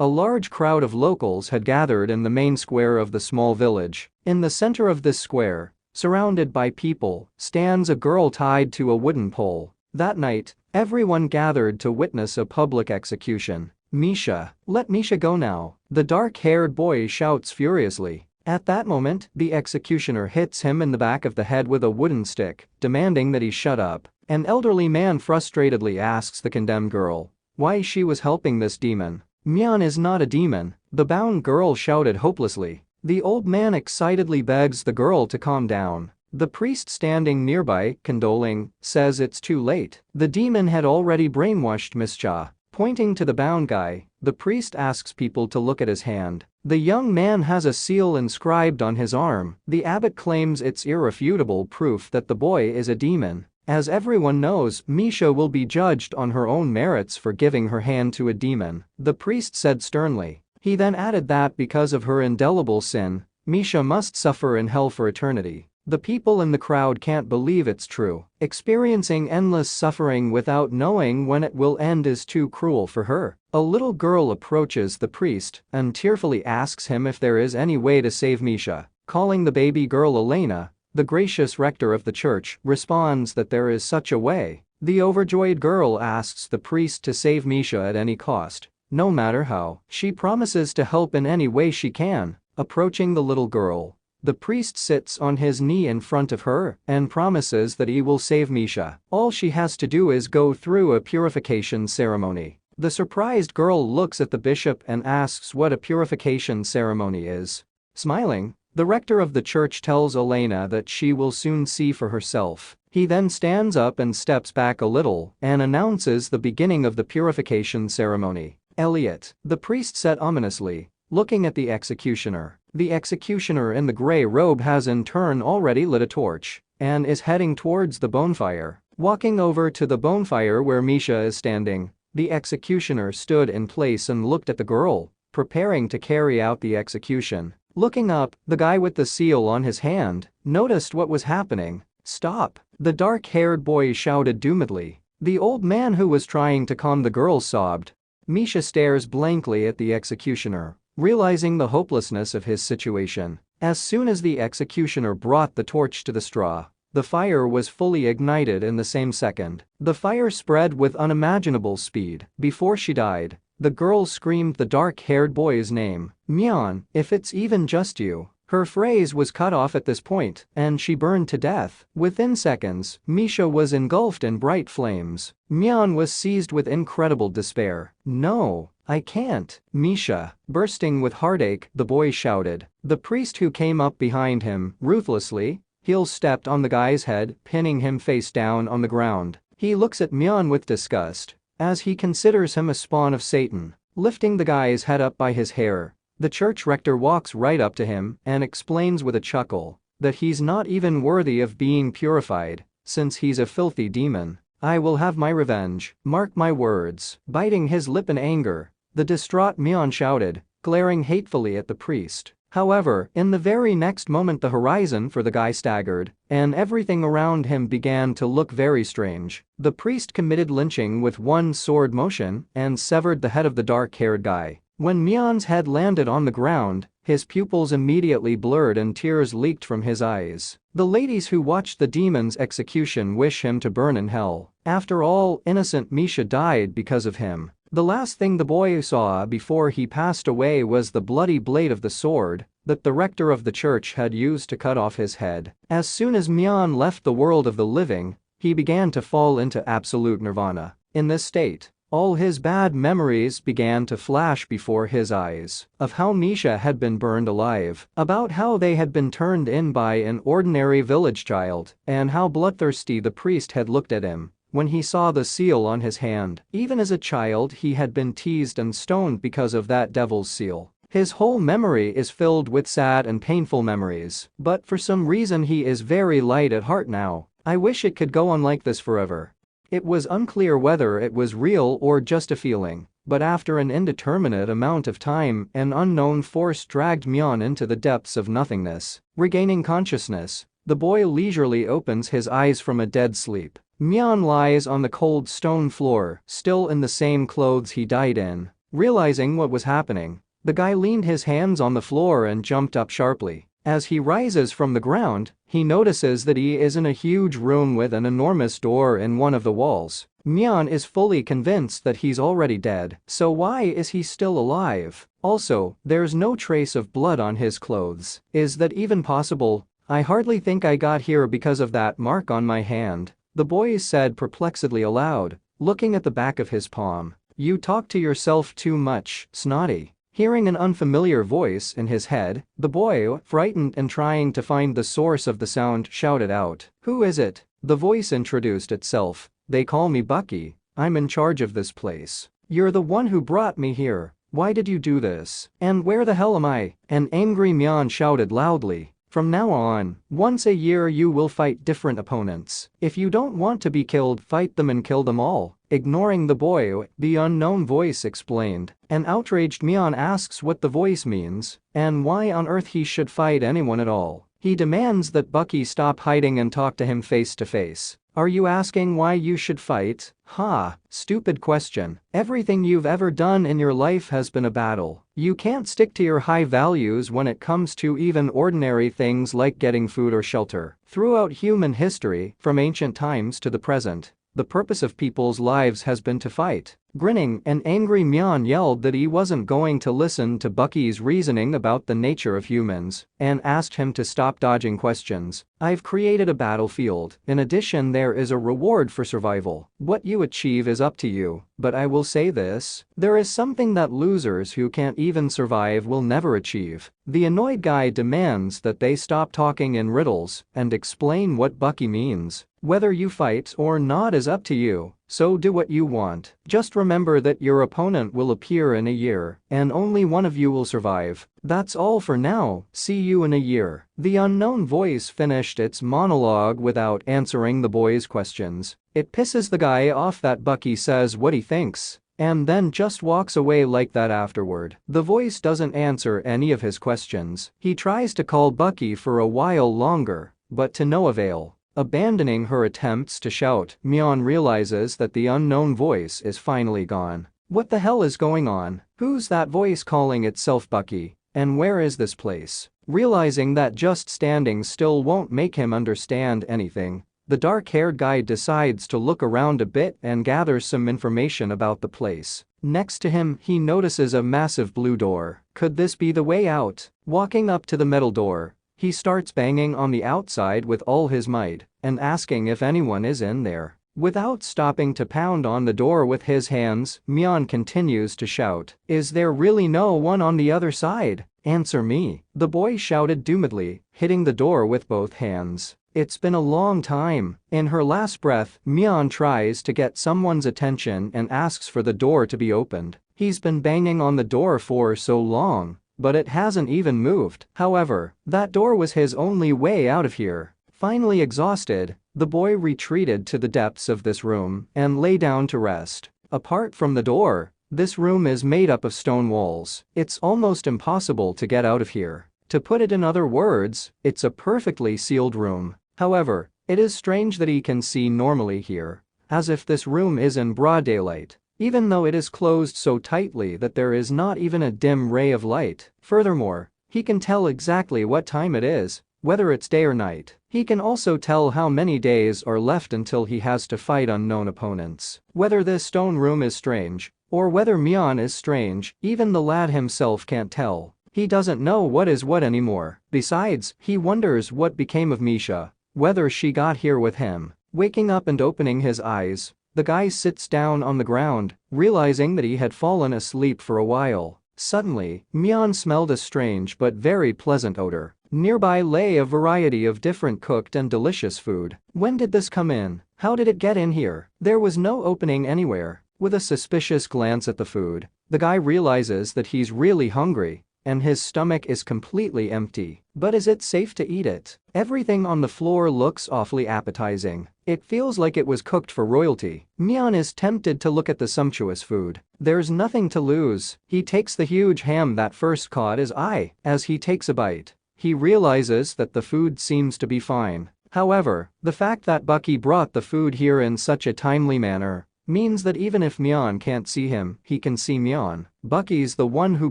A large crowd of locals had gathered in the main square of the small village. In the center of this square, surrounded by people, stands a girl tied to a wooden pole. That night, everyone gathered to witness a public execution. "Misha, let Misha go now," the dark-haired boy shouts furiously. At that moment, the executioner hits him in the back of the head with a wooden stick, demanding that he shut up. An elderly man frustratedly asks the condemned girl why she was helping this demon. "Mion is not a demon," the bound girl shouted hopelessly. The old man excitedly begs the girl to calm down. The priest standing nearby, condoling, says it's too late. The demon had already brainwashed Mischa. Pointing to the bound guy, the priest asks people to look at his hand. The young man has a seal inscribed on his arm. The abbot claims it's irrefutable proof that the boy is a demon. As everyone knows, Misha will be judged on her own merits for giving her hand to a demon, the priest said sternly. He then added that because of her indelible sin, Misha must suffer in hell for eternity. The people in the crowd can't believe it's true. Experiencing endless suffering without knowing when it will end is too cruel for her. A little girl approaches the priest and tearfully asks him if there is any way to save Misha. Calling the baby girl Elena, the gracious rector of the church responds that there is such a way. The overjoyed girl asks the priest to save Misha at any cost, no matter how. She promises to help in any way she can. Approaching the little girl, the priest sits on his knee in front of her and promises that he will save Misha. All she has to do is go through a purification ceremony. The surprised girl looks at the bishop and asks what a purification ceremony is. Smiling, the rector of the church tells Elena that she will soon see for herself. He then stands up and steps back a little and announces the beginning of the purification ceremony. "Elliot," the priest said ominously, looking at the executioner. The executioner in the gray robe has in turn already lit a torch and is heading towards the bonfire. Walking over to the bonfire where Misha is standing, the executioner stood in place and looked at the girl, preparing to carry out the execution. Looking up, the guy with the seal on his hand noticed what was happening. "Stop!" the dark-haired boy shouted doomedly. The old man who was trying to calm the girl sobbed. Misha stares blankly at the executioner, realizing the hopelessness of his situation. As soon as the executioner brought the torch to the straw, the fire was fully ignited in the same second. The fire spread with unimaginable speed. Before she died, the girl screamed the dark-haired boy's name. "Mion, if it's even just you." Her phrase was cut off at this point, and she burned to death. Within seconds, Misha was engulfed in bright flames. Mion was seized with incredible despair. "No, I can't." "Misha," bursting with heartache, the boy shouted. The priest who came up behind him, ruthlessly, heel stepped on the guy's head, pinning him face down on the ground. He looks at Mion with disgust, as he considers him a spawn of Satan. Lifting the guy's head up by his hair, the church rector walks right up to him and explains with a chuckle that he's not even worthy of being purified, since he's a filthy demon. "I will have my revenge, mark my words." Biting his lip in anger, the distraught Mion shouted, glaring hatefully at the priest. However, in the very next moment the horizon for the guy staggered, and everything around him began to look very strange. The priest committed lynching with one sword motion and severed the head of the dark-haired guy. When Mion's head landed on the ground, his pupils immediately blurred and tears leaked from his eyes. The ladies who watched the demon's execution wish him to burn in hell. After all, innocent Misha died because of him. The last thing the boy saw before he passed away was the bloody blade of the sword that the rector of the church had used to cut off his head. As soon as Mion left the world of the living, he began to fall into absolute nirvana. In this state, all his bad memories began to flash before his eyes of how Misha had been burned alive, about how they had been turned in by an ordinary village child, and how bloodthirsty the priest had looked at him when he saw the seal on his hand. Even as a child he had been teased and stoned because of that devil's seal. His whole memory is filled with sad and painful memories, but for some reason he is very light at heart now. I wish it could go on like this forever. It was unclear whether it was real or just a feeling, but after an indeterminate amount of time, an unknown force dragged Mion into the depths of nothingness. Regaining consciousness, the boy leisurely opens his eyes from a dead sleep. Mion lies on the cold stone floor, still in the same clothes he died in. Realizing what was happening, the guy leaned his hands on the floor and jumped up sharply. As he rises from the ground, he notices that he is in a huge room with an enormous door in one of the walls. Mion is fully convinced that he's already dead, so why is he still alive? Also, there's no trace of blood on his clothes. Is that even possible? I hardly think I got here because of that mark on my hand, the boy said perplexedly aloud, looking at the back of his palm. You talk to yourself too much, snotty. Hearing an unfamiliar voice in his head, the boy, frightened and trying to find the source of the sound, shouted out, "Who is it?" The voice introduced itself. "They call me Bucky. I'm in charge of this place. You're the one who brought me here. Why did you do this? And where the hell am I?" An angry Mion shouted loudly. "From now on, once a year you will fight different opponents. If you don't want to be killed, fight them and kill them all." Ignoring the boy, the unknown voice explained. An outraged Mion asks what the voice means and why on earth he should fight anyone at all. He demands that Bucky stop hiding and talk to him face to face. "Are you asking why you should fight? Ha, stupid question. Everything you've ever done in your life has been a battle. You can't stick to your high values when it comes to even ordinary things like getting food or shelter. Throughout human history, from ancient times to the present, the purpose of people's lives has been to fight." Grinning, an angry Mion yelled that he wasn't going to listen to Bucky's reasoning about the nature of humans and asked him to stop dodging questions. "I've created a battlefield. In addition, there is a reward for survival. What you achieve is up to you, but I will say this, there is something that losers who can't even survive will never achieve." The annoyed guy demands that they stop talking in riddles and explain what Bucky means. "Whether you fight or not is up to you, so do what you want. Just remember that your opponent will appear in a year, and only one of you will survive. That's all for now, see you in a year." The unknown voice finished its monologue without answering the boy's questions. It pisses the guy off that Bucky says what he thinks and then just walks away like that afterward. The voice doesn't answer any of his questions. He tries to call Bucky for a while longer, but to no avail. Abandoning her attempts to shout, Mion realizes that the unknown voice is finally gone. What the hell is going on? Who's that voice calling itself Bucky? And where is this place? Realizing that just standing still won't make him understand anything, the dark-haired guy decides to look around a bit and gathers some information about the place. Next to him, he notices a massive blue door. Could this be the way out? Walking up to the metal door, he starts banging on the outside with all his might and asking if anyone is in there. Without stopping to pound on the door with his hands, Mion continues to shout, "Is there really no one on the other side? Answer me." The boy shouted doomedly, hitting the door with both hands. "It's been a long time." In her last breath, Mion tries to get someone's attention and asks for the door to be opened. He's been banging on the door for so long, but it hasn't even moved. However, that door was his only way out of here. Finally exhausted, the boy retreated to the depths of this room and lay down to rest. Apart from the door, this room is made up of stone walls. It's almost impossible to get out of here. To put it in other words, it's a perfectly sealed room. However, it is strange that he can see normally here, as if this room is in broad daylight, even though it is closed so tightly that there is not even a dim ray of light. Furthermore, he can tell exactly what time it is, whether it's day or night. He can also tell how many days are left until he has to fight unknown opponents. Whether this stone room is strange, or whether Mion is strange, even the lad himself can't tell. He doesn't know what is what anymore. Besides, he wonders what became of Misha, whether she got here with him. Waking up and opening his eyes, the guy sits down on the ground, realizing that he had fallen asleep for a while. Suddenly, Mion smelled a strange but very pleasant odor. Nearby lay a variety of different cooked and delicious food. When did this come in? How did it get in here? There was no opening anywhere. With a suspicious glance at the food, the guy realizes that he's really hungry, and his stomach is completely empty. But is it safe to eat it? Everything on the floor looks awfully appetizing. It feels like it was cooked for royalty. Mion is tempted to look at the sumptuous food. There's nothing to lose. He takes the huge ham that first caught his eye. As he takes a bite, he realizes that the food seems to be fine. However, the fact that Bucky brought the food here in such a timely manner means that even if Mion can't see him, he can see Mion. Bucky's the one who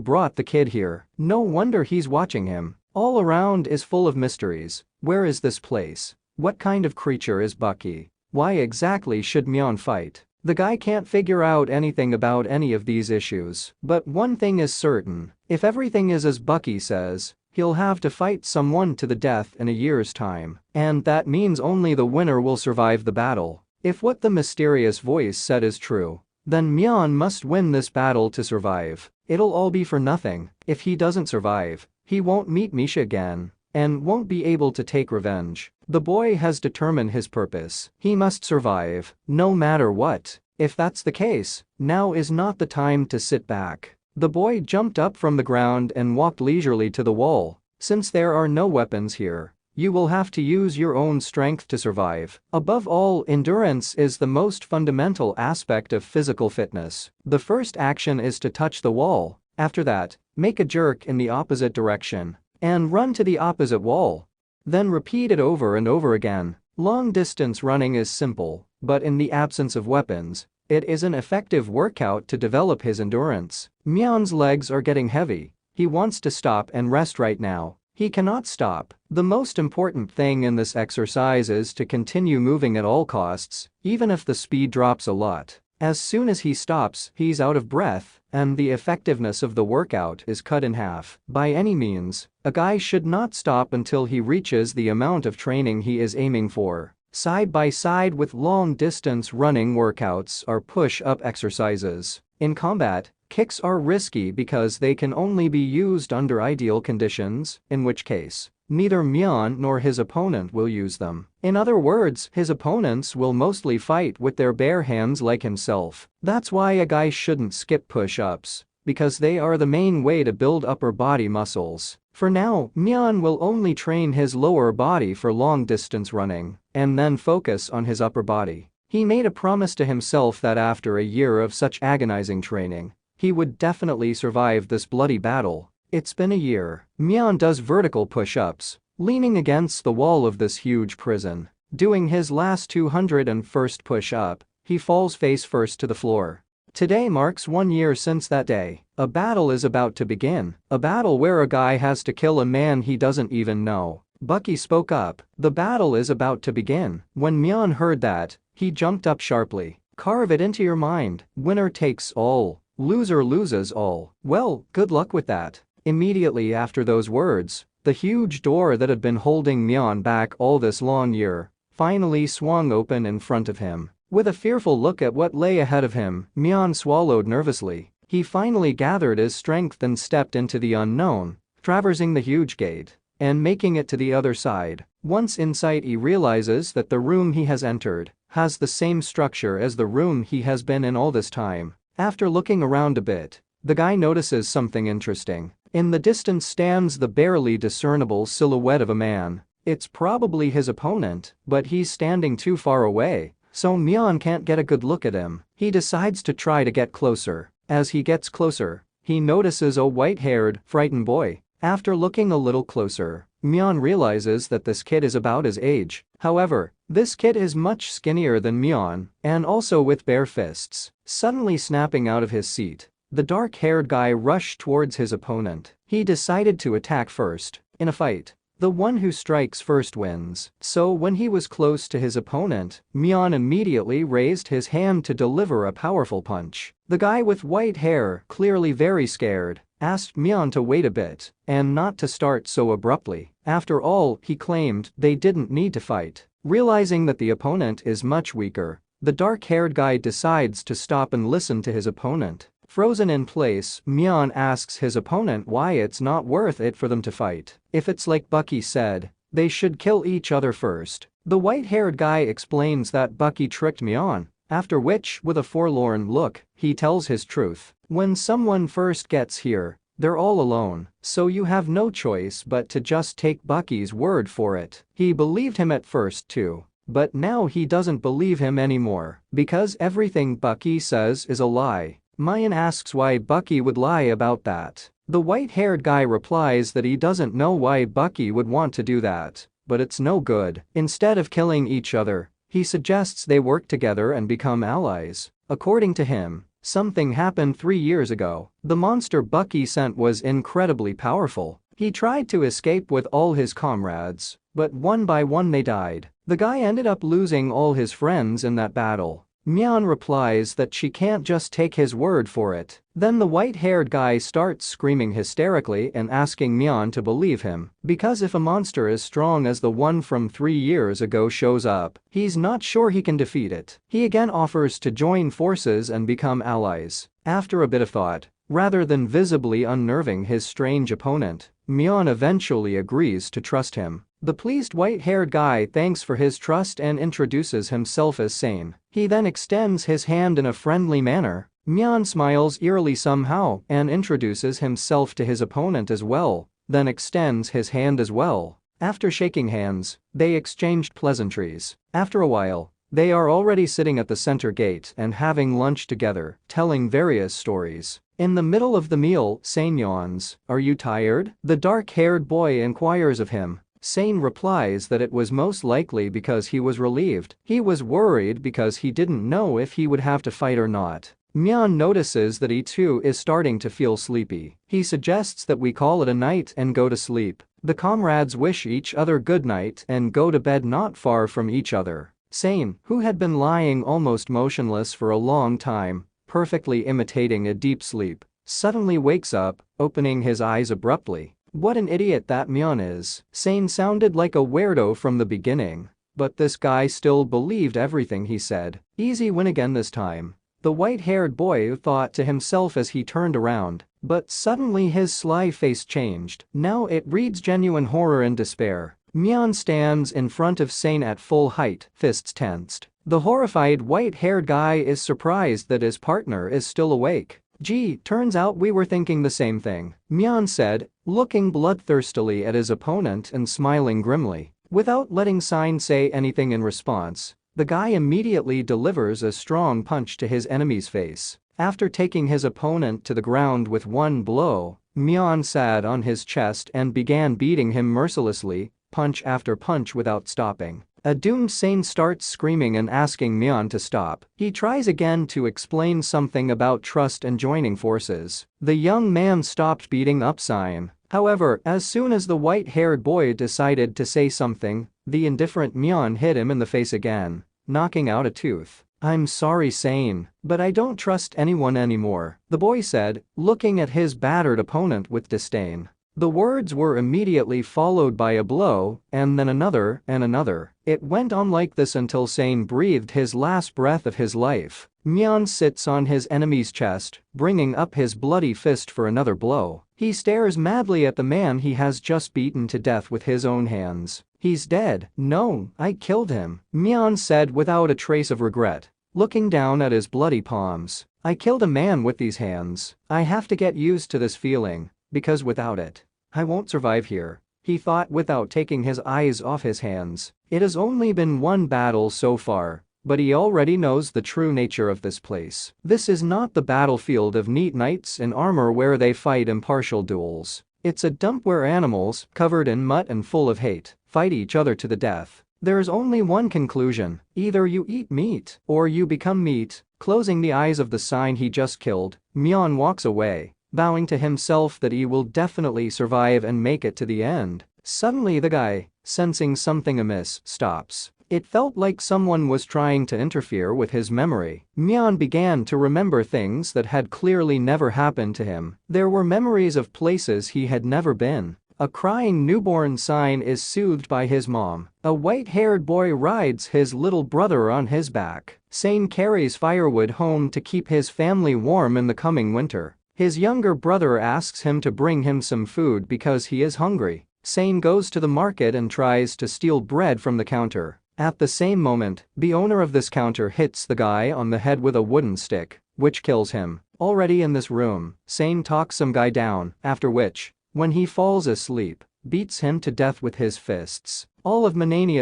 brought the kid here. No wonder he's watching him. All around is full of mysteries. Where is this place? What kind of creature is Bucky? Why exactly should Mion fight? The guy can't figure out anything about any of these issues. But one thing is certain, if everything is as Bucky says, he'll have to fight someone to the death in a year's time. And that means only the winner will survive the battle. If what the mysterious voice said is true, then Mion must win this battle to survive. It'll all be for nothing. If he doesn't survive, he won't meet Misha again and won't be able to take revenge. The boy has determined his purpose. He must survive, no matter what. If that's the case, now is not the time to sit back. The boy jumped up from the ground and walked leisurely to the wall. Since there are no weapons here, you will have to use your own strength to survive. Above all, endurance is the most fundamental aspect of physical fitness. The first action is to touch the wall. After that, make a jerk in the opposite direction and run to the opposite wall. Then repeat it over and over again. Long-distance running is simple, but in the absence of weapons, it is an effective workout to develop his endurance. Mion's legs are getting heavy. He wants to stop and rest right now. He cannot stop. The most important thing in this exercise is to continue moving at all costs, even if the speed drops a lot. As soon as he stops, he's out of breath, and the effectiveness of the workout is cut in half. By any means, a guy should not stop until he reaches the amount of training he is aiming for. Side by side with long-distance running workouts are push-up exercises. In combat, kicks are risky because they can only be used under ideal conditions, in which case, neither Mion nor his opponent will use them. In other words, his opponents will mostly fight with their bare hands like himself. That's why a guy shouldn't skip push-ups, because they are the main way to build upper body muscles. For now, Mion will only train his lower body for long-distance running, and then focus on his upper body. He made a promise to himself that after a year of such agonizing training, he would definitely survive this bloody battle. It's been a year. Mion does vertical push-ups, leaning against the wall of this huge prison. Doing his last 201st push-up, he falls face first to the floor. Today marks 1 year since that day. A battle is about to begin. A battle where a guy has to kill a man he doesn't even know. Bucky spoke up. The battle is about to begin. When Mion heard that, he jumped up sharply. Carve it into your mind. Winner takes all. Loser loses all. Well, good luck with that. Immediately after those words, the huge door that had been holding Mion back all this long year finally swung open in front of him. With a fearful look at what lay ahead of him, Mion swallowed nervously. He finally gathered his strength and stepped into the unknown, traversing the huge gate and making it to the other side. Once inside, he realizes that the room he has entered has the same structure as the room he has been in all this time. After looking around a bit, the guy notices something interesting. In the distance stands the barely discernible silhouette of a man. It's probably his opponent, but he's standing too far away, so Mion can't get a good look at him. He decides to try to get closer. As he gets closer, he notices a white-haired, frightened boy. After looking a little closer, Mion realizes that this kid is about his age. However, this kid is much skinnier than Mion, and also with bare fists. Suddenly snapping out of his seat, the dark-haired guy rushed towards his opponent. He decided to attack first. In a fight, the one who strikes first wins. So when he was close to his opponent, Mion immediately raised his hand to deliver a powerful punch. The guy with white hair, clearly very scared, asked Mion to wait a bit and not to start so abruptly. After all, he claimed they didn't need to fight. Realizing that the opponent is much weaker, the dark-haired guy decides to stop and listen to his opponent. Frozen in place, Mion asks his opponent why it's not worth it for them to fight. If it's like Bucky said, they should kill each other first. The white-haired guy explains that Bucky tricked Mion, after which, with a forlorn look, he tells his truth. When someone first gets here, they're all alone, so you have no choice but to just take Bucky's word for it. He believed him at first too, but now he doesn't believe him anymore, because everything Bucky says is a lie. Mion asks why Bucky would lie about that. The white-haired guy replies that he doesn't know why Bucky would want to do that, but it's no good. Instead of killing each other, He suggests they work together and become allies. According to him, something happened 3 years ago. The monster Bucky sent was incredibly powerful. He tried to escape with all his comrades, but one by one they died. The guy ended up losing all his friends in that battle. Mion replies that she can't just take his word for it. Then the white-haired guy starts screaming hysterically and asking Mion to believe him, because if a monster as strong as the one from 3 years ago shows up, he's not sure he can defeat it. He again offers to join forces and become allies. After a bit of thought, rather than visibly unnerving his strange opponent, Mion eventually agrees to trust him. The pleased white-haired guy thanks for his trust and introduces himself as Sane. He then extends his hand in a friendly manner. Mion smiles eerily somehow and introduces himself to his opponent as well, then extends his hand as well. After shaking hands, they exchanged pleasantries. After a while, they are already sitting at the center gate and having lunch together, telling various stories. In the middle of the meal, Sane yawns. "Are you tired?" The dark-haired boy inquires of him. Sane replies that it was most likely because he was relieved. He was worried because he didn't know if he would have to fight or not. Mion notices that he too is starting to feel sleepy. He suggests that we call it a night and go to sleep. The comrades wish each other good night and go to bed not far from each other. Sane, who had been lying almost motionless for a long time, perfectly imitating a deep sleep, suddenly wakes up, opening his eyes abruptly. What an idiot that Mion is. Sane sounded like a weirdo from the beginning, but this guy still believed everything he said. Easy win again this time. The white-haired boy thought to himself as he turned around, but suddenly his sly face changed. Now it reads genuine horror and despair. Mion stands in front of Sane at full height, fists tensed. The horrified white-haired guy is surprised that his partner is still awake. "Gee, turns out we were thinking the same thing," Mion said, looking bloodthirstily at his opponent and smiling grimly. Without letting Sane say anything in response, the guy immediately delivers a strong punch to his enemy's face. After taking his opponent to the ground with one blow, Mion sat on his chest and began beating him mercilessly, punch after punch without stopping. A doomed Sane starts screaming and asking Mion to stop. He tries again to explain something about trust and joining forces. The young man stopped beating up Sane. However, as soon as the white-haired boy decided to say something, the indifferent Mion hit him in the face again, knocking out a tooth. "I'm sorry, Sane, but I don't trust anyone anymore," the boy said, looking at his battered opponent with disdain. The words were immediately followed by a blow, and then another, and another. It went on like this until Sane breathed his last breath of his life. Mion sits on his enemy's chest, bringing up his bloody fist for another blow. He stares madly at the man he has just beaten to death with his own hands. "He's dead." "No, I killed him," Mion said without a trace of regret, looking down at his bloody palms. "I killed a man with these hands. I have to get used to this feeling, because without it, I won't survive here," he thought without taking his eyes off his hands. It has only been one battle so far, but he already knows the true nature of this place. This is not the battlefield of neat knights in armor where they fight impartial duels. It's a dump where animals, covered in mutt and full of hate, fight each other to the death. There's only one conclusion: either you eat meat, or you become meat. Closing the eyes of the sign he just killed, Mion walks away, vowing to himself that he will definitely survive and make it to the end. Suddenly the guy, sensing something amiss, stops. It felt like someone was trying to interfere with his memory. Mion began to remember things that had clearly never happened to him. There were memories of places he had never been. A crying newborn Sane is soothed by his mom. A white-haired boy rides his little brother on his back. Sane carries firewood home to keep his family warm in the coming winter. His younger brother asks him to bring him some food because he is hungry. Sane goes to the market and tries to steal bread from the counter. At the same moment, the owner of this counter hits the guy on the head with a wooden stick, which kills him. Already in this room, Sane talks some guy down, after which, when he falls asleep, beats him to death with his fists. All of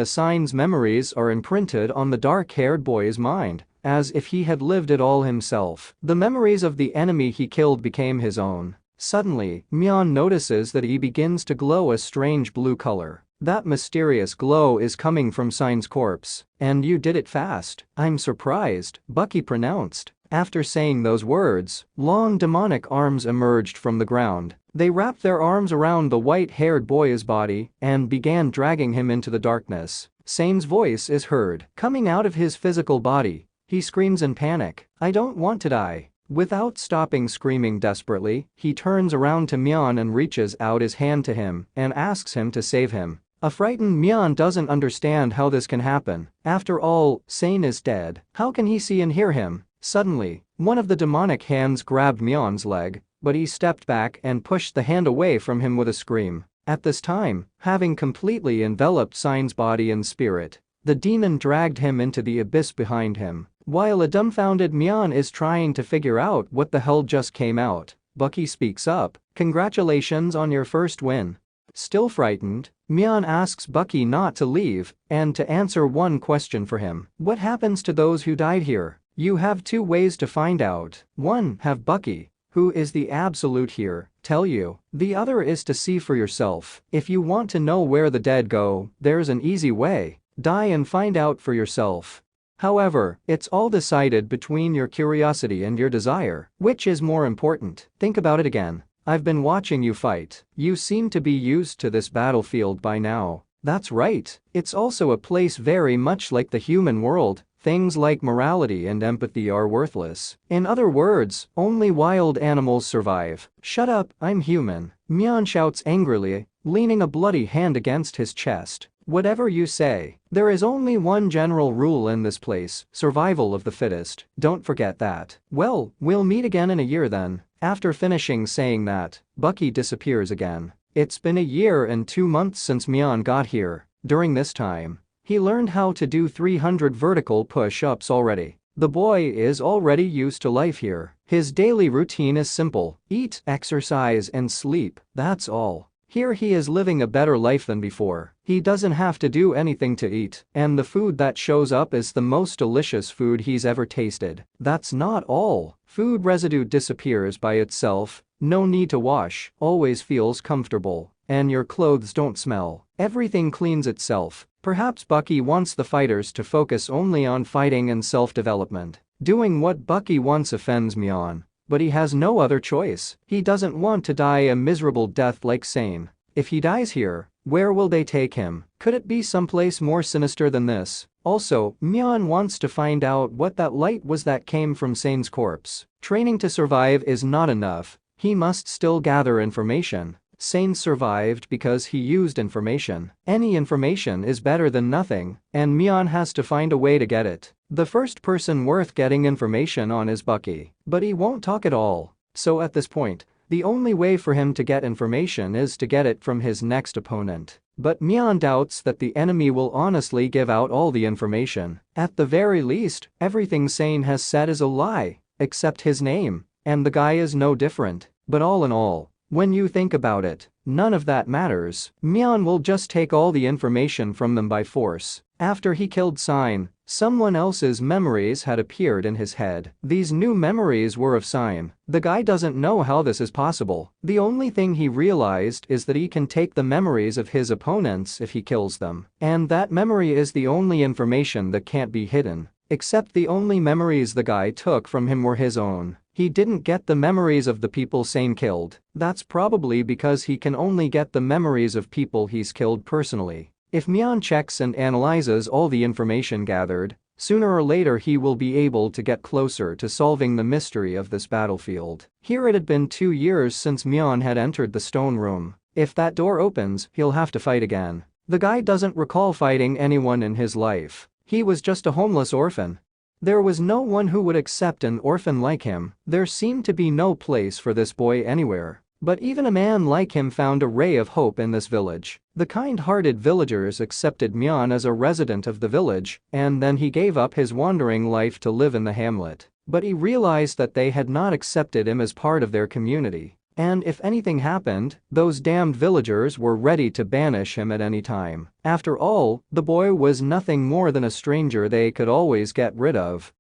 Sane's memories are imprinted on the dark-haired boy's mind, as if he had lived it all himself. The memories of the enemy he killed became his own. Suddenly, Mion notices that he begins to glow a strange blue color. That mysterious glow is coming from Sign's corpse. And you did it fast. I'm surprised, Bucky pronounced. After saying those words, long demonic arms emerged from the ground. They wrapped their arms around the white-haired boy's body and began dragging him into the darkness. Sane's voice is heard coming out of his physical body. He screams in panic, "I don't want to die." Without stopping screaming desperately, he turns around to Mion and reaches out his hand to him and asks him to save him. A frightened Mion doesn't understand how this can happen. After all, Sane is dead. How can he see and hear him? Suddenly, one of the demonic hands grabbed Mion's leg, but he stepped back and pushed the hand away from him with a scream. At this time, having completely enveloped Sign's body and spirit, the demon dragged him into the abyss behind him. While a dumbfounded Mion is trying to figure out what the hell just came out, Bucky speaks up, "Congratulations on your first win." Still frightened, Mion asks Bucky not to leave and to answer one question for him. What happens to those who died here? You have two ways to find out. One, have Bucky, who is the absolute here, tell you. The other is to see for yourself. If you want to know where the dead go, there's an easy way. Die and find out for yourself. However, it's all decided between your curiosity and your desire. Which is more important? Think about it again. I've been watching you fight. You seem to be used to this battlefield by now. That's right. It's also a place very much like the human world. Things like morality and empathy are worthless. In other words, only wild animals survive. Shut up, I'm human. Mion shouts angrily, leaning a bloody hand against his chest. Whatever you say. There is only one general rule in this place, survival of the fittest. Don't forget that. Well, we'll meet again in a year then. After finishing saying that, Bucky disappears again. It's been a year and 2 months since Mion got here. During this time, he learned how to do 300 vertical push-ups already. The boy is already used to life here. His daily routine is simple: eat, exercise and sleep, that's all. Here he is living a better life than before. He doesn't have to do anything to eat, and the food that shows up is the most delicious food he's ever tasted. That's not all. Food residue disappears by itself, no need to wash, always feels comfortable, and your clothes don't smell. Everything cleans itself. Perhaps Bucky wants the fighters to focus only on fighting and self-development. Doing what Bucky wants offends Mion. But he has no other choice. He doesn't want to die a miserable death like Sane. If he dies here, where will they take him? Could it be someplace more sinister than this? Also, Mion wants to find out what that light was that came from Sane's corpse. Training to survive is not enough. He must still gather information. Sane survived because he used information. Any information is better than nothing, and Mion has to find a way to get it. The first person worth getting information on is Bucky, but he won't talk at all. So at this point, the only way for him to get information is to get it from his next opponent. But Mion doubts that the enemy will honestly give out all the information. At the very least, everything Sane has said is a lie, except his name, and the guy is no different. But all in all, when you think about it, none of that matters. Mion will just take all the information from them by force. After he killed Sine, someone else's memories had appeared in his head. These new memories were of Sine. The guy doesn't know how this is possible. The only thing he realized is that he can take the memories of his opponents if he kills them. And that memory is the only information that can't be hidden. Except the only memories the guy took from him were his own. He didn't get the memories of the people Sane killed. That's probably because he can only get the memories of people he's killed personally. If Mion checks and analyzes all the information gathered, sooner or later he will be able to get closer to solving the mystery of this battlefield. Here it had been 2 years since Mion had entered the stone room. If that door opens, he'll have to fight again. The guy doesn't recall fighting anyone in his life. He was just a homeless orphan. There was no one who would accept an orphan like him. There seemed to be no place for this boy anywhere. But even a man like him found a ray of hope in this village. The kind-hearted villagers accepted Mion as a resident of the village, and then he gave up his wandering life to live in the hamlet. But he realized that they had not accepted him as part of their community. And if anything happened, those damned villagers were ready to banish him at any time. After all, the boy was nothing more than a stranger they could always get rid of.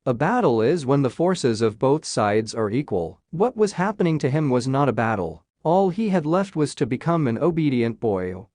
A battle is when the forces of both sides are equal. What was happening to him was not a battle. All he had left was to become an obedient boy.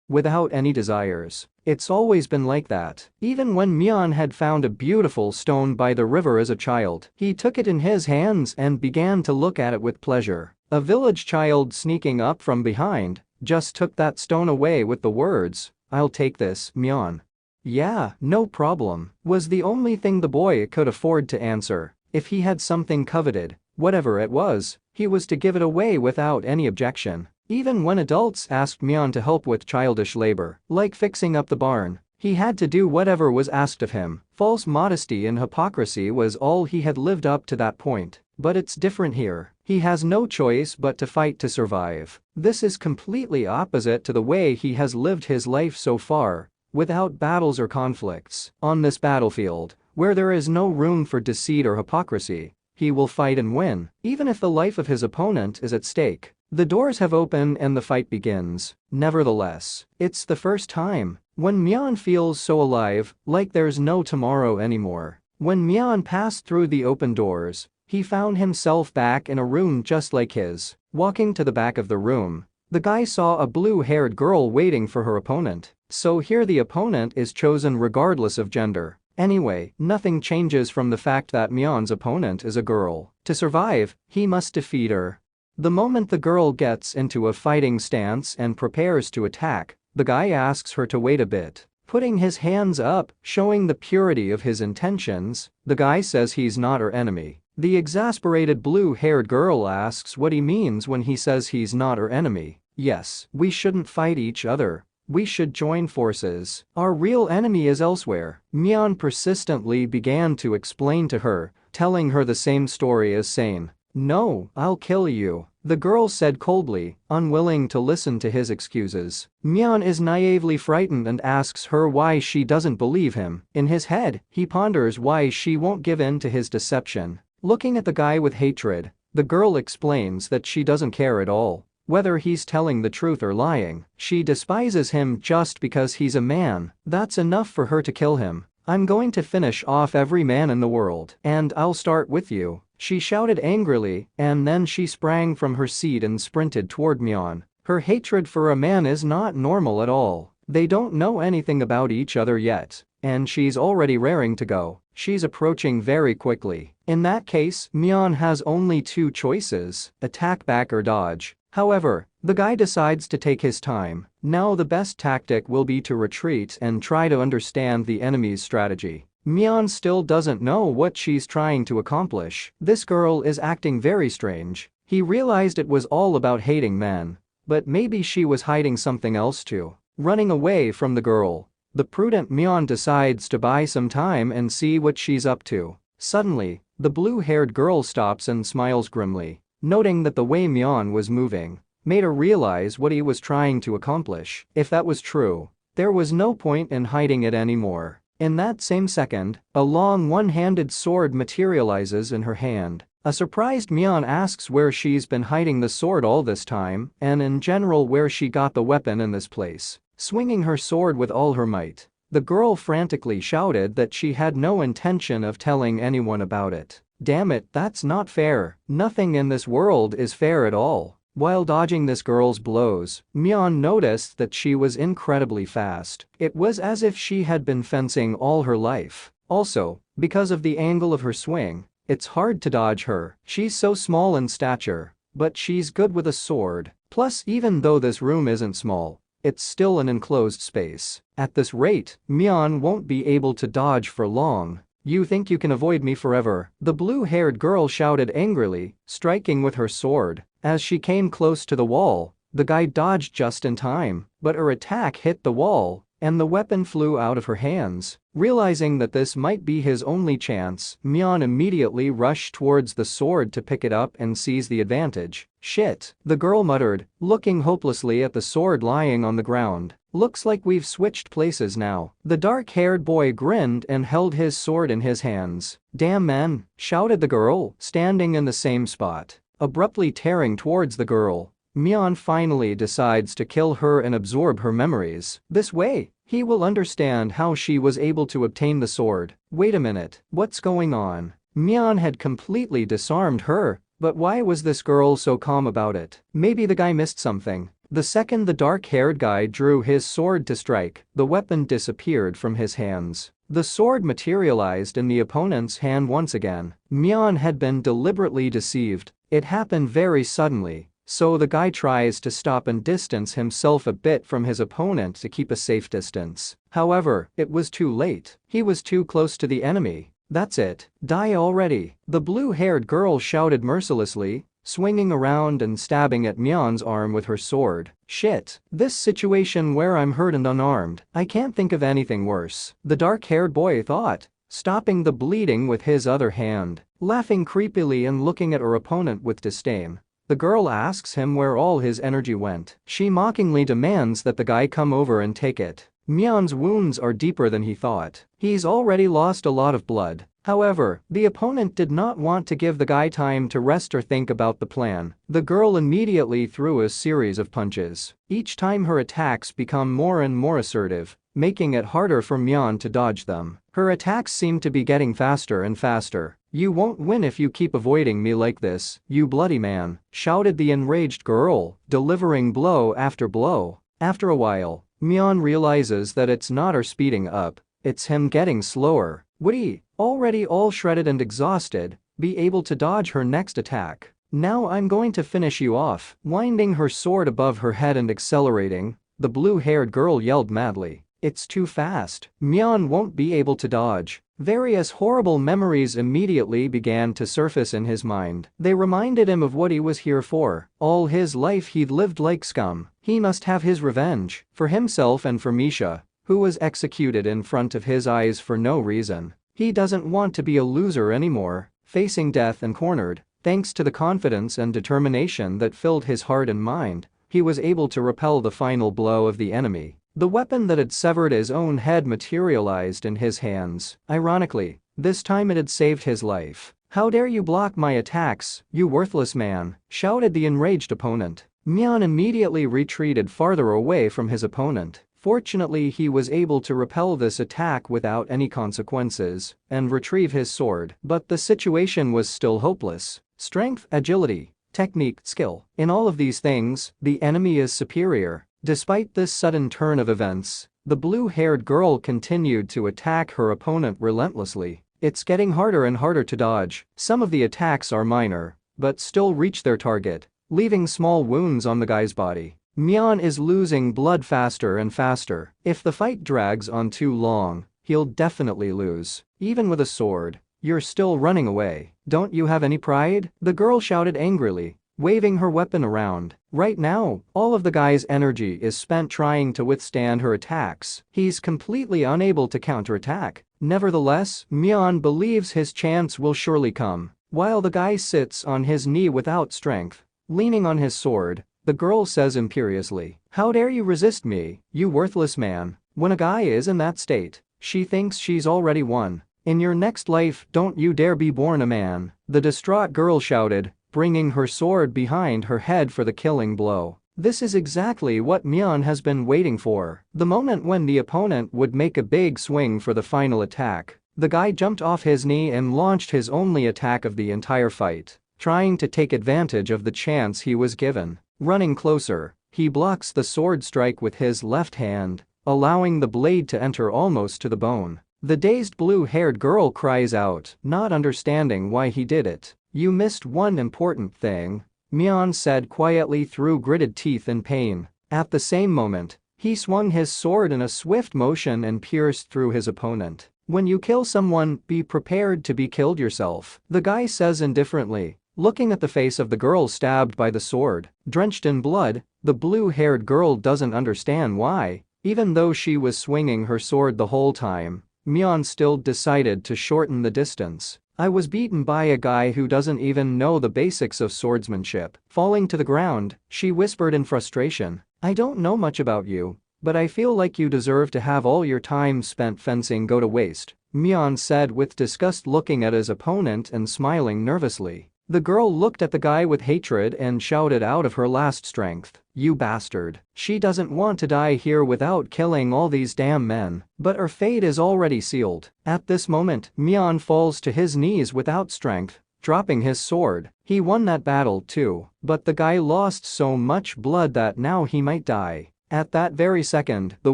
without any desires. It's always been like that. Even when Mion had found a beautiful stone by the river as a child, he took it in his hands and began to look at it with pleasure. A village child sneaking up from behind just took that stone away with the words, "I'll take this, Mion." "Yeah, no problem," was the only thing the boy could afford to answer. If he had something coveted, whatever it was, he was to give it away without any objection. Even when adults asked Mion to help with childish labor, like fixing up the barn, he had to do whatever was asked of him. False modesty and hypocrisy was all he had lived up to that point. But it's different here. He has no choice but to fight to survive. This is completely opposite to the way he has lived his life so far, without battles or conflicts. On this battlefield, where there is no room for deceit or hypocrisy, he will fight and win, even if the life of his opponent is at stake. The doors have opened and the fight begins. Nevertheless, it's the first time when Mion feels so alive, like there's no tomorrow anymore. When Mion passed through the open doors, he found himself back in a room just like his. Walking to the back of the room, the guy saw a blue-haired girl waiting for her opponent. So here the opponent is chosen regardless of gender. Anyway, nothing changes from the fact that Mion's opponent is a girl. To survive, he must defeat her. The moment the girl gets into a fighting stance and prepares to attack, the guy asks her to wait a bit. Putting his hands up, showing the purity of his intentions, the guy says he's not her enemy. The exasperated blue-haired girl asks what he means when he says he's not her enemy. Yes, we shouldn't fight each other. We should join forces. Our real enemy is elsewhere. Mion persistently began to explain to her, telling her the same story as Sane. "No, I'll kill you," the girl said coldly, unwilling to listen to his excuses. Mion is naively frightened and asks her why she doesn't believe him. In his head, he ponders why she won't give in to his deception. Looking at the guy with hatred, the girl explains that she doesn't care at all whether he's telling the truth or lying. She despises him just because he's a man. That's enough for her to kill him. "I'm going to finish off every man in the world. And I'll start with you," she shouted angrily, and then she sprang from her seat and sprinted toward Mion. Her hatred for a man is not normal at all. They don't know anything about each other yet, and she's already raring to go. She's approaching very quickly. In that case, Mion has only two choices: attack back or dodge. However, the guy decides to take his time. Now the best tactic will be to retreat and try to understand the enemy's strategy. Mion still doesn't know what she's trying to accomplish. This girl is acting very strange. He realized it was all about hating men, but maybe she was hiding something else too. Running away from the girl, the prudent Mion decides to buy some time and see what she's up to. Suddenly, the blue-haired girl stops and smiles grimly. Noting that the way Mion was moving made her realize what he was trying to accomplish. If that was true, there was no point in hiding it anymore. In that same second, a long one-handed sword materializes in her hand. A surprised Mion asks where she's been hiding the sword all this time, and in general where she got the weapon in this place. Swinging her sword with all her might, the girl frantically shouted that she had no intention of telling anyone about it. Damn it, that's not fair. Nothing in this world is fair at all. While dodging this girl's blows, Mion noticed that she was incredibly fast. It was as if she had been fencing all her life. Also, because of the angle of her swing, it's hard to dodge her. She's so small in stature, but she's good with a sword. Plus, even though this room isn't small, it's still an enclosed space. At this rate, Mion won't be able to dodge for long. "You think you can avoid me forever?" the blue-haired girl shouted angrily, striking with her sword. As she came close to the wall, the guy dodged just in time, but her attack hit the wall, and the weapon flew out of her hands. Realizing that this might be his only chance, Mion immediately rushed towards the sword to pick it up and seize the advantage. "Shit," the girl muttered, looking hopelessly at the sword lying on the ground. "Looks like we've switched places now." The dark-haired boy grinned and held his sword in his hands. "Damn man," shouted the girl, standing in the same spot. Abruptly tearing towards the girl, Mion finally decides to kill her and absorb her memories. This way, he will understand how she was able to obtain the sword. Wait a minute, what's going on? Mion had completely disarmed her, but why was this girl so calm about it? Maybe the guy missed something. The second the dark-haired guy drew his sword to strike, the weapon disappeared from his hands. The sword materialized in the opponent's hand once again. Mion had been deliberately deceived. It happened very suddenly, so the guy tries to stop and distance himself a bit from his opponent to keep a safe distance. However, it was too late. He was too close to the enemy. "That's it. Die already," the blue-haired girl shouted mercilessly, swinging around and stabbing at Mion's arm with her sword. "Shit. This situation where I'm hurt and unarmed, I can't think of anything worse," the dark-haired boy thought, stopping the bleeding with his other hand. Laughing creepily and looking at her opponent with disdain, the girl asks him where all his energy went. She mockingly demands that the guy come over and take it. Mion's wounds are deeper than he thought. He's already lost a lot of blood. However, the opponent did not want to give the guy time to rest or think about the plan. The girl immediately threw a series of punches. Each time her attacks become more and more assertive, making it harder for Mion to dodge them. Her attacks seem to be getting faster and faster. "You won't win if you keep avoiding me like this, you bloody man," shouted the enraged girl, delivering blow after blow. After a while, Mion realizes that it's not her speeding up, it's him getting slower. Would he, already all shredded and exhausted, be able to dodge her next attack? "Now I'm going to finish you off," winding her sword above her head and accelerating, the blue-haired girl yelled madly. "It's too fast. Mion won't be able to dodge." Various horrible memories immediately began to surface in his mind. They reminded him of what he was here for. All his life he'd lived like scum. He must have his revenge, for himself and for Misha, who was executed in front of his eyes for no reason. He doesn't want to be a loser anymore, facing death and cornered. Thanks to the confidence and determination that filled his heart and mind, he was able to repel the final blow of the enemy. The weapon that had severed his own head materialized in his hands. Ironically, this time it had saved his life. "How dare you block my attacks, you worthless man," shouted the enraged opponent. Mion immediately retreated farther away from his opponent. Fortunately, he was able to repel this attack without any consequences and retrieve his sword. But the situation was still hopeless. Strength, agility, technique, skill. In all of these things, the enemy is superior. Despite this sudden turn of events, the blue-haired girl continued to attack her opponent relentlessly. It's getting harder and harder to dodge. Some of the attacks are minor, but still reach their target, leaving small wounds on the guy's body. Mion is losing blood faster and faster. If the fight drags on too long, he'll definitely lose. Even with a sword, you're still running away. "Don't you have any pride?" the girl shouted angrily, waving her weapon around. Right now, all of the guy's energy is spent trying to withstand her attacks. He's completely unable to counterattack. Nevertheless, Mion believes his chance will surely come. While the guy sits on his knee without strength, leaning on his sword, the girl says imperiously, "How dare you resist me, you worthless man." When a guy is in that state, she thinks she's already won. "In your next life, don't you dare be born a man," the distraught girl shouted, bringing her sword behind her head for the killing blow. This is exactly what Mion has been waiting for. The moment when the opponent would make a big swing for the final attack, the guy jumped off his knee and launched his only attack of the entire fight, trying to take advantage of the chance he was given. Running closer, he blocks the sword strike with his left hand, allowing the blade to enter almost to the bone. The dazed blue-haired girl cries out, not understanding why he did it. "You missed one important thing," Mion said quietly through gritted teeth in pain. At the same moment, he swung his sword in a swift motion and pierced through his opponent. "When you kill someone, be prepared to be killed yourself," the guy says indifferently, looking at the face of the girl stabbed by the sword. Drenched in blood, the blue-haired girl doesn't understand why. Even though she was swinging her sword the whole time, Mion still decided to shorten the distance. "I was beaten by a guy who doesn't even know the basics of swordsmanship." Falling to the ground, she whispered in frustration, "I don't know much about you, but I feel like you deserve to have all your time spent fencing go to waste," Mion said with disgust, looking at his opponent and smiling nervously. The girl looked at the guy with hatred and shouted out of her last strength, "You bastard." She doesn't want to die here without killing all these damn men, but her fate is already sealed. At this moment, Mion falls to his knees without strength, dropping his sword. He won that battle too, but the guy lost so much blood that now he might die. At that very second, the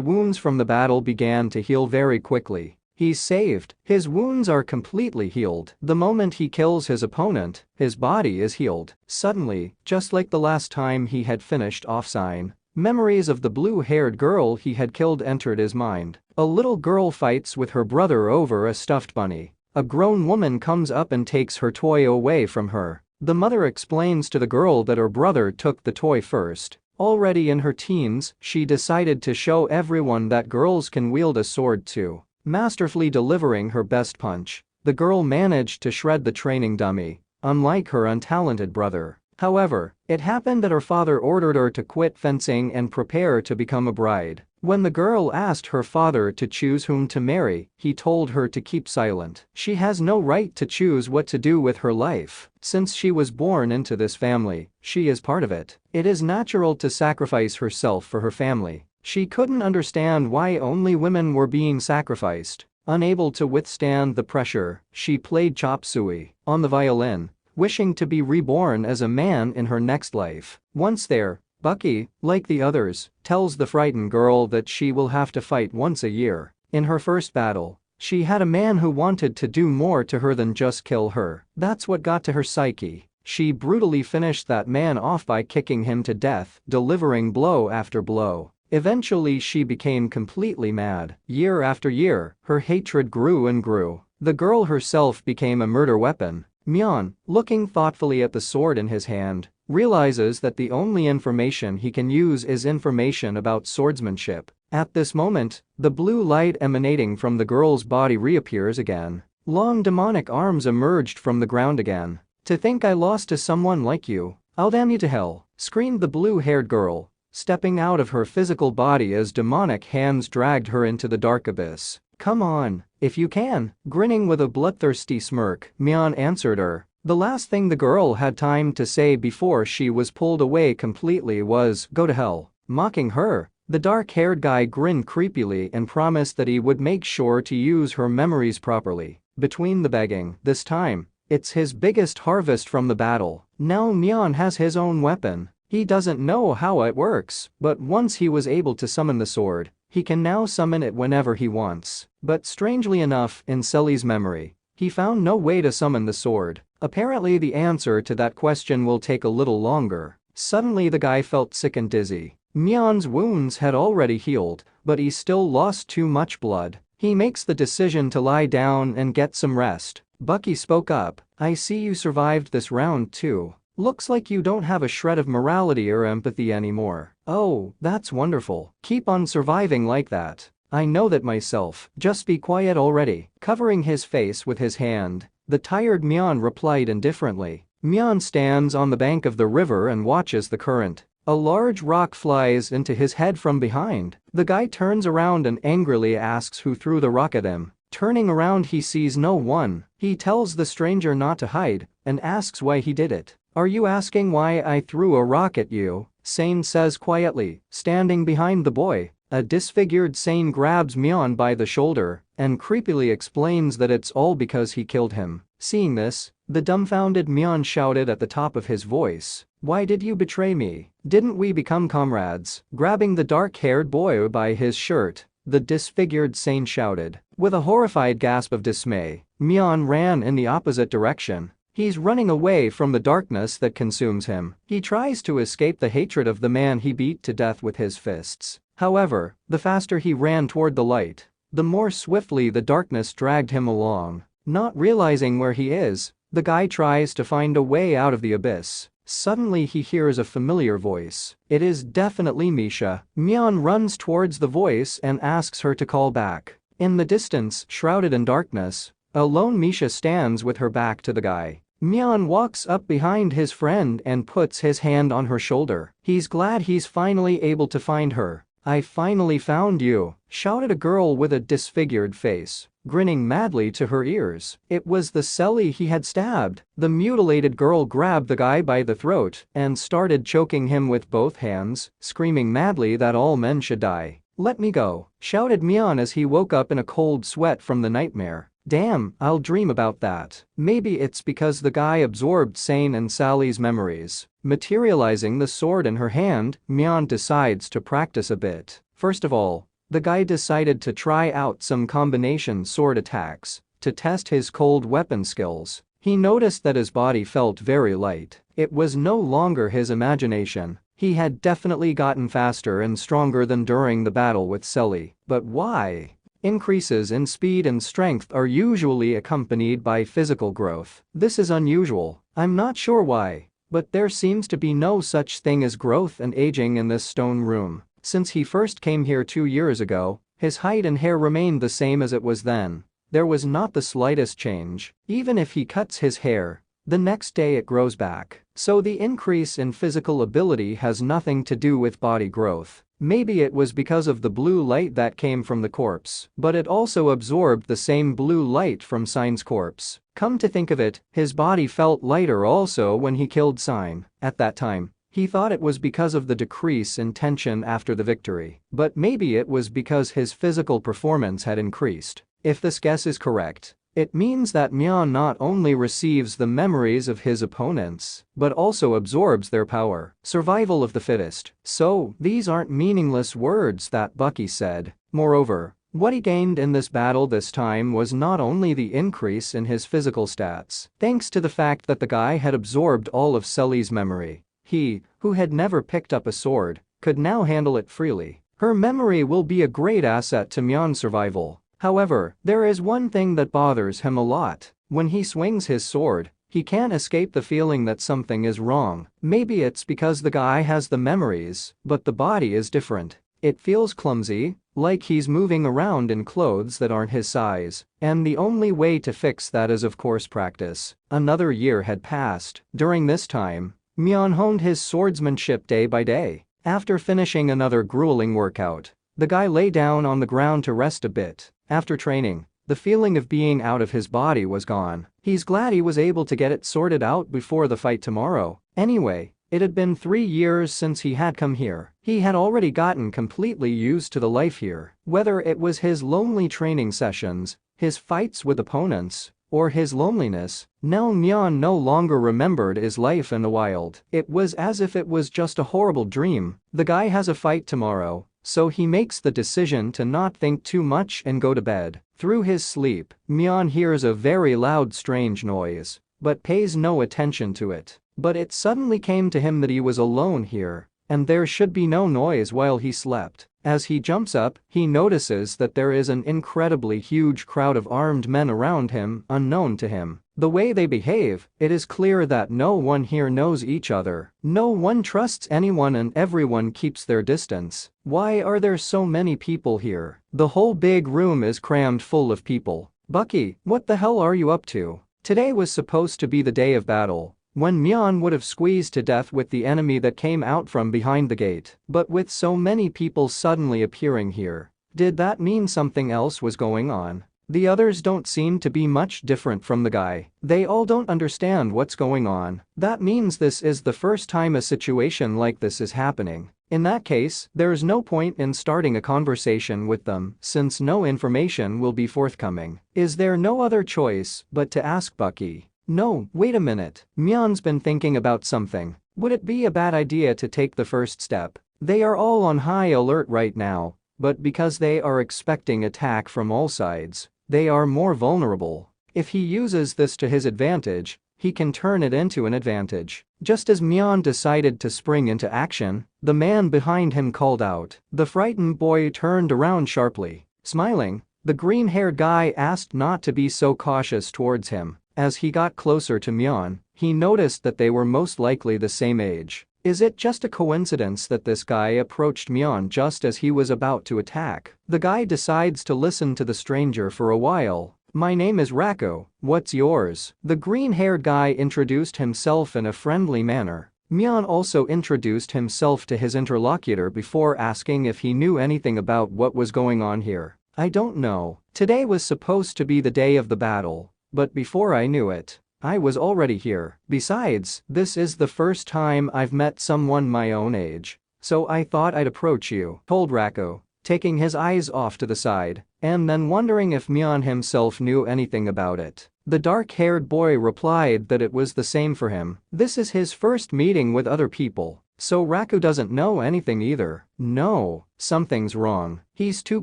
wounds from the battle began to heal very quickly. He's saved. His wounds are completely healed. The moment he kills his opponent, his body is healed. Suddenly, just like the last time he had finished off Sign, memories of the blue-haired girl he had killed entered his mind. A little girl fights with her brother over a stuffed bunny. A grown woman comes up and takes her toy away from her. The mother explains to the girl that her brother took the toy first. Already in her teens, she decided to show everyone that girls can wield a sword too. Masterfully delivering her best punch, the girl managed to shred the training dummy, unlike her untalented brother. However, it happened that her father ordered her to quit fencing and prepare to become a bride. When the girl asked her father to choose whom to marry, he told her to keep silent. She has no right to choose what to do with her life. Since she was born into this family, she is part of it. It is natural to sacrifice herself for her family. She couldn't understand why only women were being sacrificed. Unable to withstand the pressure, she played chop suey on the violin, wishing to be reborn as a man in her next life. Once there, Bucky, like the others, tells the frightened girl that she will have to fight once a year. In her first battle, she had a man who wanted to do more to her than just kill her. That's what got to her psyche. She brutally finished that man off by kicking him to death, delivering blow after blow. Eventually she became completely mad. Year after year, her hatred grew and grew. The girl herself became a murder weapon. Mion, looking thoughtfully at the sword in his hand, realizes that the only information he can use is information about swordsmanship. At this moment, the blue light emanating from the girl's body reappears again. Long demonic arms emerged from the ground again. "To think I lost to someone like you. I'll damn you to hell," screamed the blue-haired girl, stepping out of her physical body as demonic hands dragged her into the dark abyss. "Come on, if you can," grinning with a bloodthirsty smirk, Mion answered her. The last thing the girl had time to say before she was pulled away completely was, "Go to hell." Mocking her, the dark-haired guy grinned creepily and promised that he would make sure to use her memories properly. Between the begging, this time, it's his biggest harvest from the battle. Now Mion has his own weapon. He doesn't know how it works, but once he was able to summon the sword, he can now summon it whenever he wants. But strangely enough, in Sully's memory, he found no way to summon the sword. Apparently the answer to that question will take a little longer. Suddenly the guy felt sick and dizzy. Mion's wounds had already healed, but he still lost too much blood. He makes the decision to lie down and get some rest. Bucky spoke up, "I see you survived this round too. Looks like you don't have a shred of morality or empathy anymore." "Oh, that's wonderful. Keep on surviving like that. I know that myself. Just be quiet already." Covering his face with his hand, the tired Mion replied indifferently. Mion stands on the bank of the river and watches the current. A large rock flies into his head from behind. The guy turns around and angrily asks who threw the rock at him. Turning around, he sees no one. He tells the stranger not to hide and asks why he did it. "Are you asking why I threw a rock at you?" Sane says quietly, standing behind the boy. A disfigured Sane grabs Mion by the shoulder and creepily explains that it's all because he killed him. Seeing this, the dumbfounded Mion shouted at the top of his voice, "Why did you betray me? Didn't we become comrades?" Grabbing the dark-haired boy by his shirt, the disfigured Sane shouted. With a horrified gasp of dismay, Mion ran in the opposite direction. He's running away from the darkness that consumes him. He tries to escape the hatred of the man he beat to death with his fists. However, the faster he ran toward the light, the more swiftly the darkness dragged him along. Not realizing where he is, the guy tries to find a way out of the abyss. Suddenly he hears a familiar voice. It is definitely Misha. Mion runs towards the voice and asks her to call back. In the distance, shrouded in darkness, a lone Misha stands with her back to the guy. Mion walks up behind his friend and puts his hand on her shoulder. He's glad he's finally able to find her. "I finally found you," shouted a girl with a disfigured face, grinning madly to her ears. It was the Selly he had stabbed. The mutilated girl grabbed the guy by the throat and started choking him with both hands, screaming madly that all men should die. "Let me go," shouted Mion as he woke up in a cold sweat from the nightmare. Damn, I'll dream about that. Maybe it's because the guy absorbed Sane and Sally's memories. Materializing the sword in her hand, Mion decides to practice a bit. First of all, the guy decided to try out some combination sword attacks to test his cold weapon skills. He noticed that his body felt very light. It was no longer his imagination. He had definitely gotten faster and stronger than during the battle with Sally. But why? Increases in speed and strength are usually accompanied by physical growth. This is unusual. I'm not sure why, but there seems to be no such thing as growth and aging in this stone room. Since he first came here 2 years ago, his height and hair remained the same as it was then. There was not the slightest change. Even if he cuts his hair, the next day it grows back. So the increase in physical ability has nothing to do with body growth. Maybe it was because of the blue light that came from the corpse, but it also absorbed the same blue light from Sign's corpse. Come to think of it, his body felt lighter also when he killed Sign. At that time, he thought it was because of the decrease in tension after the victory, but maybe it was because his physical performance had increased. If this guess is correct, it means that Mion not only receives the memories of his opponents, but also absorbs their power. Survival of the fittest. So, these aren't meaningless words that Bucky said. Moreover, what he gained in this battle this time was not only the increase in his physical stats, thanks to the fact that the guy had absorbed all of Sully's memory. He, who had never picked up a sword, could now handle it freely. Her memory will be a great asset to Mion's survival. However, there is one thing that bothers him a lot. When he swings his sword, he can't escape the feeling that something is wrong. Maybe it's because the guy has the memories, but the body is different. It feels clumsy, like he's moving around in clothes that aren't his size. And the only way to fix that is of course practice. Another year had passed. During this time, Mion honed his swordsmanship day by day. After finishing another grueling workout, the guy lay down on the ground to rest a bit. After training, the feeling of being out of his body was gone. He's glad he was able to get it sorted out before the fight tomorrow. Anyway, it had been 3 years since he had come here. He had already gotten completely used to the life here. Whether it was his lonely training sessions, his fights with opponents, or his loneliness, now Mion no longer remembered his life in the wild. It was as if it was just a horrible dream. The guy has a fight tomorrow, so he makes the decision to not think too much and go to bed. Through his sleep, Mion hears a very loud strange noise, but pays no attention to it. But it suddenly came to him that he was alone here, and there should be no noise while he slept. As he jumps up, he notices that there is an incredibly huge crowd of armed men around him, unknown to him. The way they behave, it is clear that no one here knows each other. No one trusts anyone and everyone keeps their distance. Why are there so many people here? The whole big room is crammed full of people. Bucky, what the hell are you up to? Today was supposed to be the day of battle, when Mion would have squeezed to death with the enemy that came out from behind the gate. But with so many people suddenly appearing here, did that mean something else was going on? The others don't seem to be much different from the guy. They all don't understand what's going on. That means this is the first time a situation like this is happening. In that case, there's no point in starting a conversation with them, since no information will be forthcoming. Is there no other choice but to ask Bucky? No, wait a minute. Mion's been thinking about something. Would it be a bad idea to take the first step? They are all on high alert right now, but because they are expecting attack from all sides, they are more vulnerable. If he uses this to his advantage, he can turn it into an advantage. Just as Mion decided to spring into action, the man behind him called out. The frightened boy turned around sharply. Smiling, the green-haired guy asked not to be so cautious towards him. As he got closer to Mion, he noticed that they were most likely the same age. Is it just a coincidence that this guy approached Mion just as he was about to attack? The guy decides to listen to the stranger for a while. My name is Rako, what's yours? The green-haired guy introduced himself in a friendly manner. Mion also introduced himself to his interlocutor before asking if he knew anything about what was going on here. I don't know. Today was supposed to be the day of the battle, but before I knew it, I was already here. Besides, this is the first time I've met someone my own age, so I thought I'd approach you, told Rako. taking his eyes off to the side, and then wondering if Mion himself knew anything about it. The dark-haired boy replied that it was the same for him. This is his first meeting with other people, so Raku doesn't know anything either. No, something's wrong. He's too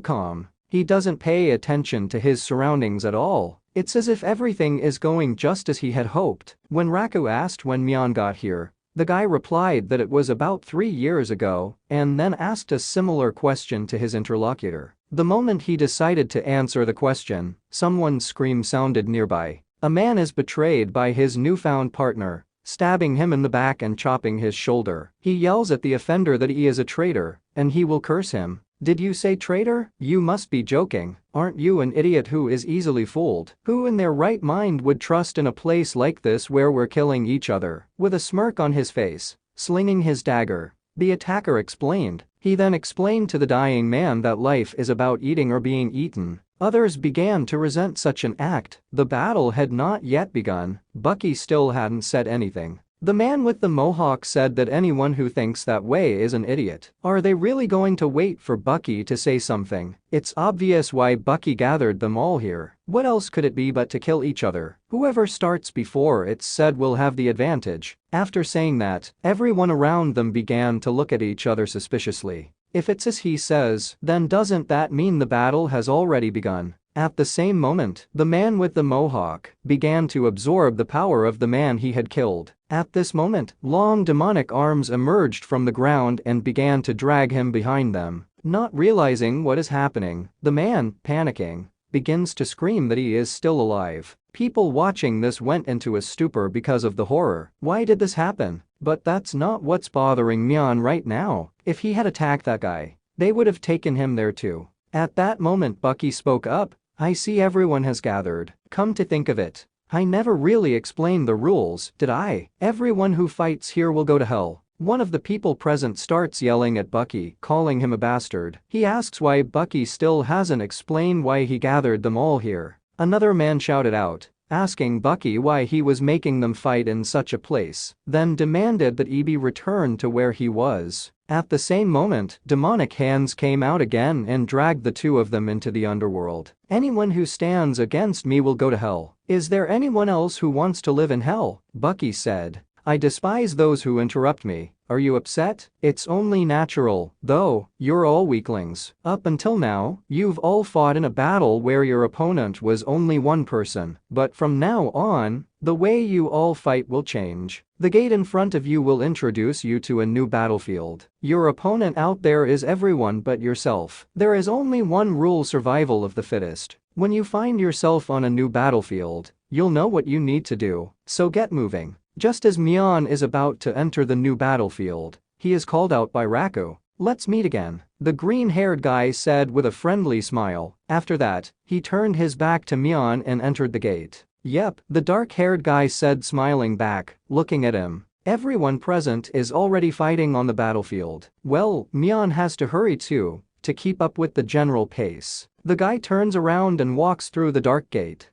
calm. He doesn't pay attention to his surroundings at all. It's as if everything is going just as he had hoped. When Raku asked when Mion got here, the guy replied that it was about 3 years ago, and then asked a similar question to his interlocutor. The moment he decided to answer the question, someone's scream sounded nearby. A man is betrayed by his newfound partner, stabbing him in the back and chopping his shoulder. He yells at the offender that he is a traitor, and he will curse him. Did you say traitor? You must be joking. Aren't you an idiot who is easily fooled? Who in their right mind would trust in a place like this where we're killing each other? With a smirk on his face, slinging his dagger, the attacker explained. He then explained to the dying man that life is about eating or being eaten. Others began to resent such an act. The battle had not yet begun. Bucky still hadn't said anything. The man with the mohawk said that anyone who thinks that way is an idiot. Are they really going to wait for Bucky to say something? It's obvious why Bucky gathered them all here. What else could it be but to kill each other? Whoever starts before it's said will have the advantage. After saying that, everyone around them began to look at each other suspiciously. If it's as he says, then doesn't that mean the battle has already begun? At the same moment, the man with the mohawk began to absorb the power of the man he had killed. At this moment, long demonic arms emerged from the ground and began to drag him behind them. Not realizing what is happening, the man, panicking, begins to scream that he is still alive. People watching this went into a stupor because of the horror. Why did this happen? But that's not what's bothering Mion right now. If he had attacked that guy, they would have taken him there too. At that moment Bucky spoke up. I see everyone has gathered. Come to think of it, I never really explained the rules, did I? Everyone who fights here will go to hell. One of the people present starts yelling at Bucky, calling him a bastard. He asks why Bucky still hasn't explained why he gathered them all here. Another man shouted out, asking Bucky why he was making them fight in such a place, then demanded that he be returned to where he was. At the same moment, demonic hands came out again and dragged the two of them into the underworld. Anyone who stands against me will go to hell. Is there anyone else who wants to live in hell? Bucky said. I despise those who interrupt me. Are you upset? It's only natural, though, you're all weaklings. Up until now, you've all fought in a battle where your opponent was only one person, but from now on, the way you all fight will change. The gate in front of you will introduce you to a new battlefield. Your opponent out there is everyone but yourself. There is only one rule: survival of the fittest. When you find yourself on a new battlefield, you'll know what you need to do, so get moving. Just as Mion is about to enter the new battlefield, he is called out by Raku. Let's meet again, the green-haired guy said with a friendly smile. After that, he turned his back to Mion and entered the gate. Yep, the dark-haired guy said, smiling back, looking at him. Everyone present is already fighting on the battlefield. Well, Mion has to hurry too, to keep up with the general pace. The guy turns around and walks through the dark gate.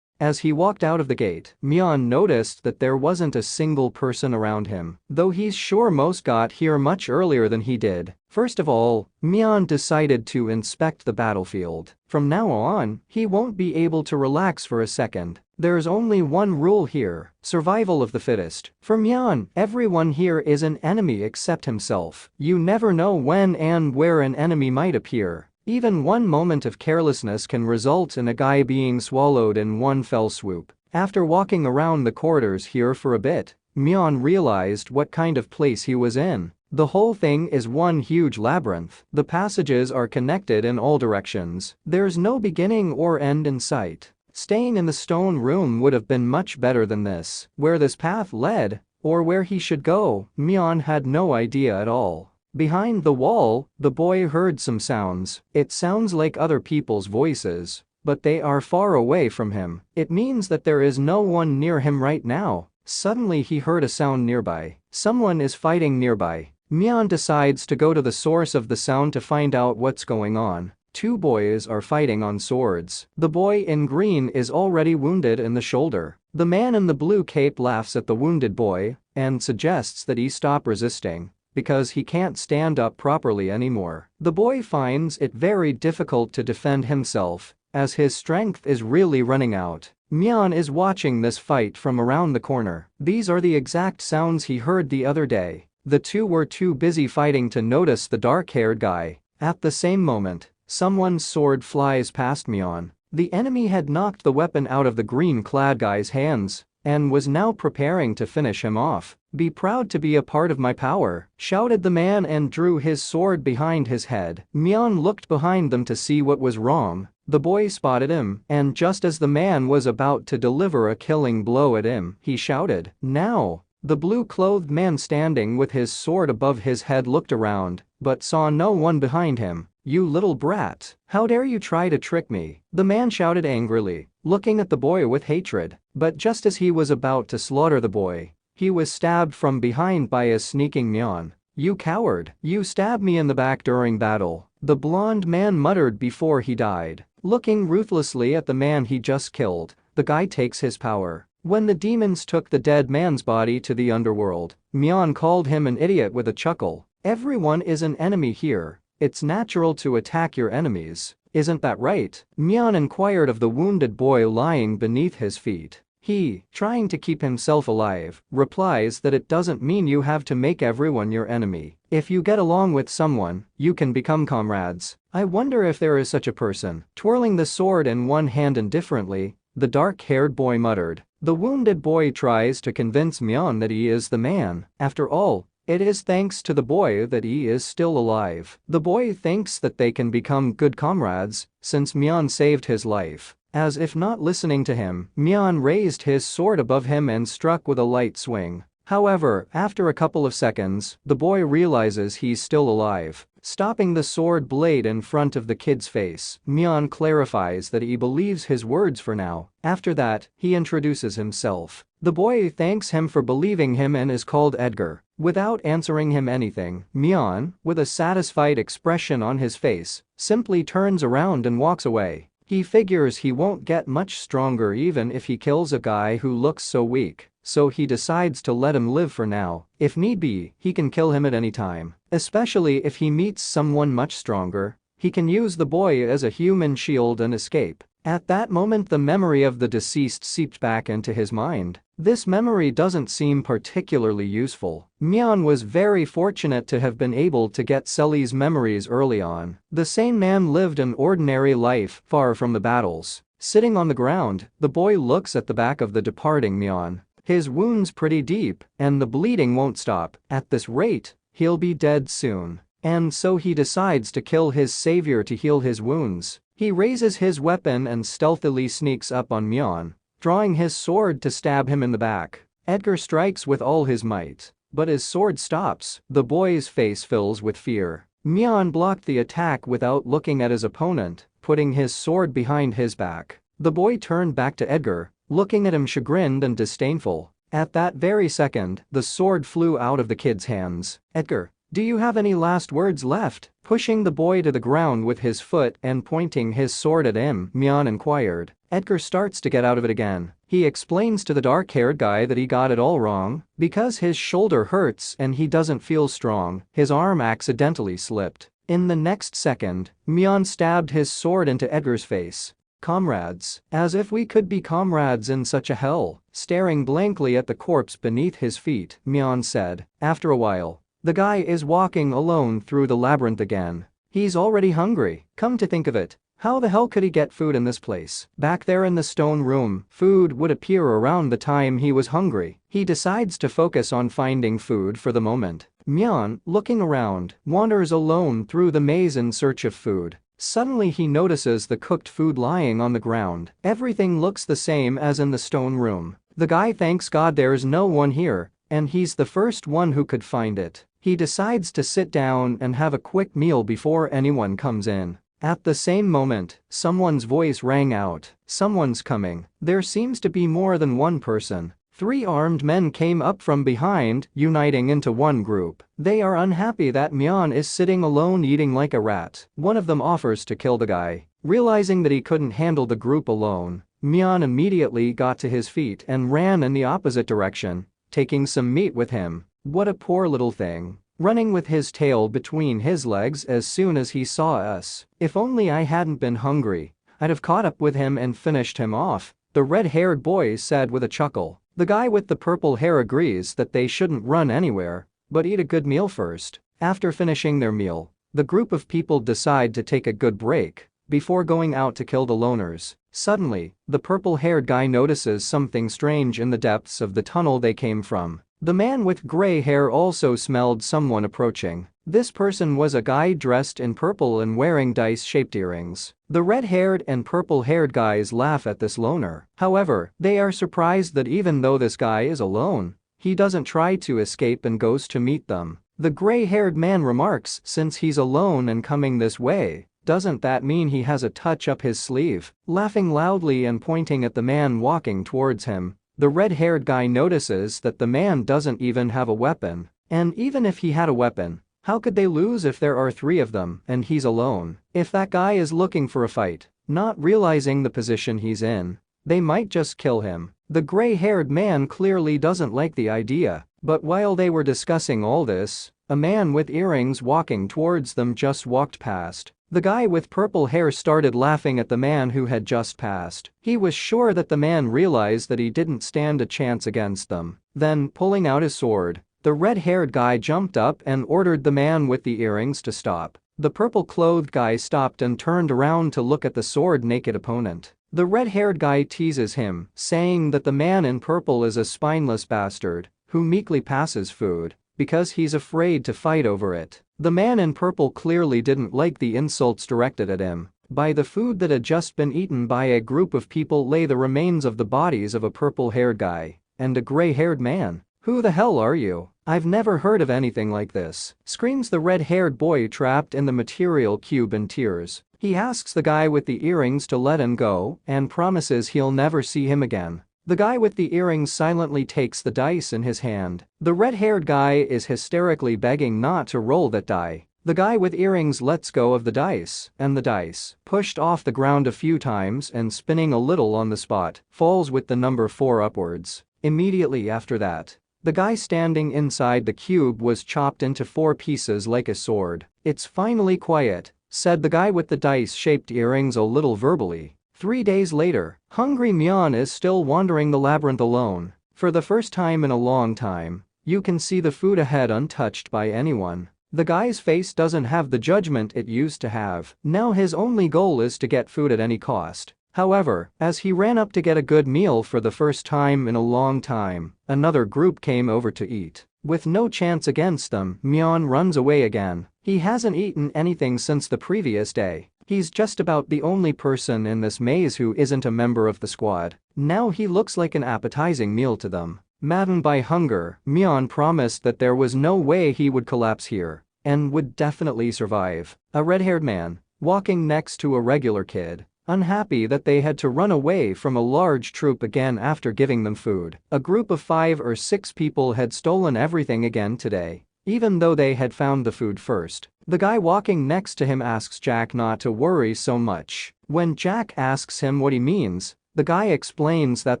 As he walked out of the gate, Mion noticed that there wasn't a single person around him, though he's sure most got here much earlier than he did. First of all, Mion decided to inspect the battlefield. From now on, he won't be able to relax for a second. There's only one rule here: survival of the fittest. For Mion, everyone here is an enemy except himself. You never know when and where an enemy might appear. Even one moment of carelessness can result in a guy being swallowed in one fell swoop. After walking around the corridors here for a bit, Mion realized what kind of place he was in. The whole thing is one huge labyrinth. The passages are connected in all directions. There's no beginning or end in sight. Staying in the stone room would have been much better than this. Where this path led, or where he should go, Mion had no idea at all. Behind the wall, the boy heard some sounds. It sounds like other people's voices, but they are far away from him. It means that there is no one near him right now. Suddenly he heard a sound nearby. Someone is fighting nearby. Mion decides to go to the source of the sound to find out what's going on. Two boys are fighting on swords. The boy in green is already wounded in the shoulder. The man in the blue cape laughs at the wounded boy and suggests that he stop resisting. because he can't stand up properly anymore. The boy finds it very difficult to defend himself, as his strength is really running out. Mion is watching this fight from around the corner. These are the exact sounds he heard the other day. The two were too busy fighting to notice the dark-haired guy. At the same moment, someone's sword flies past Mion. The enemy had knocked the weapon out of the green-clad guy's hands and was now preparing to finish him off. "Be proud to be a part of my power," shouted the man and drew his sword behind his head. Mion looked behind them to see what was wrong. The boy spotted him, and just as the man was about to deliver a killing blow at him, he shouted, "Now!" The blue-clothed man standing with his sword above his head looked around, but saw no one behind him. "You little brat, how dare you try to trick me?" the man shouted angrily, looking at the boy with hatred. But just as he was about to slaughter the boy, he was stabbed from behind by a sneaking Mion. "You coward, you stabbed me in the back during battle," the blonde man muttered before he died. Looking ruthlessly at the man he just killed, the guy takes his power. When the demons took the dead man's body to the underworld, Mion called him an idiot with a chuckle. "Everyone is an enemy here. It's natural to attack your enemies, isn't that right?" Mion inquired of the wounded boy lying beneath his feet. He, trying to keep himself alive, replies that it doesn't mean you have to make everyone your enemy. If you get along with someone, you can become comrades. "I wonder if there is such a person." Twirling the sword in one hand indifferently, the dark-haired boy muttered. The wounded boy tries to convince Mion that he is the man. After all, it is thanks to the boy that he is still alive. The boy thinks that they can become good comrades since Mion saved his life. As if not listening to him, Mion raised his sword above him and struck with a light swing. However, after a couple of seconds, the boy realizes he's still alive. Stopping the sword blade in front of the kid's face, Mion clarifies that he believes his words for now. After that, he introduces himself. The boy thanks him for believing him and is called Edgar. Without answering him anything, Mion, with a satisfied expression on his face, simply turns around and walks away. He figures he won't get much stronger even if he kills a guy who looks so weak, so he decides to let him live for now. If need be, he can kill him at any time. Especially if he meets someone much stronger, he can use the boy as a human shield and escape. At that moment, the memory of the deceased seeped back into his mind. This memory doesn't seem particularly useful. Mion was very fortunate to have been able to get Sully's memories early on. The sane man lived an ordinary life, far from the battles. Sitting on the ground, the boy looks at the back of the departing Mion. His wound's pretty deep, and the bleeding won't stop. At this rate, he'll be dead soon. And so he decides to kill his savior to heal his wounds. He raises his weapon and stealthily sneaks up on Mion, drawing his sword to stab him in the back. Edgar strikes with all his might, but his sword stops. The boy's face fills with fear. Mion blocked the attack without looking at his opponent, putting his sword behind his back. The boy turned back to Edgar, looking at him chagrined and disdainful. At that very second, the sword flew out of the kid's hands. "Edgar, do you have any last words left?" Pushing the boy to the ground with his foot and pointing his sword at him, Mion inquired. Edgar starts to get out of it again. He explains to the dark-haired guy that he got it all wrong. Because his shoulder hurts and he doesn't feel strong, his arm accidentally slipped. In the next second, Mion stabbed his sword into Edgar's face. "Comrades, as if we could be comrades in such a hell." Staring blankly at the corpse beneath his feet, Mion said. After a while, the guy is walking alone through the labyrinth again. He's already hungry. Come to think of it, how the hell could he get food in this place? Back there in the stone room, food would appear around the time he was hungry. He decides to focus on finding food for the moment. Mion, looking around, wanders alone through the maze in search of food. Suddenly he notices the cooked food lying on the ground. Everything looks the same as in the stone room. The guy thanks God there's no one here, and he's the first one who could find it. He decides to sit down and have a quick meal before anyone comes in. At the same moment, someone's voice rang out. Someone's coming. There seems to be more than one person. 3 armed men came up from behind, uniting into one group. They are unhappy that Mion is sitting alone eating like a rat. One of them offers to kill the guy. Realizing that he couldn't handle the group alone, Mion immediately got to his feet and ran in the opposite direction, taking some meat with him. What a poor little thing. running with his tail between his legs as soon as he saw us. If only I hadn't been hungry, I'd have caught up with him and finished him off, the red-haired boy said with a chuckle. The guy with the purple hair agrees that they shouldn't run anywhere, but eat a good meal first. After finishing their meal, the group of people decide to take a good break before going out to kill the loners. Suddenly, the purple-haired guy notices something strange in the depths of the tunnel they came from. The man with gray hair also smelled someone approaching. This person was a guy dressed in purple and wearing dice-shaped earrings. The red-haired and purple-haired guys laugh at this loner. However, they are surprised that even though this guy is alone, he doesn't try to escape and goes to meet them. The gray-haired man remarks, since he's alone and coming this way, doesn't that mean he has a touch up his sleeve? Laughing loudly and pointing at the man walking towards him, the red-haired guy notices that the man doesn't even have a weapon. And even if he had a weapon, how could they lose if there are 3 of them and he's alone? If that guy is looking for a fight, not realizing the position he's in, they might just kill him. The gray-haired man clearly doesn't like the idea, but while they were discussing all this, a man with earrings walking towards them just walked past. The guy with purple hair started laughing at the man who had just passed. He was sure that the man realized that he didn't stand a chance against them. Then, pulling out his sword, the red-haired guy jumped up and ordered the man with the earrings to stop. The purple-clothed guy stopped and turned around to look at the sword-naked opponent. The red-haired guy teases him, saying that the man in purple is a spineless bastard who meekly passes food because he's afraid to fight over it. The man in purple clearly didn't like the insults directed at him. By the food that had just been eaten by a group of people lay the remains of the bodies of a purple-haired guy and a gray-haired man. "Who the hell are you? I've never heard of anything like this," screams the red-haired boy trapped in the material cube in tears. He asks the guy with the earrings to let him go and promises he'll never see him again. The guy with the earrings silently takes the dice in his hand. The red-haired guy is hysterically begging not to roll that die. The guy with earrings lets go of the dice, and the dice, pushed off the ground a few times and spinning a little on the spot, falls with the number 4 upwards. Immediately after that, the guy standing inside the cube was chopped into 4 pieces like a sword. "It's finally quiet," said the guy with the dice-shaped earrings a little verbally. 3 days later, hungry Mion is still wandering the labyrinth alone. For the first time in a long time, you can see the food ahead untouched by anyone. The guy's face doesn't have the judgment it used to have. Now his only goal is to get food at any cost. However, as he ran up to get a good meal for the first time in a long time, another group came over to eat. With no chance against them, Mion runs away again. He hasn't eaten anything since the previous day. He's just about the only person in this maze who isn't a member of the squad. Now he looks like an appetizing meal to them. Maddened by hunger, Mion promised that there was no way he would collapse here and would definitely survive. A red-haired man, walking next to a regular kid, unhappy that they had to run away from a large troop again after giving them food. A group of 5 or 6 people had stolen everything again today, even though they had found the food first. The guy walking next to him asks Jack not to worry so much. When Jack asks him what he means, the guy explains that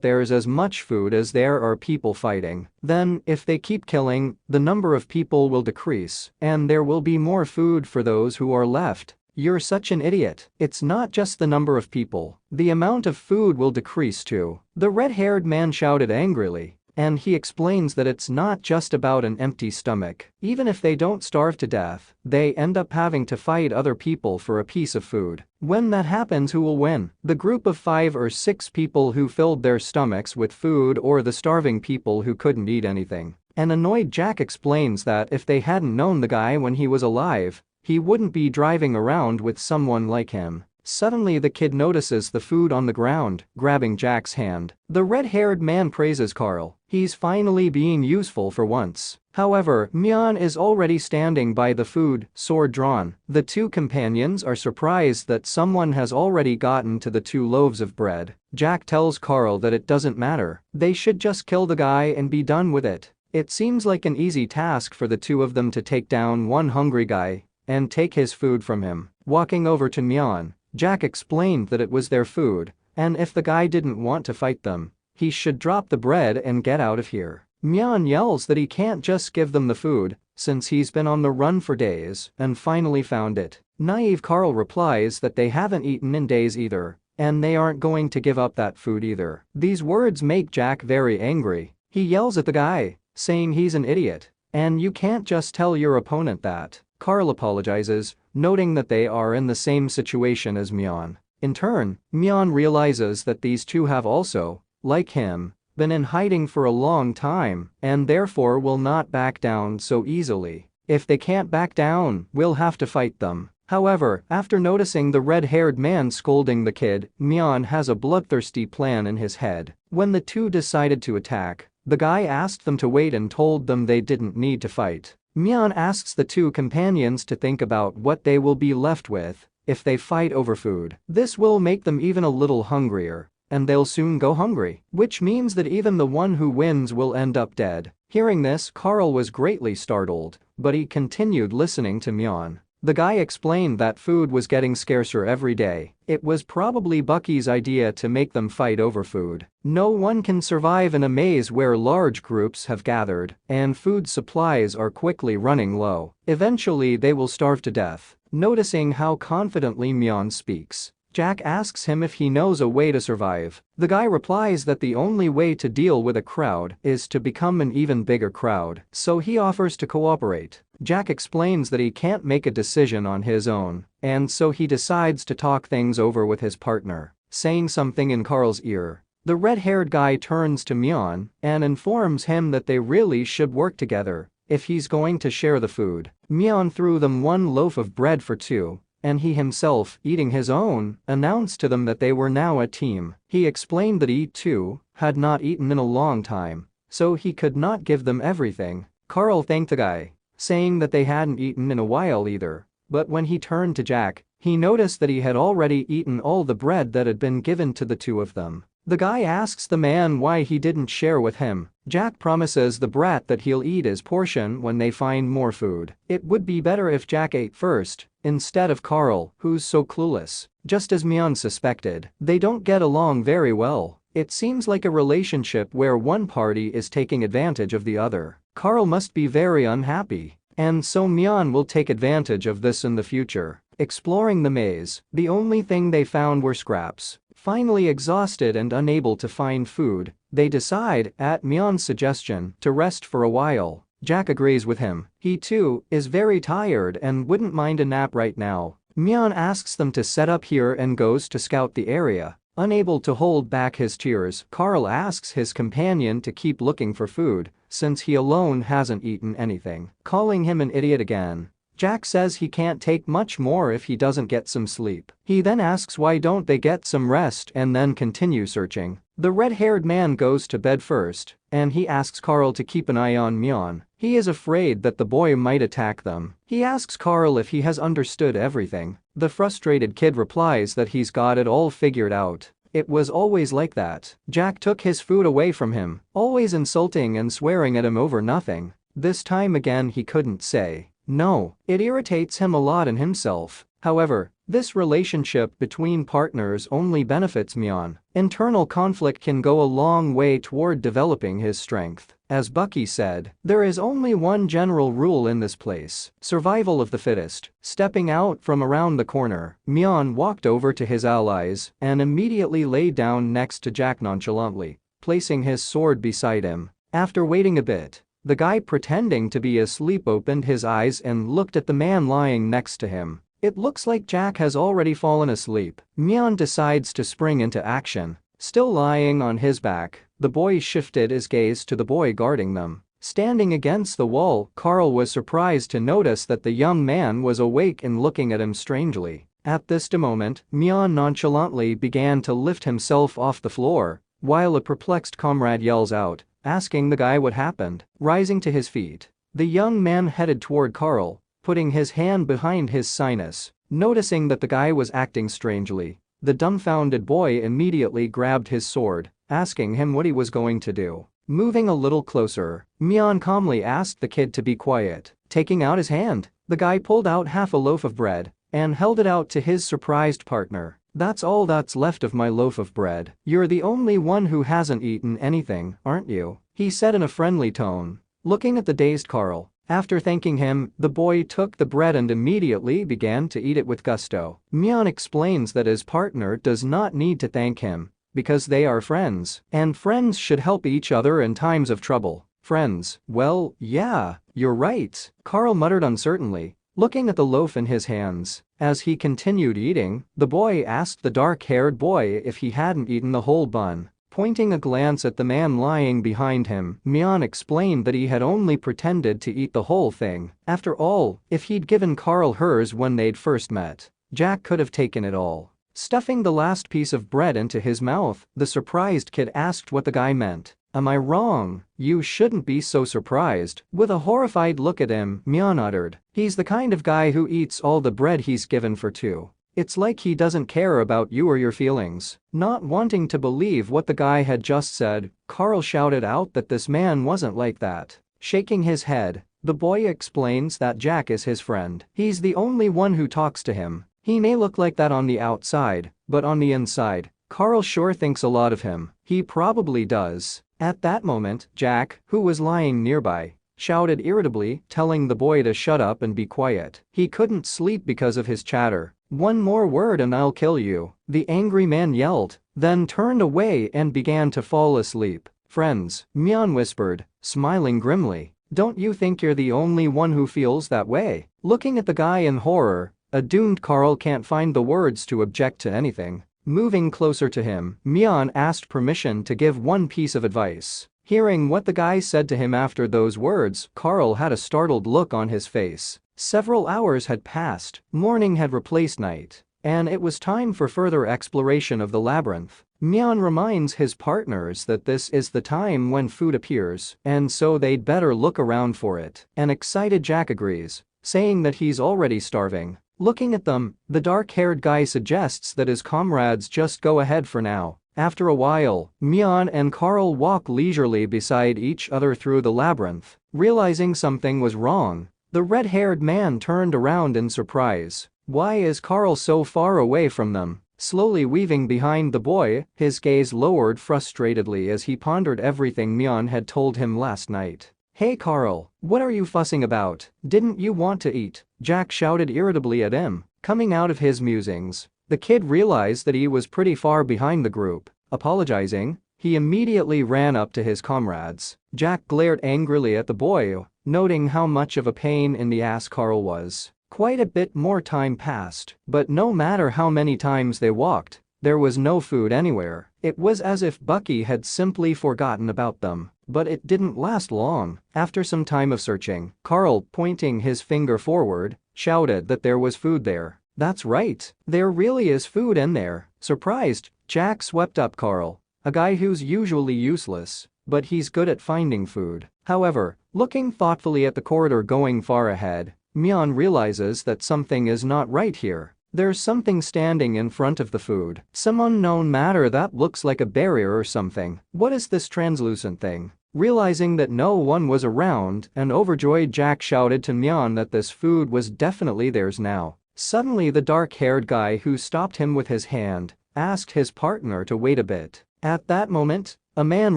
there is as much food as there are people fighting. Then, if they keep killing, the number of people will decrease, and there will be more food for those who are left. "You're such an idiot. It's not just the number of people. The amount of food will decrease too," the red-haired man shouted angrily. And he explains that it's not just about an empty stomach. Even if they don't starve to death, they end up having to fight other people for a piece of food. When that happens, who will win? The group of 5 or 6 people who filled their stomachs with food, or the starving people who couldn't eat anything? An annoyed Jack explains that if they hadn't known the guy when he was alive, he wouldn't be driving around with someone like him. Suddenly the kid notices the food on the ground, grabbing Jack's hand. The red-haired man praises Carl. He's finally being useful for once. However, Mion is already standing by the food, sword drawn. The 2 companions are surprised that someone has already gotten to the 2 loaves of bread. Jack tells Carl that it doesn't matter. They should just kill the guy and be done with it. It seems like an easy task for the 2 of them to take down one hungry guy and take his food from him. Walking over to Mion, Jack explained that it was their food, and if the guy didn't want to fight them, he should drop the bread and get out of here. Mion yells that he can't just give them the food, since he's been on the run for days and finally found it. Naive Carl replies that they haven't eaten in days either, and they aren't going to give up that food either. These words make Jack very angry. He yells at the guy, saying he's an idiot, and you can't just tell your opponent that. Carl apologizes, noting that they are in the same situation as Mion. In turn, Mion realizes that these two have also, like him, been in hiding for a long time and therefore will not back down so easily. If they can't back down, we'll have to fight them. However, after noticing the red-haired man scolding the kid, Mion has a bloodthirsty plan in his head. When the two decided to attack, the guy asked them to wait and told them they didn't need to fight. Mion asks the two companions to think about what they will be left with if they fight over food. This will make them even a little hungrier, and they'll soon go hungry, which means that even the one who wins will end up dead. Hearing this, Carl was greatly startled, but he continued listening to Mion. The guy explained that food was getting scarcer every day. It was probably Bucky's idea to make them fight over food. No one can survive in a maze where large groups have gathered, and food supplies are quickly running low. Eventually they will starve to death. Noticing how confidently Mion speaks, Jack asks him if he knows a way to survive. The guy replies that the only way to deal with a crowd is to become an even bigger crowd, so he offers to cooperate. Jack explains that he can't make a decision on his own, and so he decides to talk things over with his partner. Saying something in Carl's ear, the red-haired guy turns to Mion and informs him that they really should work together if he's going to share the food. Mion threw them one loaf of bread for two, and he himself, eating his own, announced to them that they were now a team. He explained that he, too, had not eaten in a long time, so he could not give them everything. Carl thanked the guy, saying that they hadn't eaten in a while either, but when he turned to Jack, he noticed that he had already eaten all the bread that had been given to the two of them. The guy asks the man why he didn't share with him. Jack promises the brat that he'll eat his portion when they find more food. It would be better if Jack ate first, instead of Carl, who's so clueless. Just as Mion suspected, they don't get along very well. It seems like a relationship where one party is taking advantage of the other. Carl must be very unhappy, and so Mion will take advantage of this in the future. Exploring the maze, the only thing they found were scraps. Finally exhausted and unable to find food, they decide, at Mion's suggestion, to rest for a while. Jack agrees with him. He too is very tired and wouldn't mind a nap right now. Mion asks them to set up here and goes to scout the area. Unable to hold back his tears, Carl asks his companion to keep looking for food, since he alone hasn't eaten anything. Calling him an idiot again, Jack says he can't take much more if he doesn't get some sleep. He then asks why don't they get some rest and then continue searching. The red-haired man goes to bed first, and he asks Carl to keep an eye on Mion. He is afraid that the boy might attack them. He asks Carl if he has understood everything. The frustrated kid replies that he's got it all figured out. It was always like that. Jack took his food away from him, always insulting and swearing at him over nothing. This time again he couldn't say no. It irritates him a lot in himself. However, this relationship between partners only benefits Mion. Internal conflict can go a long way toward developing his strength. As Bucky said, there is only one general rule in this place: survival of the fittest. Stepping out from around the corner, Mion walked over to his allies and immediately lay down next to Jack nonchalantly, placing his sword beside him. After waiting a bit, the guy pretending to be asleep opened his eyes and looked at the man lying next to him. It looks like Jack has already fallen asleep. Mion decides to spring into action. Still lying on his back, the boy shifted his gaze to the boy guarding them. Standing against the wall, Carl was surprised to notice that the young man was awake and looking at him strangely. At this moment, Mion nonchalantly began to lift himself off the floor, while a perplexed comrade yells out, asking the guy what happened. Rising to his feet, the young man headed toward Carl, putting his hand behind his sinus. Noticing that the guy was acting strangely, the dumbfounded boy immediately grabbed his sword, asking him what he was going to do. Moving a little closer, Mion calmly asked the kid to be quiet. Taking out his hand, the guy pulled out half a loaf of bread and held it out to his surprised partner. "That's all that's left of my loaf of bread. You're the only one who hasn't eaten anything, aren't you?" he said in a friendly tone. Looking at the dazed Carl, After thanking him, the boy took the bread and immediately began to eat it with gusto. Mion explains that his partner does not need to thank him because they are friends, and friends should help each other in times of trouble. Friends, well, yeah, you're right, Carl muttered uncertainly, looking at the loaf in his hands. As he continued eating, the boy asked the dark-haired boy if he hadn't eaten the whole bun. Pointing a glance at the man lying behind him, Mion explained that he had only pretended to eat the whole thing. After all, if he'd given Carl hers when they'd first met, Jack could have taken it all. Stuffing the last piece of bread into his mouth, the surprised kid asked what the guy meant. Am I wrong? You shouldn't be so surprised. With a horrified look at him, Mion uttered, he's the kind of guy who eats all the bread he's given for two. It's like he doesn't care about you or your feelings. Not wanting to believe what the guy had just said, Carl shouted out that this man wasn't like that. Shaking his head, the boy explains that Jack is his friend. He's the only one who talks to him. He may look like that on the outside, but on the inside, Carl sure thinks a lot of him. He probably does. At that moment, Jack, who was lying nearby, shouted irritably, telling the boy to shut up and be quiet. He couldn't sleep because of his chatter. One more word and I'll kill you, the angry man yelled, then turned away and began to fall asleep. Friends, Mion whispered, smiling grimly. Don't you think you're the only one who feels that way? Looking at the guy in horror, a doomed Carl can't find the words to object to anything. Moving closer to him, Mion asked permission to give one piece of advice. Hearing what the guy said to him after those words, Carl had a startled look on his face. Several hours had passed, morning had replaced night, and it was time for further exploration of the labyrinth. Mion reminds his partners that this is the time when food appears, and so they'd better look around for it. An excited Jack agrees, saying that he's already starving. Looking at them, the dark-haired guy suggests that his comrades just go ahead for now. After a while, Mion and Carl walk leisurely beside each other through the labyrinth. Realizing something was wrong, the red-haired man turned around in surprise. Why is Carl so far away from them? Slowly weaving behind the boy, his gaze lowered frustratedly as he pondered everything Mion had told him last night. Hey Carl, what are you fussing about? Didn't you want to eat? Jack shouted irritably at him. Coming out of his musings, the kid realized that he was pretty far behind the group. Apologizing, he immediately ran up to his comrades. Jack glared angrily at the boy, noting how much of a pain in the ass Carl was. Quite a bit more time passed, but no matter how many times they walked, there was no food anywhere. It was as if Bucky had simply forgotten about them. But it didn't last long. After some time of searching, Carl, pointing his finger forward, shouted that there was food there. That's right, there really is food in there. Surprised, Jack swept up Carl, a guy who's usually useless, but he's good at finding food. However, looking thoughtfully at the corridor going far ahead, Mion realizes that something is not right here. There's something standing in front of the food. Some unknown matter that looks like a barrier or something. What is this translucent thing? Realizing that no one was around, an overjoyed Jack shouted to Mion that this food was definitely theirs now. Suddenly the dark-haired guy who stopped him with his hand asked his partner to wait a bit. At that moment, a man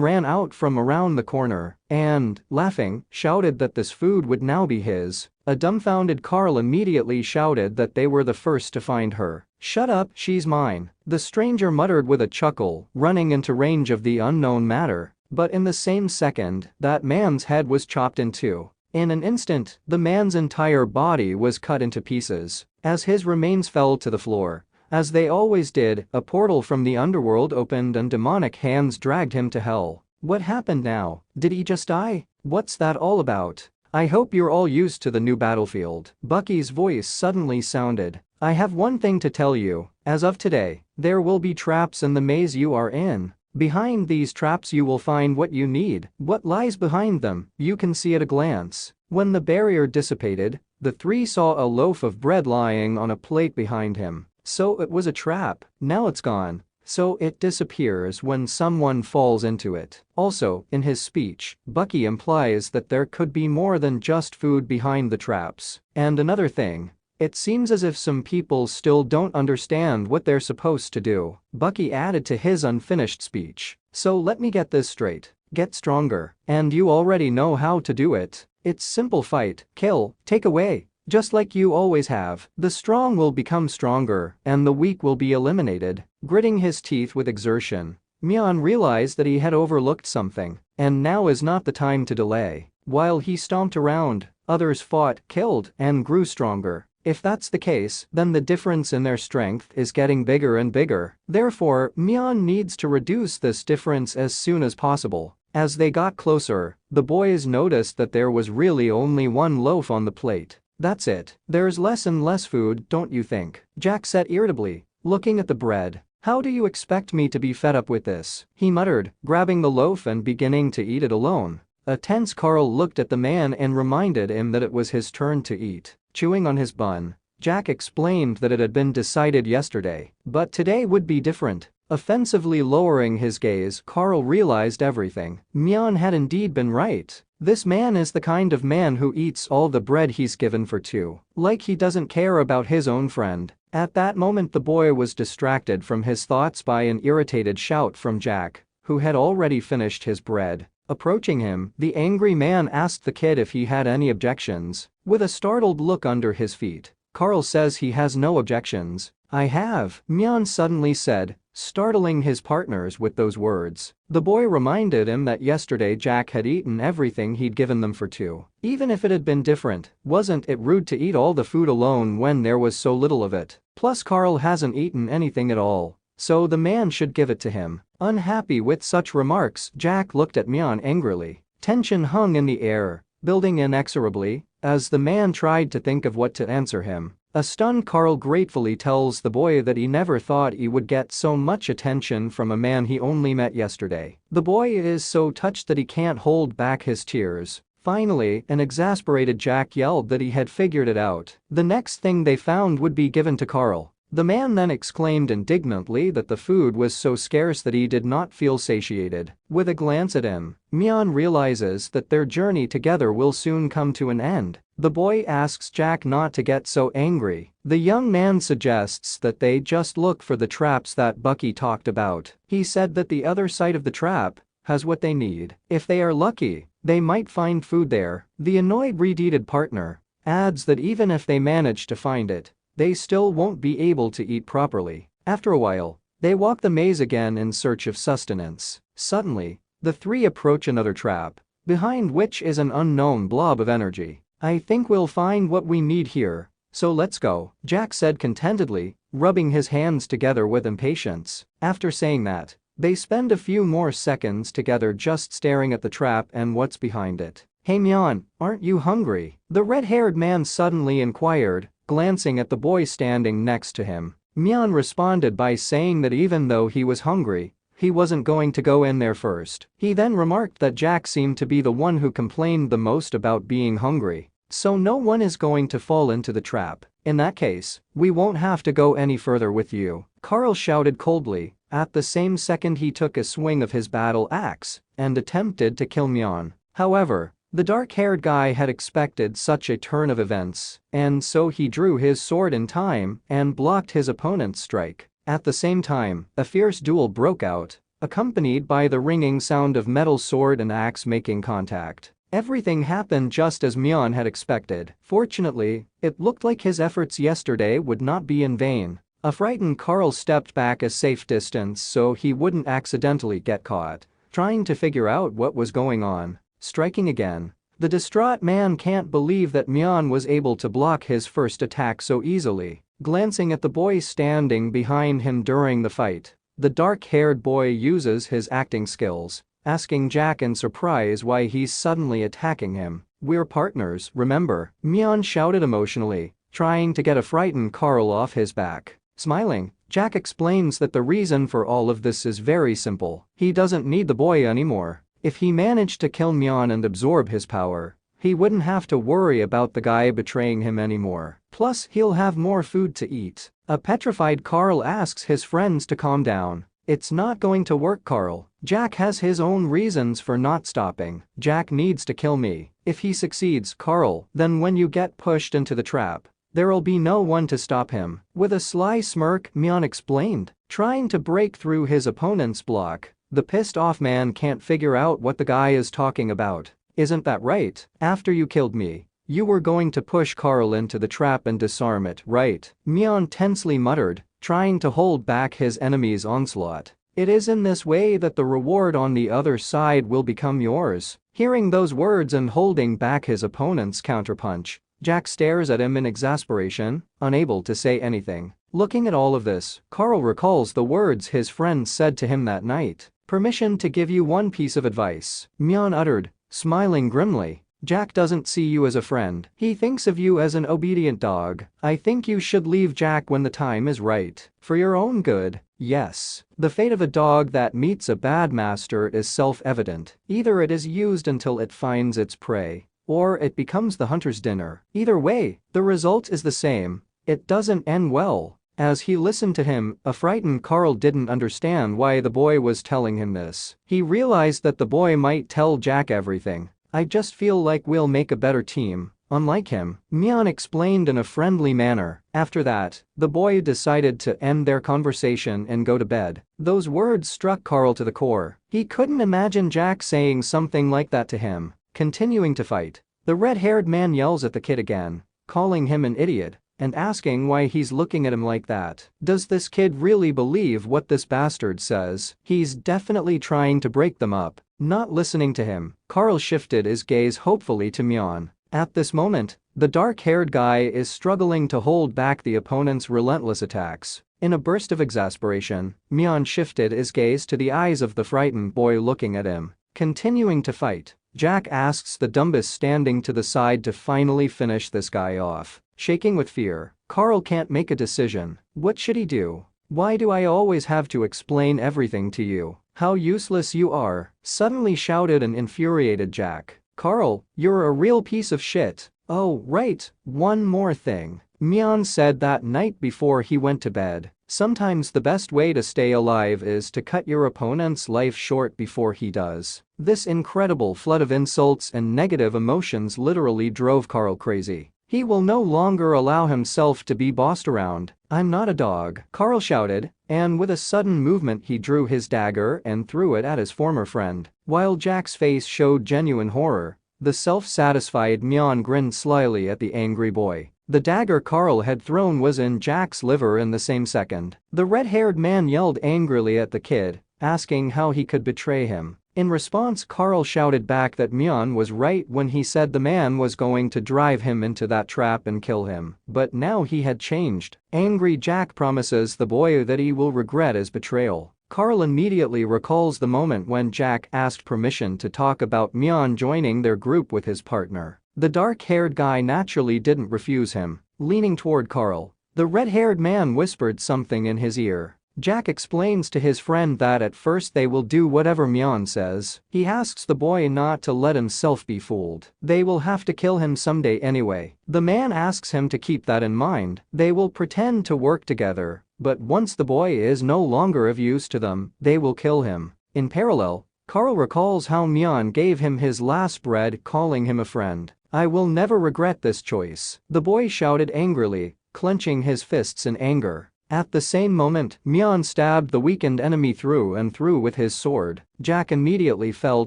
ran out from around the corner and, laughing, shouted that this food would now be his. A dumbfounded Carl immediately shouted that they were the first to find her. Shut up, she's mine, the stranger muttered with a chuckle, running into range of the unknown matter. But in the same second, that man's head was chopped in two. In an instant, the man's entire body was cut into pieces. As his remains fell to the floor, as they always did, a portal from the underworld opened and demonic hands dragged him to hell. What happened now? Did he just die? What's that all about? I hope you're all used to the new battlefield. Bucky's voice suddenly sounded. I have one thing to tell you. As of today, there will be traps in the maze you are in. Behind these traps you will find what you need. What lies behind them, you can see at a glance. When the barrier dissipated, the three saw a loaf of bread lying on a plate behind him. So it was a trap. Now it's gone. So it disappears when someone falls into it. Also, in his speech, Bucky implies that there could be more than just food behind the traps. And another thing, it seems as if some people still don't understand what they're supposed to do. Bucky added to his unfinished speech. So let me get this straight. Get stronger. And you already know how to do it. It's simple: fight, kill, take away. Just like you always have. The strong will become stronger, and the weak will be eliminated. Gritting his teeth with exertion, Mion realized that he had overlooked something, and now is not the time to delay. While he stomped around, others fought, killed, and grew stronger. If that's the case, then the difference in their strength is getting bigger and bigger. Therefore, Mion needs to reduce this difference as soon as possible. As they got closer, the boys noticed that there was really only one loaf on the plate. That's it. There's less and less food, don't you think? Jack said irritably, looking at the bread. How do you expect me to be fed up with this? He muttered, grabbing the loaf and beginning to eat it alone. A tense Carl looked at the man and reminded him that it was his turn to eat. Chewing on his bun, Jack explained that it had been decided yesterday, but today would be different. Offensively lowering his gaze, Carl realized everything. Mion had indeed been right. This man is the kind of man who eats all the bread he's given for two. Like he doesn't care about his own friend. At that moment the boy was distracted from his thoughts by an irritated shout from Jack, who had already finished his bread. Approaching him, the angry man asked the kid if he had any objections. With a startled look under his feet, Carl says he has no objections. I have, Mion suddenly said, startling his partners with those words. The boy reminded him that yesterday Jack had eaten everything he'd given them for two. Even if it had been different, wasn't it rude to eat all the food alone when there was so little of it? Plus Carl hasn't eaten anything at all, so the man should give it to him. Unhappy with such remarks, Jack looked at Mion angrily. Tension hung in the air, building inexorably, as the man tried to think of what to answer him. A stunned Carl gratefully tells the boy that he never thought he would get so much attention from a man he only met yesterday. The boy is so touched that he can't hold back his tears. Finally, an exasperated Jack yelled that he had figured it out. The next thing they found would be given to Carl. The man then exclaimed indignantly that the food was so scarce that he did not feel satiated. With a glance at him, Mion realizes that their journey together will soon come to an end. The boy asks Jack not to get so angry. The young man suggests that they just look for the traps that Bucky talked about. He said that the other side of the trap has what they need. If they are lucky, they might find food there. The annoyed redheaded partner adds that even if they manage to find it, they still won't be able to eat properly. After a while, they walk the maze again in search of sustenance. Suddenly, the three approach another trap, behind which is an unknown blob of energy. I think we'll find what we need here, so let's go, Jack said contentedly, rubbing his hands together with impatience. After saying that, they spend a few more seconds together just staring at the trap and what's behind it. Hey Mion, aren't you hungry? The red-haired man suddenly inquired, glancing at the boy standing next to him. Mion responded by saying that even though he was hungry, he wasn't going to go in there first. He then remarked that Jack seemed to be the one who complained the most about being hungry, so no one is going to fall into the trap. In that case, we won't have to go any further with you, Carl shouted coldly. At the same second he took a swing of his battle axe and attempted to kill Mion. However, the dark-haired guy had expected such a turn of events, and so he drew his sword in time and blocked his opponent's strike. At the same time, a fierce duel broke out, accompanied by the ringing sound of metal sword and axe making contact. Everything happened just as Mion had expected. Fortunately, it looked like his efforts yesterday would not be in vain. A frightened Carl stepped back a safe distance so he wouldn't accidentally get caught, trying to figure out what was going on. Striking again, the distraught man can't believe that Mion was able to block his first attack so easily. Glancing at the boy standing behind him during the fight, the dark-haired boy uses his acting skills, asking Jack in surprise why he's suddenly attacking him. We're partners, remember? Mion shouted emotionally, trying to get a frightened Carl off his back. Smiling, Jack explains that the reason for all of this is very simple. He doesn't need the boy anymore. If he managed to kill Mion and absorb his power, he wouldn't have to worry about the guy betraying him anymore. Plus, he'll have more food to eat. A petrified Carl asks his friends to calm down. It's not going to work, Carl. Jack has his own reasons for not stopping. Jack needs to kill me. If he succeeds, Carl, then when you get pushed into the trap, there'll be no one to stop him. With a sly smirk, Mion explained, trying to break through his opponent's block. The pissed-off man can't figure out what the guy is talking about. isn't that right? After you killed me, you were going to push Carl into the trap and disarm it, right? Mion tensely muttered, trying to hold back his enemy's onslaught. It is in this way that the reward on the other side will become yours. Hearing those words and holding back his opponent's counterpunch, Jack stares at him in exasperation, unable to say anything. Looking at all of this, Carl recalls the words his friend said to him that night. "Permission to give you one piece of advice," Mion uttered, smiling grimly. "Jack doesn't see you as a friend. He thinks of you as an obedient dog. I think you should leave Jack when the time is right. For your own good, yes." The fate of a dog that meets a bad master is self-evident. Either it is used until it finds its prey, or it becomes the hunter's dinner. Either way, the result is the same. It doesn't end well. As he listened to him, a frightened Carl didn't understand why the boy was telling him this. He realized that the boy might tell Jack everything. "I just feel like we'll make a better team, unlike him," Mion explained in a friendly manner. After that, the boy decided to end their conversation and go to bed. Those words struck Carl to the core. He couldn't imagine Jack saying something like that to him. Continuing to fight, the red-haired man yells at the kid again, calling him an idiot and asking why he's looking at him like that. Does this kid really believe what this bastard says? He's definitely trying to break them up. Not listening to him, Carl shifted his gaze hopefully to Mion. At this moment, the dark-haired guy is struggling to hold back the opponent's relentless attacks. In a burst of exasperation, Mion shifted his gaze to the eyes of the frightened boy looking at him. Continuing to fight, Jack asks the Dumbus standing to the side to finally finish this guy off. Shaking with fear, Carl can't make a decision. What should he do? "Why do I always have to explain everything to you? How useless you are," suddenly shouted an infuriated Jack. "Carl, you're a real piece of shit. Oh, right, one more thing," Mion said that night before he went to bed. "Sometimes the best way to stay alive is to cut your opponent's life short before he does." This incredible flood of insults and negative emotions literally drove Carl crazy. He will no longer allow himself to be bossed around. "I'm not a dog," Carl shouted, and with a sudden movement he drew his dagger and threw it at his former friend. While Jack's face showed genuine horror, the self-satisfied Mion grinned slyly at the angry boy. The dagger Carl had thrown was in Jack's liver in the same second. The red-haired man yelled angrily at the kid, asking how he could betray him. In response, Carl shouted back that Mion was right when he said the man was going to drive him into that trap and kill him. But now he had changed. Angry Jack promises the boy that he will regret his betrayal. Carl immediately recalls the moment when Jack asked permission to talk about Mion joining their group with his partner. The dark-haired guy naturally didn't refuse him. Leaning toward Carl, the red-haired man whispered something in his ear. Jack explains to his friend that at first they will do whatever Mion says. He asks the boy not to let himself be fooled. They will have to kill him someday anyway. The man asks him to keep that in mind. They will pretend to work together, but once the boy is no longer of use to them, they will kill him. In parallel, Carl recalls how Mion gave him his last bread, calling him a friend. "I will never regret this choice," the boy shouted angrily, clenching his fists in anger. At the same moment, Mion stabbed the weakened enemy through and through with his sword. Jack immediately fell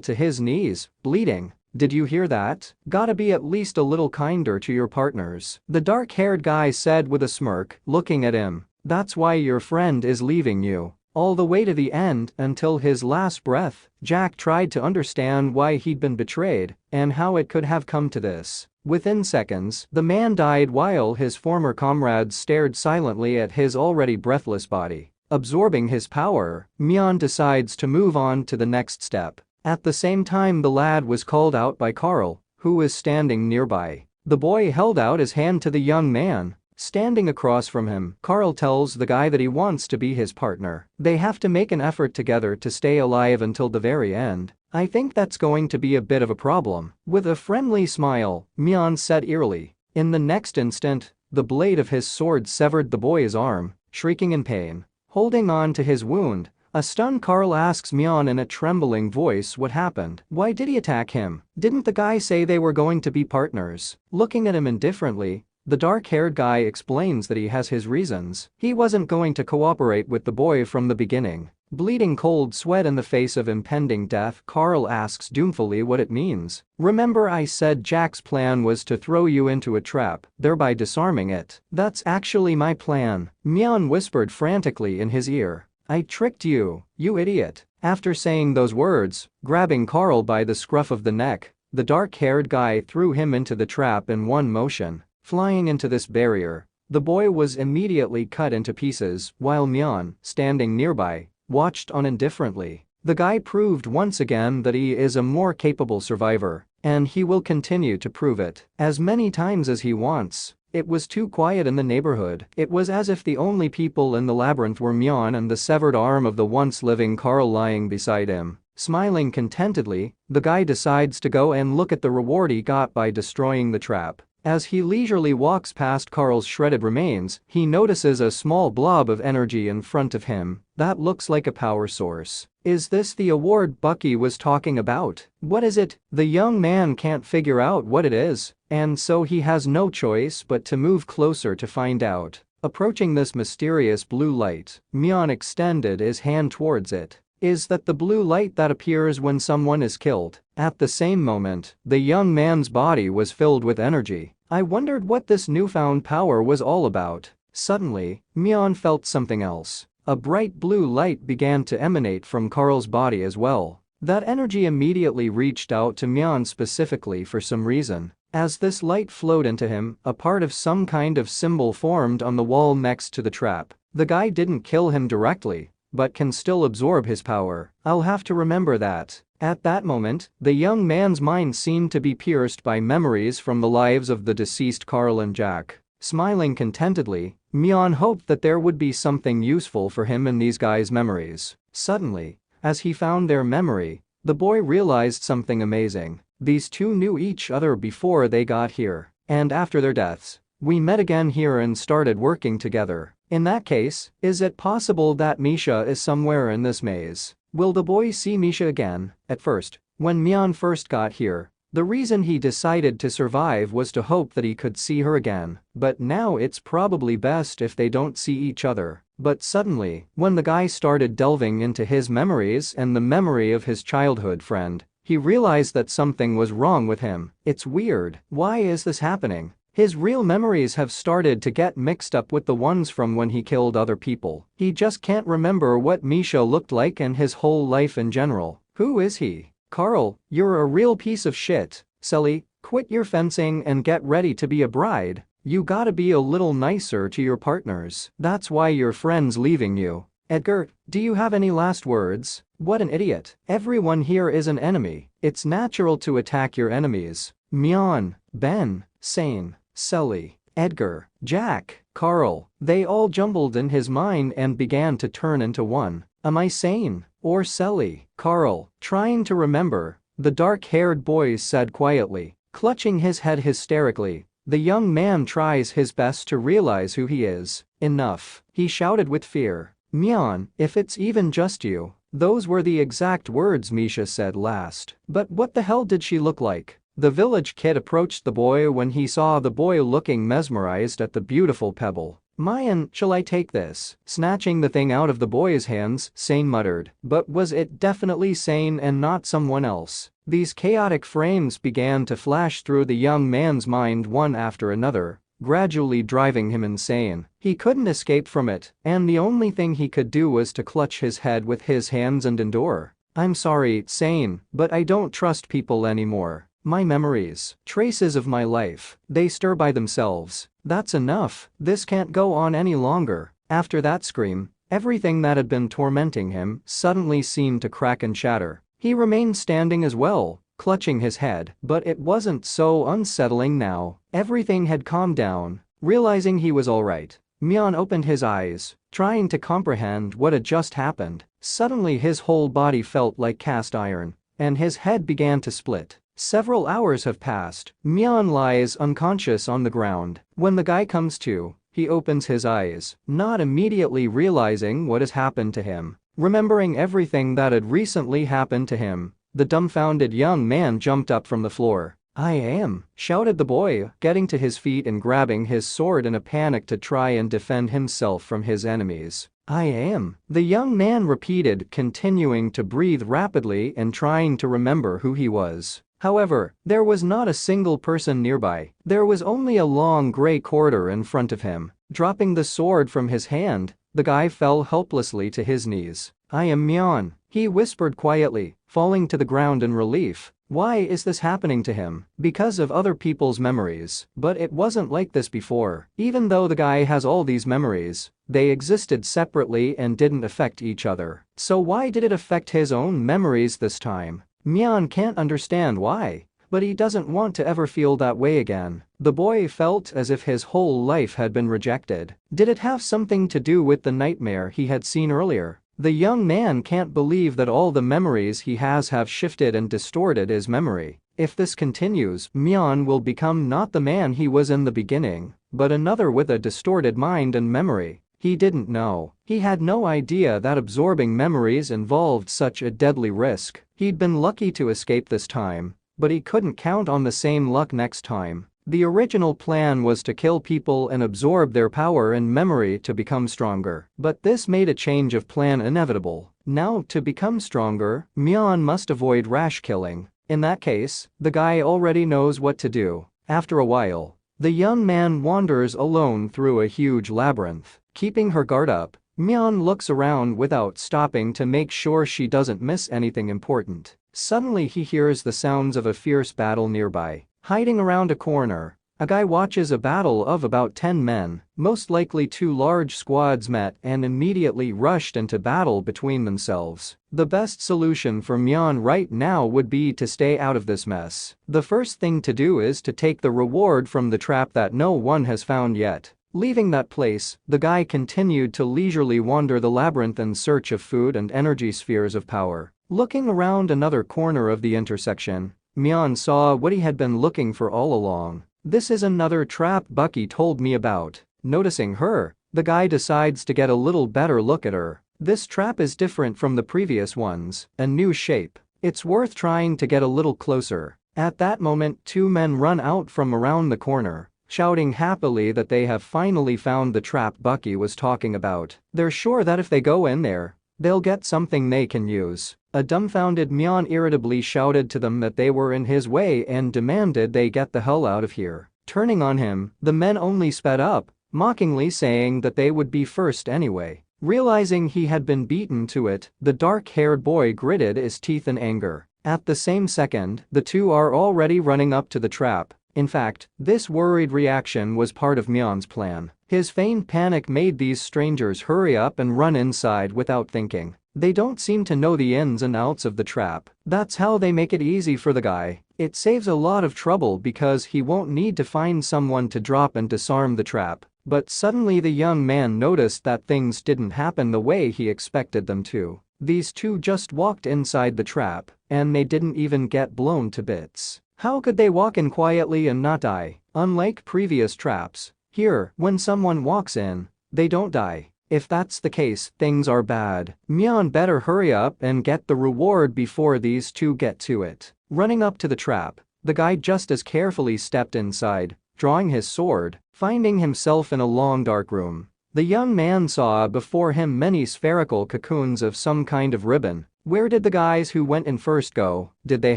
to his knees, bleeding. "Did you hear that? Gotta be at least a little kinder to your partners," the dark-haired guy said with a smirk, looking at him. "That's why your friend is leaving you. All the way to the end, until his last breath." Jack tried to understand why he'd been betrayed and how it could have come to this. Within seconds, the man died while his former comrades stared silently at his already breathless body. Absorbing his power, Mion decides to move on to the next step. At the same time, the lad was called out by Carl, who was standing nearby. The boy held out his hand to the young man. Standing across from him, Carl tells the guy that he wants to be his partner. They have to make an effort together to stay alive until the very end. "I think that's going to be a bit of a problem." With a friendly smile, Mion said eerily. In the next instant, the blade of his sword severed the boy's arm. Shrieking in pain, holding on to his wound, a stunned Carl asks Mion in a trembling voice what happened. Why did he attack him? Didn't the guy say they were going to be partners? Looking at him indifferently, the dark-haired guy explains that he has his reasons. He wasn't going to cooperate with the boy from the beginning. Bleeding cold sweat in the face of impending death, Carl asks doubtfully what it means. "Remember I said Jack's plan was to throw you into a trap, thereby disarming it. That's actually my plan," Mion whispered frantically in his ear. "I tricked you, you idiot." After saying those words, grabbing Carl by the scruff of the neck, the dark-haired guy threw him into the trap in one motion. Flying into this barrier, the boy was immediately cut into pieces while Mion, standing nearby, watched on indifferently. The guy proved once again that he is a more capable survivor, and he will continue to prove it as many times as he wants. It was too quiet in the neighborhood. It was as if the only people in the labyrinth were Mion and the severed arm of the once living Carl lying beside him. Smiling contentedly, the guy decides to go and look at the reward he got by destroying the trap. As he leisurely walks past Carl's shredded remains, he notices a small blob of energy in front of him that looks like a power source. Is this the award Bucky was talking about? What is it? The young man can't figure out what it is, and so he has no choice but to move closer to find out. Approaching this mysterious blue light, Mion extended his hand towards it. Is that the blue light that appears when someone is killed? At the same moment, the young man's body was filled with energy. I wondered what this newfound power was all about. Suddenly, Mion felt something else. A bright blue light began to emanate from Carl's body as well. That energy immediately reached out to Mion specifically for some reason. As this light flowed into him, a part of some kind of symbol formed on the wall next to the trap. The guy didn't kill him directly, but can still absorb his power. I'll have to remember that. At that moment, the young man's mind seemed to be pierced by memories from the lives of the deceased Carl and Jack. Smiling contentedly, Mion hoped that there would be something useful for him in these guys' memories. Suddenly, as he found their memory, the boy realized something amazing. These two knew each other before they got here, and after their deaths, we met again here and started working together. In that case, is it possible that Misha is somewhere in this maze? Will the boy see Misha again? At first, when Mion first got here, the reason he decided to survive was to hope that he could see her again, but now it's probably best if they don't see each other. But suddenly, when the guy started delving into his memories and the memory of his childhood friend, he realized that something was wrong with him. It's weird. Why is this happening? His real memories have started to get mixed up with the ones from when he killed other people. He just can't remember what Misha looked like and his whole life in general. Who is he? Carl, you're a real piece of shit. Sully, quit your fencing and get ready to be a bride. You gotta be a little nicer to your partners. That's why your friend's leaving you. Edgar, do you have any last words? What an idiot. Everyone here is an enemy. It's natural to attack your enemies. Mion, Ben, Sane, Sully, Edgar, Jack, Carl, they all jumbled in his mind and began to turn into one. Am I sane? Or Sully? Carl, trying to remember, the dark-haired boy said quietly, clutching his head hysterically. The young man tries his best to realize who he is. Enough, he shouted with fear. Mion, if it's even just you. Those were the exact words Misha said last. But what the hell did she look like? The village kid approached the boy when he saw the boy looking mesmerized at the beautiful pebble. Mion, shall I take this? Snatching the thing out of the boy's hands, Sane muttered. But was it definitely Sane and not someone else? These chaotic frames began to flash through the young man's mind one after another, gradually driving him insane. He couldn't escape from it, and the only thing he could do was to clutch his head with his hands and endure. I'm sorry, Sane, but I don't trust people anymore. My memories, traces of my life, they stir by themselves. That's enough. This can't go on any longer. After that scream, everything that had been tormenting him suddenly seemed to crack and shatter. He remained standing as well, clutching his head, but it wasn't so unsettling now. Everything had calmed down. Realizing he was alright, Mion opened his eyes, trying to comprehend what had just happened. Suddenly his whole body felt like cast iron, and his head began to split. Several hours have passed. Mion lies unconscious on the ground. When the guy comes to, he opens his eyes, not immediately realizing what has happened to him. Remembering everything that had recently happened to him, the dumbfounded young man jumped up from the floor. I am, shouted the boy, getting to his feet and grabbing his sword in a panic to try and defend himself from his enemies. I am, the young man repeated, continuing to breathe rapidly and trying to remember who he was. However, there was not a single person nearby. There was only a long gray corridor in front of him. Dropping the sword from his hand, the guy fell helplessly to his knees. I am Mion, he whispered quietly, falling to the ground in relief. Why is this happening to him? Because of other people's memories. But it wasn't like this before. Even though the guy has all these memories, they existed separately and didn't affect each other. So why did it affect his own memories this time? Mion can't understand why, but he doesn't want to ever feel that way again. The boy felt as if his whole life had been rejected. Did it have something to do with the nightmare he had seen earlier? The young man can't believe that all the memories he has have shifted and distorted his memory. If this continues, Mion will become not the man he was in the beginning, but another with a distorted mind and memory. He didn't know. He had no idea that absorbing memories involved such a deadly risk. He'd been lucky to escape this time, but he couldn't count on the same luck next time. The original plan was to kill people and absorb their power and memory to become stronger. But this made a change of plan inevitable. Now, to become stronger, Mion must avoid rash killing. In that case, the guy already knows what to do. After a while, the young man wanders alone through a huge labyrinth. Keeping her guard up, Mion looks around without stopping to make sure she doesn't miss anything important. Suddenly he hears the sounds of a fierce battle nearby. Hiding around a corner, a guy watches a battle of about 10 men, most likely two large squads met and immediately rushed into battle between themselves. The best solution for Mion right now would be to stay out of this mess. The first thing to do is to take the reward from the trap that no one has found yet. Leaving that place, the guy continued to leisurely wander the labyrinth in search of food and energy spheres of power. Looking around another corner of the intersection, Mion saw what he had been looking for all along. This is another trap Bucky told me about. Noticing her, the guy decides to get a little better look at her. This trap is different from the previous ones, a new shape. It's worth trying to get a little closer. At that moment, two men run out from around the corner, shouting happily that they have finally found the trap Bucky was talking about. They're sure that if they go in there, they'll get something they can use. A dumbfounded Mion irritably shouted to them that they were in his way and demanded they get the hell out of here. Turning on him, the men only sped up, mockingly saying that they would be first anyway. Realizing he had been beaten to it, the dark-haired boy gritted his teeth in anger. At the same second, the two are already running up to the trap. In fact, this worried reaction was part of Mion's plan. His feigned panic made these strangers hurry up and run inside without thinking. They don't seem to know the ins and outs of the trap. That's how they make it easy for the guy. It saves a lot of trouble because he won't need to find someone to drop and disarm the trap. But suddenly the young man noticed that things didn't happen the way he expected them to. These two just walked inside the trap, and they didn't even get blown to bits. How could they walk in quietly and not die? Unlike previous traps, here, when someone walks in, they don't die. If that's the case, things are bad. Mion better hurry up and get the reward before these two get to it. Running up to the trap, the guy just as carefully stepped inside, drawing his sword, finding himself in a long dark room. The young man saw before him many spherical cocoons of some kind of ribbon. Where did the guys who went in first go? Did they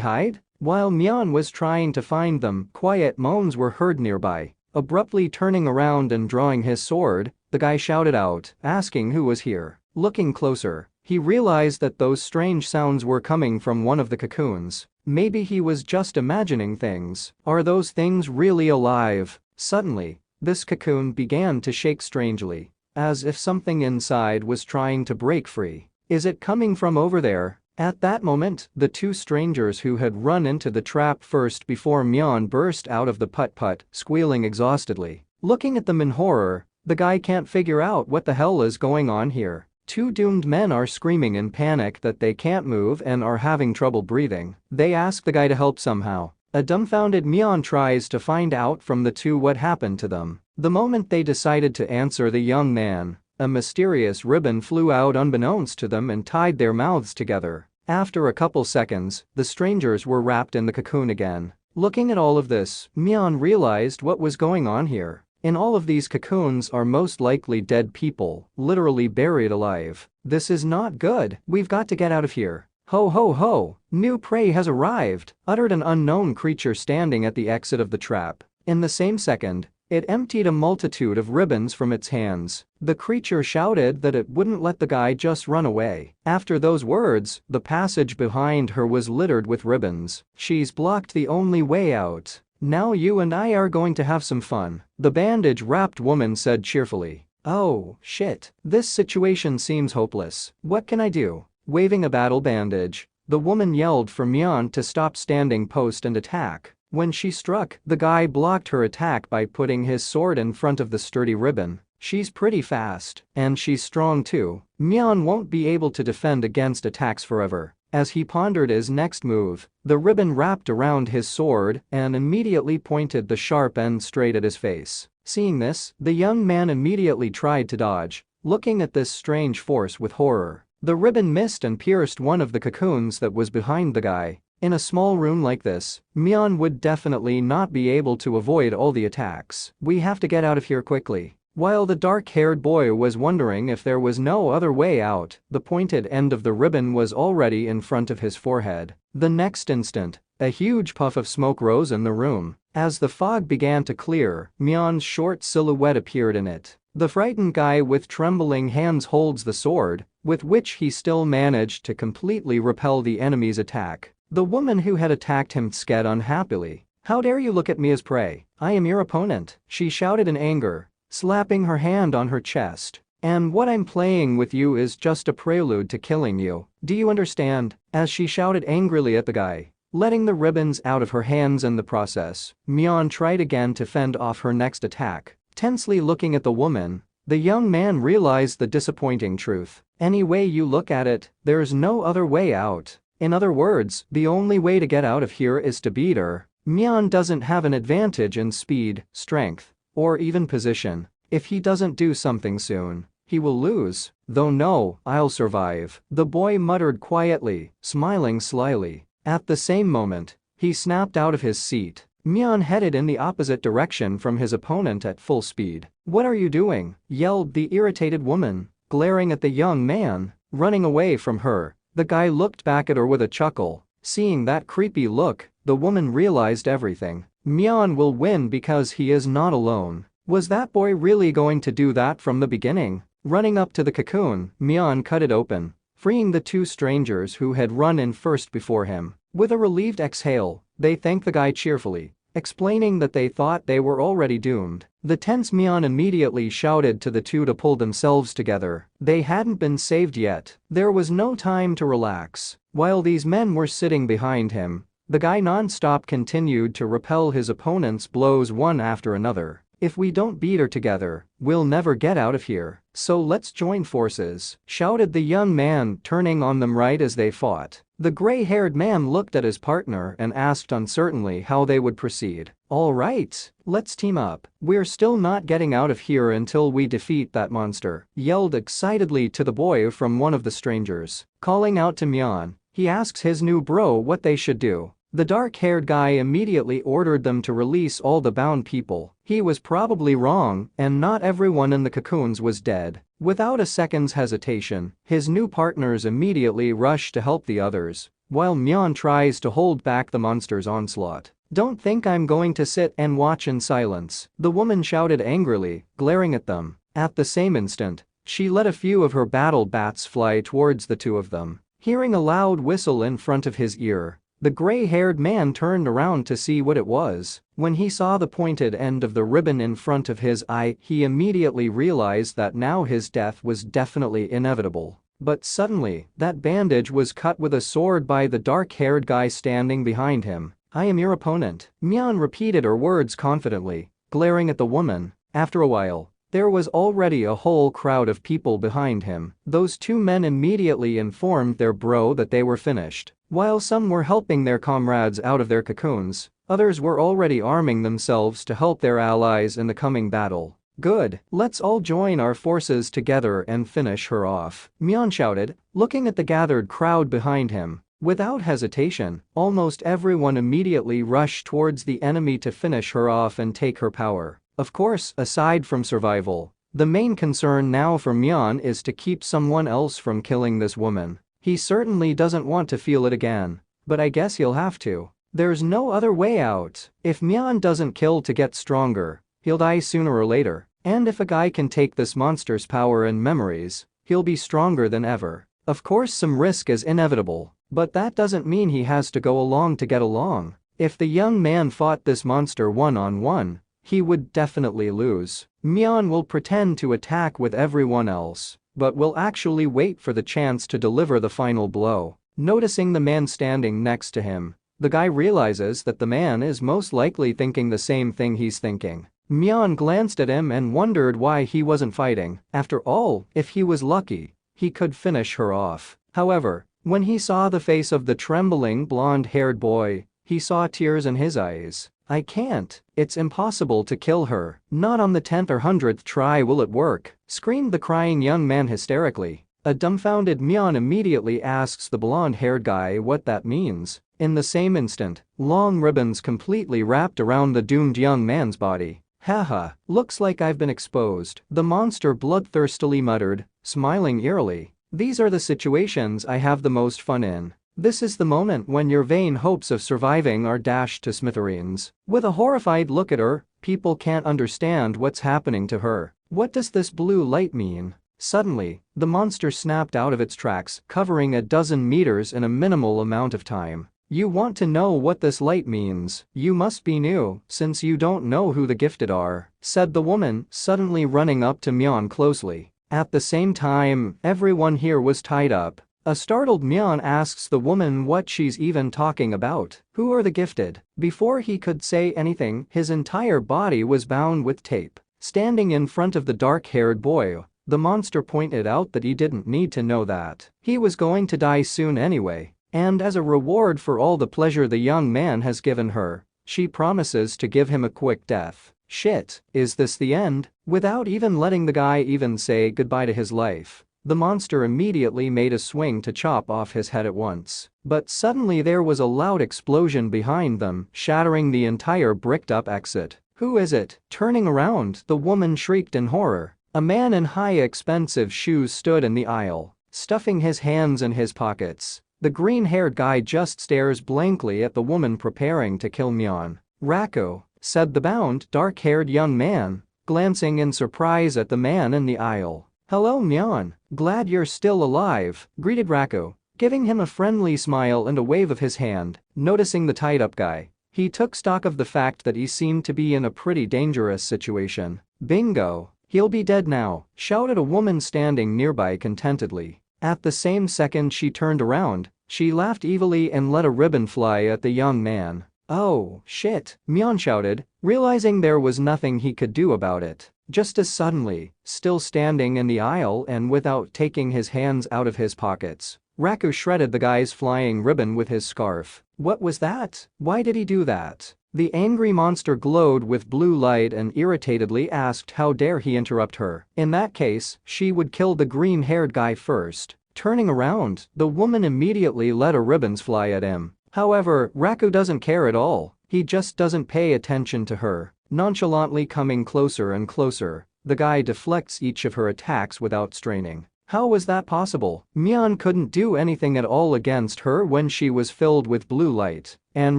hide? While Mion was trying to find them, quiet moans were heard nearby. Abruptly turning around and drawing his sword, the guy shouted out, asking who was here. Looking closer, he realized that those strange sounds were coming from one of the cocoons. Maybe he was just imagining things. Are those things really alive? Suddenly, this cocoon began to shake strangely, as if something inside was trying to break free. Is it coming from over there? At that moment, the two strangers who had run into the trap first before Mion burst out of the putt-putt, squealing exhaustedly. Looking at them in horror, the guy can't figure out what the hell is going on here. Two doomed men are screaming in panic that they can't move and are having trouble breathing. They ask the guy to help somehow. A dumbfounded Mion tries to find out from the two what happened to them. The moment they decided to answer the young man, a mysterious ribbon flew out unbeknownst to them and tied their mouths together. After a couple seconds, the strangers were wrapped in the cocoon again. Looking at all of this, Mion realized what was going on here. In all of these cocoons are most likely dead people, literally buried alive. This is not good. We've got to get out of here. Ho ho ho! New prey has arrived, uttered an unknown creature standing at the exit of the trap. In the same second, it emptied a multitude of ribbons from its hands. The creature shouted that it wouldn't let the guy just run away. After those words, the passage behind her was littered with ribbons. She's blocked the only way out. Now you and I are going to have some fun, the bandage-wrapped woman said cheerfully. Oh, shit. This situation seems hopeless. What can I do? Waving a battle bandage, the woman yelled for Mion to stop standing post and attack. When she struck, the guy blocked her attack by putting his sword in front of the sturdy ribbon. She's pretty fast, and she's strong too. Mion won't be able to defend against attacks forever. As he pondered his next move, the ribbon wrapped around his sword and immediately pointed the sharp end straight at his face. Seeing this, the young man immediately tried to dodge, looking at this strange force with horror. The ribbon missed and pierced one of the cocoons that was behind the guy. In a small room like this, Mion would definitely not be able to avoid all the attacks. We have to get out of here quickly. While the dark-haired boy was wondering if there was no other way out, the pointed end of the ribbon was already in front of his forehead. The next instant, a huge puff of smoke rose in the room. As the fog began to clear, Mion's short silhouette appeared in it. The frightened guy with trembling hands holds the sword, with which he still managed to completely repel the enemy's attack. The woman who had attacked him scared unhappily. How dare you look at me as prey? I am your opponent, she shouted in anger, slapping her hand on her chest. And what I'm playing with you is just a prelude to killing you. Do you understand? As she shouted angrily at the guy, letting the ribbons out of her hands in the process, Mion tried again to fend off her next attack. Tensely looking at the woman, the young man realized the disappointing truth. Any way you look at it, there's no other way out. In other words, the only way to get out of here is to beat her. Mion doesn't have an advantage in speed, strength, or even position. If he doesn't do something soon, he will lose. Though no, I'll survive, the boy muttered quietly, smiling slyly. At the same moment, he snapped out of his seat. Mion headed in the opposite direction from his opponent at full speed. What are you doing? Yelled the irritated woman, glaring at the young man. Running away from her, the guy looked back at her with a chuckle. Seeing that creepy look, the woman realized everything. Mion will win because he is not alone. Was that boy really going to do that from the beginning? Running up to the cocoon, Mion cut it open, freeing the two strangers who had run in first before him. With a relieved exhale, they thanked the guy cheerfully, explaining that they thought they were already doomed. The tense Mion immediately shouted to the two to pull themselves together. They hadn't been saved yet. There was no time to relax. While these men were sitting behind him, the guy non-stop continued to repel his opponent's blows one after another. If we don't beat her together, we'll never get out of here. So let's join forces, shouted the young man, turning on them right as they fought. The gray-haired man looked at his partner and asked uncertainly how they would proceed. All right, let's team up. We're still not getting out of here until we defeat that monster, yelled excitedly to the boy from one of the strangers. Calling out to Mion, he asks his new bro what they should do. The dark-haired guy immediately ordered them to release all the bound people. He was probably wrong, and not everyone in the cocoons was dead. Without a second's hesitation, his new partners immediately rush to help the others, while Mion tries to hold back the monster's onslaught. Don't think I'm going to sit and watch in silence, the woman shouted angrily, glaring at them. At the same instant, she let a few of her battle bats fly towards the two of them. Hearing a loud whistle in front of his ear, the gray-haired man turned around to see what it was. When he saw the pointed end of the ribbon in front of his eye, he immediately realized that now his death was definitely inevitable. But suddenly, that bandage was cut with a sword by the dark-haired guy standing behind him. I am your opponent, Mion repeated her words confidently, glaring at the woman. After a while, there was already a whole crowd of people behind him. Those two men immediately informed their bro that they were finished. While some were helping their comrades out of their cocoons, others were already arming themselves to help their allies in the coming battle. Good, let's all join our forces together and finish her off, Mion shouted, looking at the gathered crowd behind him. Without hesitation, almost everyone immediately rushed towards the enemy to finish her off and take her power. Of course, aside from survival, the main concern now for Mion is to keep someone else from killing this woman. He certainly doesn't want to feel it again, but I guess he'll have to. There's no other way out. If Mion doesn't kill to get stronger, he'll die sooner or later. And if a guy can take this monster's power and memories, he'll be stronger than ever. Of course, some risk is inevitable, but that doesn't mean he has to go along to get along. If the young man fought this monster one-on-one, he would definitely lose. Mion will pretend to attack with everyone else, but will actually wait for the chance to deliver the final blow. Noticing the man standing next to him, the guy realizes that the man is most likely thinking the same thing he's thinking. Mion glanced at him and wondered why he wasn't fighting. After all, if he was lucky, he could finish her off. However, when he saw the face of the trembling blonde-haired boy, he saw tears in his eyes. I can't. It's impossible to kill her. Not on the 10th or 100th try will it work, screamed the crying young man hysterically. A dumbfounded Mion immediately asks the blonde-haired guy what that means. In the same instant, long ribbons completely wrapped around the doomed young man's body. Haha, looks like I've been exposed, the monster bloodthirstily muttered, smiling eerily. These are the situations I have the most fun in. This is the moment when your vain hopes of surviving are dashed to smithereens. With a horrified look at her, people can't understand what's happening to her. What does this blue light mean? Suddenly, the monster snapped out of its tracks, covering a dozen meters in a minimal amount of time. You want to know what this light means? You must be new, since you don't know who the gifted are, said the woman, suddenly running up to Mion closely. At the same time, everyone here was tied up. A startled Mion asks the woman what she's even talking about. Who are the gifted? Before he could say anything, his entire body was bound with tape. Standing in front of the dark-haired boy, the monster pointed out that he didn't need to know that. He was going to die soon anyway. And as a reward for all the pleasure the young man has given her, she promises to give him a quick death. Shit, is this the end? Without even letting the guy even say goodbye to his life, the monster immediately made a swing to chop off his head at once. But suddenly there was a loud explosion behind them, shattering the entire bricked-up exit. Who is it? Turning around, the woman shrieked in horror. A man in high-expensive shoes stood in the aisle, stuffing his hands in his pockets. The green-haired guy just stares blankly at the woman preparing to kill Mion. Rako, said the bound, dark-haired young man, glancing in surprise at the man in the aisle. Hello Mion, glad you're still alive, greeted Rako, giving him a friendly smile and a wave of his hand. Noticing the tied-up guy, he took stock of the fact that he seemed to be in a pretty dangerous situation. Bingo, he'll be dead now, shouted a woman standing nearby contentedly. At the same second she turned around, she laughed evilly and let a ribbon fly at the young man. Oh, shit, Mion shouted, realizing there was nothing he could do about it. Just as suddenly, still standing in the aisle and without taking his hands out of his pockets, Raku shredded the guy's flying ribbon with his scarf. What was that? Why did he do that? The angry monster glowed with blue light and irritatedly asked how dare he interrupt her. In that case, she would kill the green-haired guy first. Turning around, the woman immediately let her ribbons fly at him. However, Raku doesn't care at all. He just doesn't pay attention to her. Nonchalantly coming closer and closer, the guy deflects each of her attacks without straining. How was that possible? Mion couldn't do anything at all against her when she was filled with blue light, and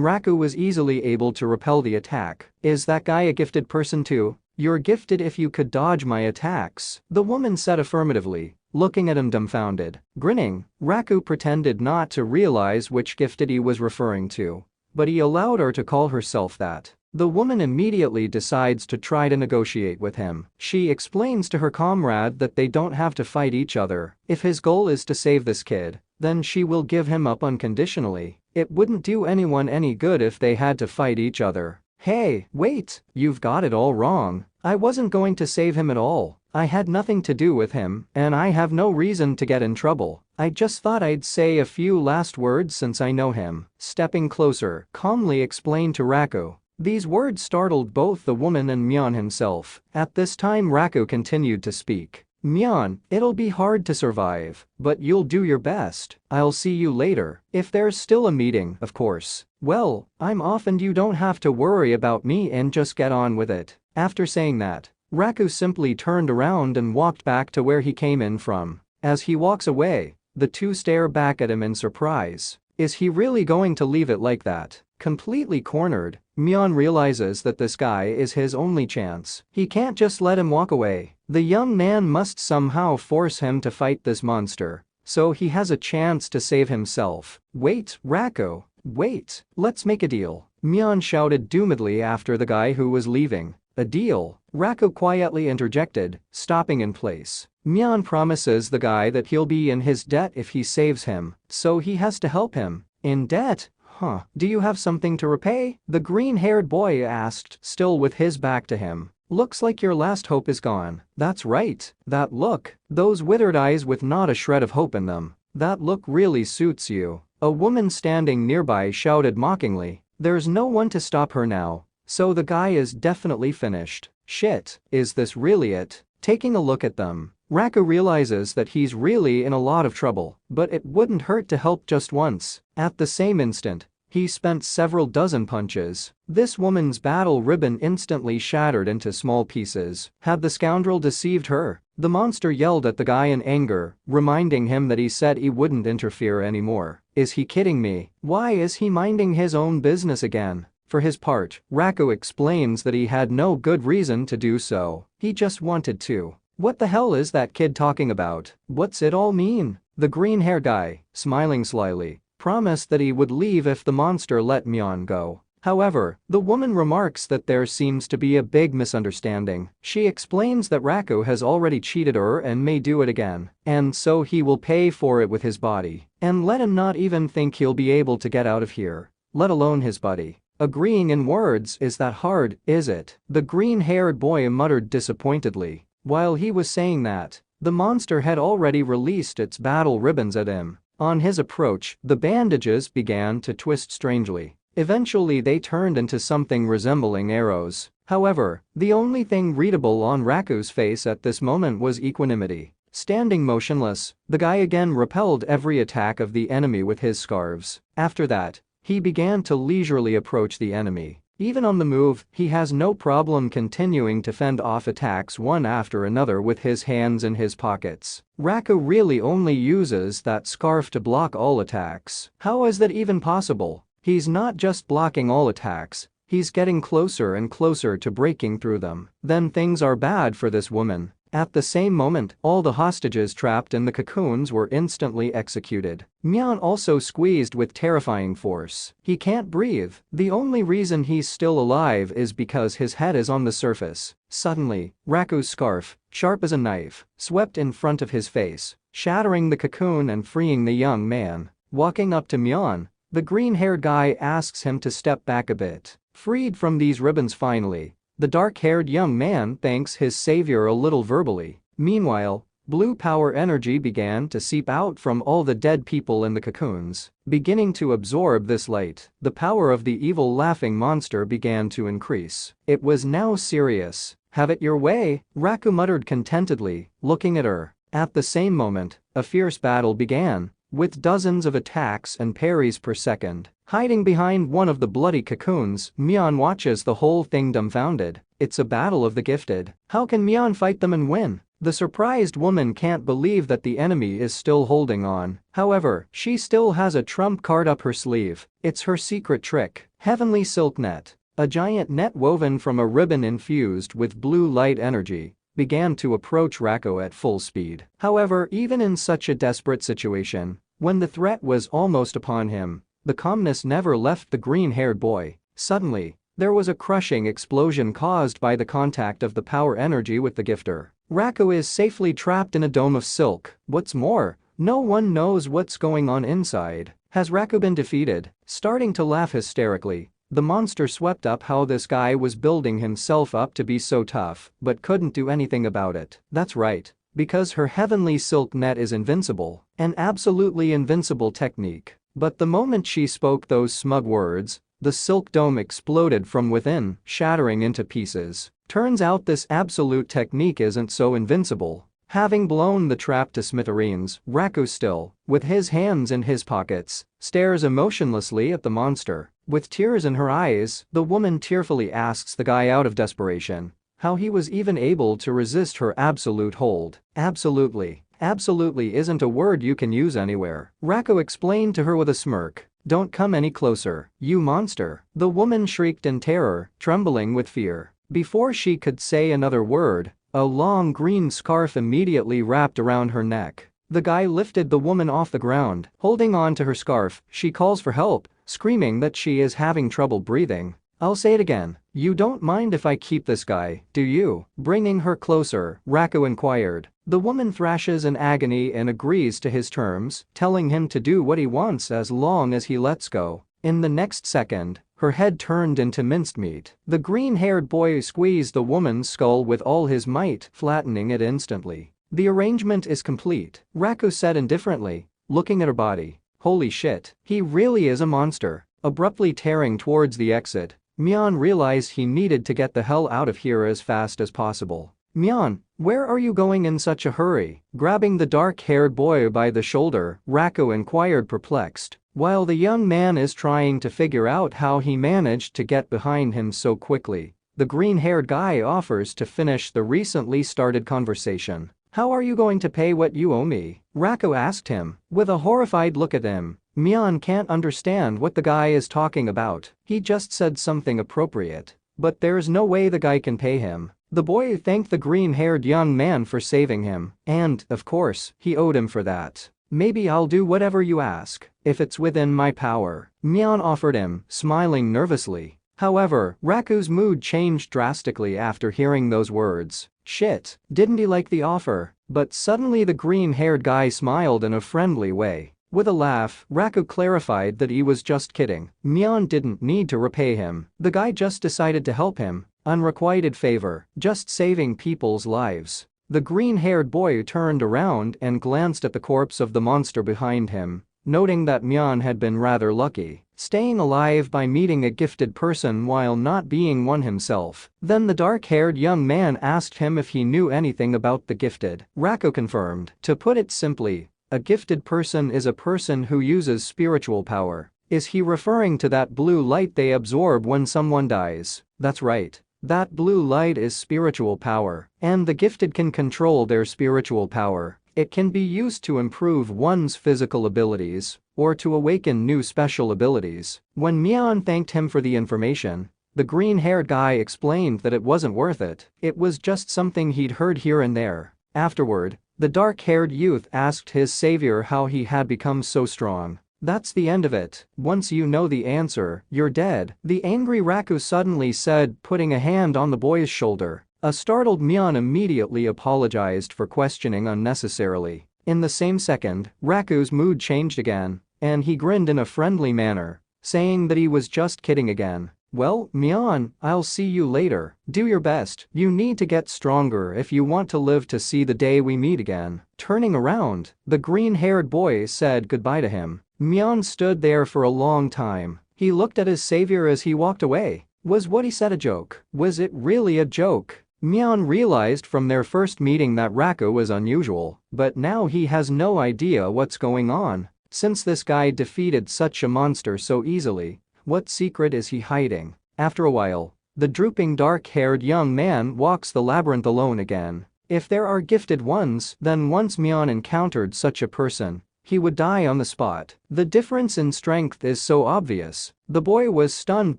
Raku was easily able to repel the attack. Is that guy a gifted person too? You're gifted if you could dodge my attacks, the woman said affirmatively, looking at him dumbfounded. Grinning, Raku pretended not to realize which gifted he was referring to, but he allowed her to call herself that. The woman immediately decides to try to negotiate with him. She explains to her comrade that they don't have to fight each other. If his goal is to save this kid, then she will give him up unconditionally. It wouldn't do anyone any good if they had to fight each other. Hey, wait, you've got it all wrong. I wasn't going to save him at all. I had nothing to do with him, and I have no reason to get in trouble. I just thought I'd say a few last words since I know him. Stepping closer, calmly explained to Raku. These words startled both the woman and Mion himself. At this time Raku continued to speak. Mion, it'll be hard to survive, but you'll do your best. I'll see you later. If there's still a meeting, of course. Well, I'm off and you don't have to worry about me and just get on with it. After saying that, Raku simply turned around and walked back to where he came in from. As he walks away, the two stare back at him in surprise. Is he really going to leave it like that? Completely cornered, Mion realizes that this guy is his only chance. He can't just let him walk away. The young man must somehow force him to fight this monster, so he has a chance to save himself. Wait, Raku, wait, let's make a deal. Mion shouted doomedly after the guy who was leaving. A deal? Raku quietly interjected, stopping in place. Mion promises the guy that he'll be in his debt if he saves him, so he has to help him. In debt? Huh. Do you have something to repay? The green-haired boy asked, still with his back to him. Looks like your last hope is gone. That's right. That look. Those withered eyes with not a shred of hope in them. That look really suits you. A woman standing nearby shouted mockingly. There's no one to stop her now, so the guy is definitely finished. Shit, is this really it? Taking a look at them, Raku realizes that he's really in a lot of trouble, but it wouldn't hurt to help just once. At the same instant, he spent several dozen punches. This woman's battle ribbon instantly shattered into small pieces. Had the scoundrel deceived her? The monster yelled at the guy in anger, reminding him that he said he wouldn't interfere anymore. Is he kidding me? Why is he minding his own business again? For his part, Raku explains that he had no good reason to do so. He just wanted to. What the hell is that kid talking about? What's it all mean? The green-haired guy, smiling slyly, promised that he would leave if the monster let Mion go. However, the woman remarks that there seems to be a big misunderstanding. She explains that Raku has already cheated her and may do it again, and so he will pay for it with his body. And let him not even think he'll be able to get out of here, let alone his buddy. Agreeing in words, is that hard, is it? The green-haired boy muttered disappointedly. While he was saying that, the monster had already released its battle ribbons at him. On his approach, the bandages began to twist strangely. Eventually they turned into something resembling arrows. However, the only thing readable on Raku's face at this moment was equanimity. Standing motionless, the guy again repelled every attack of the enemy with his scarves. After that, he began to leisurely approach the enemy. Even on the move, he has no problem continuing to fend off attacks one after another with his hands in his pockets. Raku really only uses that scarf to block all attacks. How is that even possible? He's not just blocking all attacks, he's getting closer and closer to breaking through them. Then things are bad for this woman. At the same moment, all the hostages trapped in the cocoons were instantly executed. Mion also squeezed with terrifying force. He can't breathe. The only reason he's still alive is because his head is on the surface. Suddenly, Raku's scarf, sharp as a knife, swept in front of his face, shattering the cocoon and freeing the young man. Walking up to Mion, the green-haired guy asks him to step back a bit. Freed from these ribbons finally, the dark-haired young man thanks his savior a little verbally. Meanwhile, blue power energy began to seep out from all the dead people in the cocoons. Beginning to absorb this light, the power of the evil laughing monster began to increase. It was now serious. Have it your way, Raku muttered contentedly, looking at her. At the same moment, a fierce battle began, with dozens of attacks and parries per second. Hiding behind one of the bloody cocoons, Mion watches the whole thing dumbfounded. It's a battle of the gifted. How can Mion fight them and win? The surprised woman can't believe that the enemy is still holding on. However, she still has a trump card up her sleeve. It's her secret trick. Heavenly Silk Net. A giant net woven from a ribbon infused with blue light energy began to approach Raku at full speed. However, even in such a desperate situation, when the threat was almost upon him, the calmness never left the green-haired boy. Suddenly, there was a crushing explosion caused by the contact of the power energy with the gifter. Raku is safely trapped in a dome of silk. What's more, no one knows what's going on inside. Has Raku been defeated? Starting to laugh hysterically, the monster swept up how this guy was building himself up to be so tough, but couldn't do anything about it. That's right, because her heavenly silk net is invincible, an absolutely invincible technique. But the moment she spoke those smug words, the silk dome exploded from within, shattering into pieces. Turns out this absolute technique isn't so invincible. Having blown the trap to smithereens, Raku still, with his hands in his pockets, stares emotionlessly at the monster. With tears in her eyes, the woman tearfully asks the guy out of desperation how he was even able to resist her absolute hold. Absolutely. Absolutely isn't a word you can use anywhere, Raku explained to her with a smirk. Don't come any closer, you monster. The woman shrieked in terror, trembling with fear. Before she could say another word, a long green scarf immediately wrapped around her neck. The guy lifted the woman off the ground. Holding on to her scarf, she calls for help, screaming that she is having trouble breathing. I'll say it again. You don't mind if I keep this guy, do you? Bringing her closer, Raku inquired. The woman thrashes in agony and agrees to his terms, telling him to do what he wants as long as he lets go. In the next second, her head turned into minced meat. The green-haired boy squeezed the woman's skull with all his might, flattening it instantly. The arrangement is complete, Raku said indifferently, looking at her body. Holy shit, he really is a monster. Abruptly tearing towards the exit, Mion realized he needed to get the hell out of here as fast as possible. Mion, where are you going in such a hurry? Grabbing the dark-haired boy by the shoulder, Raku inquired perplexed. While the young man is trying to figure out how he managed to get behind him so quickly, the green-haired guy offers to finish the recently started conversation. How are you going to pay what you owe me? Raku asked him. With a horrified look at him, Mion can't understand what the guy is talking about. He just said something appropriate. But there's no way the guy can pay him. The boy thanked the green-haired young man for saving him, and, of course, he owed him for that. Maybe I'll do whatever you ask, if it's within my power, Mion offered him, smiling nervously. However, Raku's mood changed drastically after hearing those words. Shit, didn't he like the offer? But suddenly the green-haired guy smiled in a friendly way. With a laugh, Raku clarified that he was just kidding. Mion didn't need to repay him. The guy just decided to help him. Unrequited favor, just saving people's lives. The green-haired boy turned around and glanced at the corpse of the monster behind him, noting that Mion had been rather lucky, staying alive by meeting a gifted person while not being one himself. Then the dark-haired young man asked him if he knew anything about the gifted. Raku confirmed. To put it simply, a gifted person is a person who uses spiritual power. Is he referring to that blue light they absorb when someone dies? That's right. That blue light is spiritual power, and the gifted can control their spiritual power. It can be used to improve one's physical abilities, or to awaken new special abilities. When Mion thanked him for the information, the green-haired guy explained that it wasn't worth it. It was just something he'd heard here and there. Afterward, the dark-haired youth asked his savior how he had become so strong. That's the end of it. Once you know the answer, you're dead, the angry Raku suddenly said, putting a hand on the boy's shoulder. A startled Mion immediately apologized for questioning unnecessarily. In the same second, Raku's mood changed again, and he grinned in a friendly manner, saying that he was just kidding again. Well, Mion, I'll see you later. Do your best. You need to get stronger if you want to live to see the day we meet again. Turning around, the green-haired boy said goodbye to him. Mion stood there for a long time. He looked at his savior as he walked away. Was what he said a joke? Was it really a joke? Mion realized from their first meeting that Raku was unusual, but now he has no idea what's going on. Since this guy defeated such a monster so easily, what secret is he hiding? After a while, the drooping dark-haired young man walks the labyrinth alone again. If there are gifted ones, then once Mion encountered such a person, he would die on the spot. The difference in strength is so obvious. The boy was stunned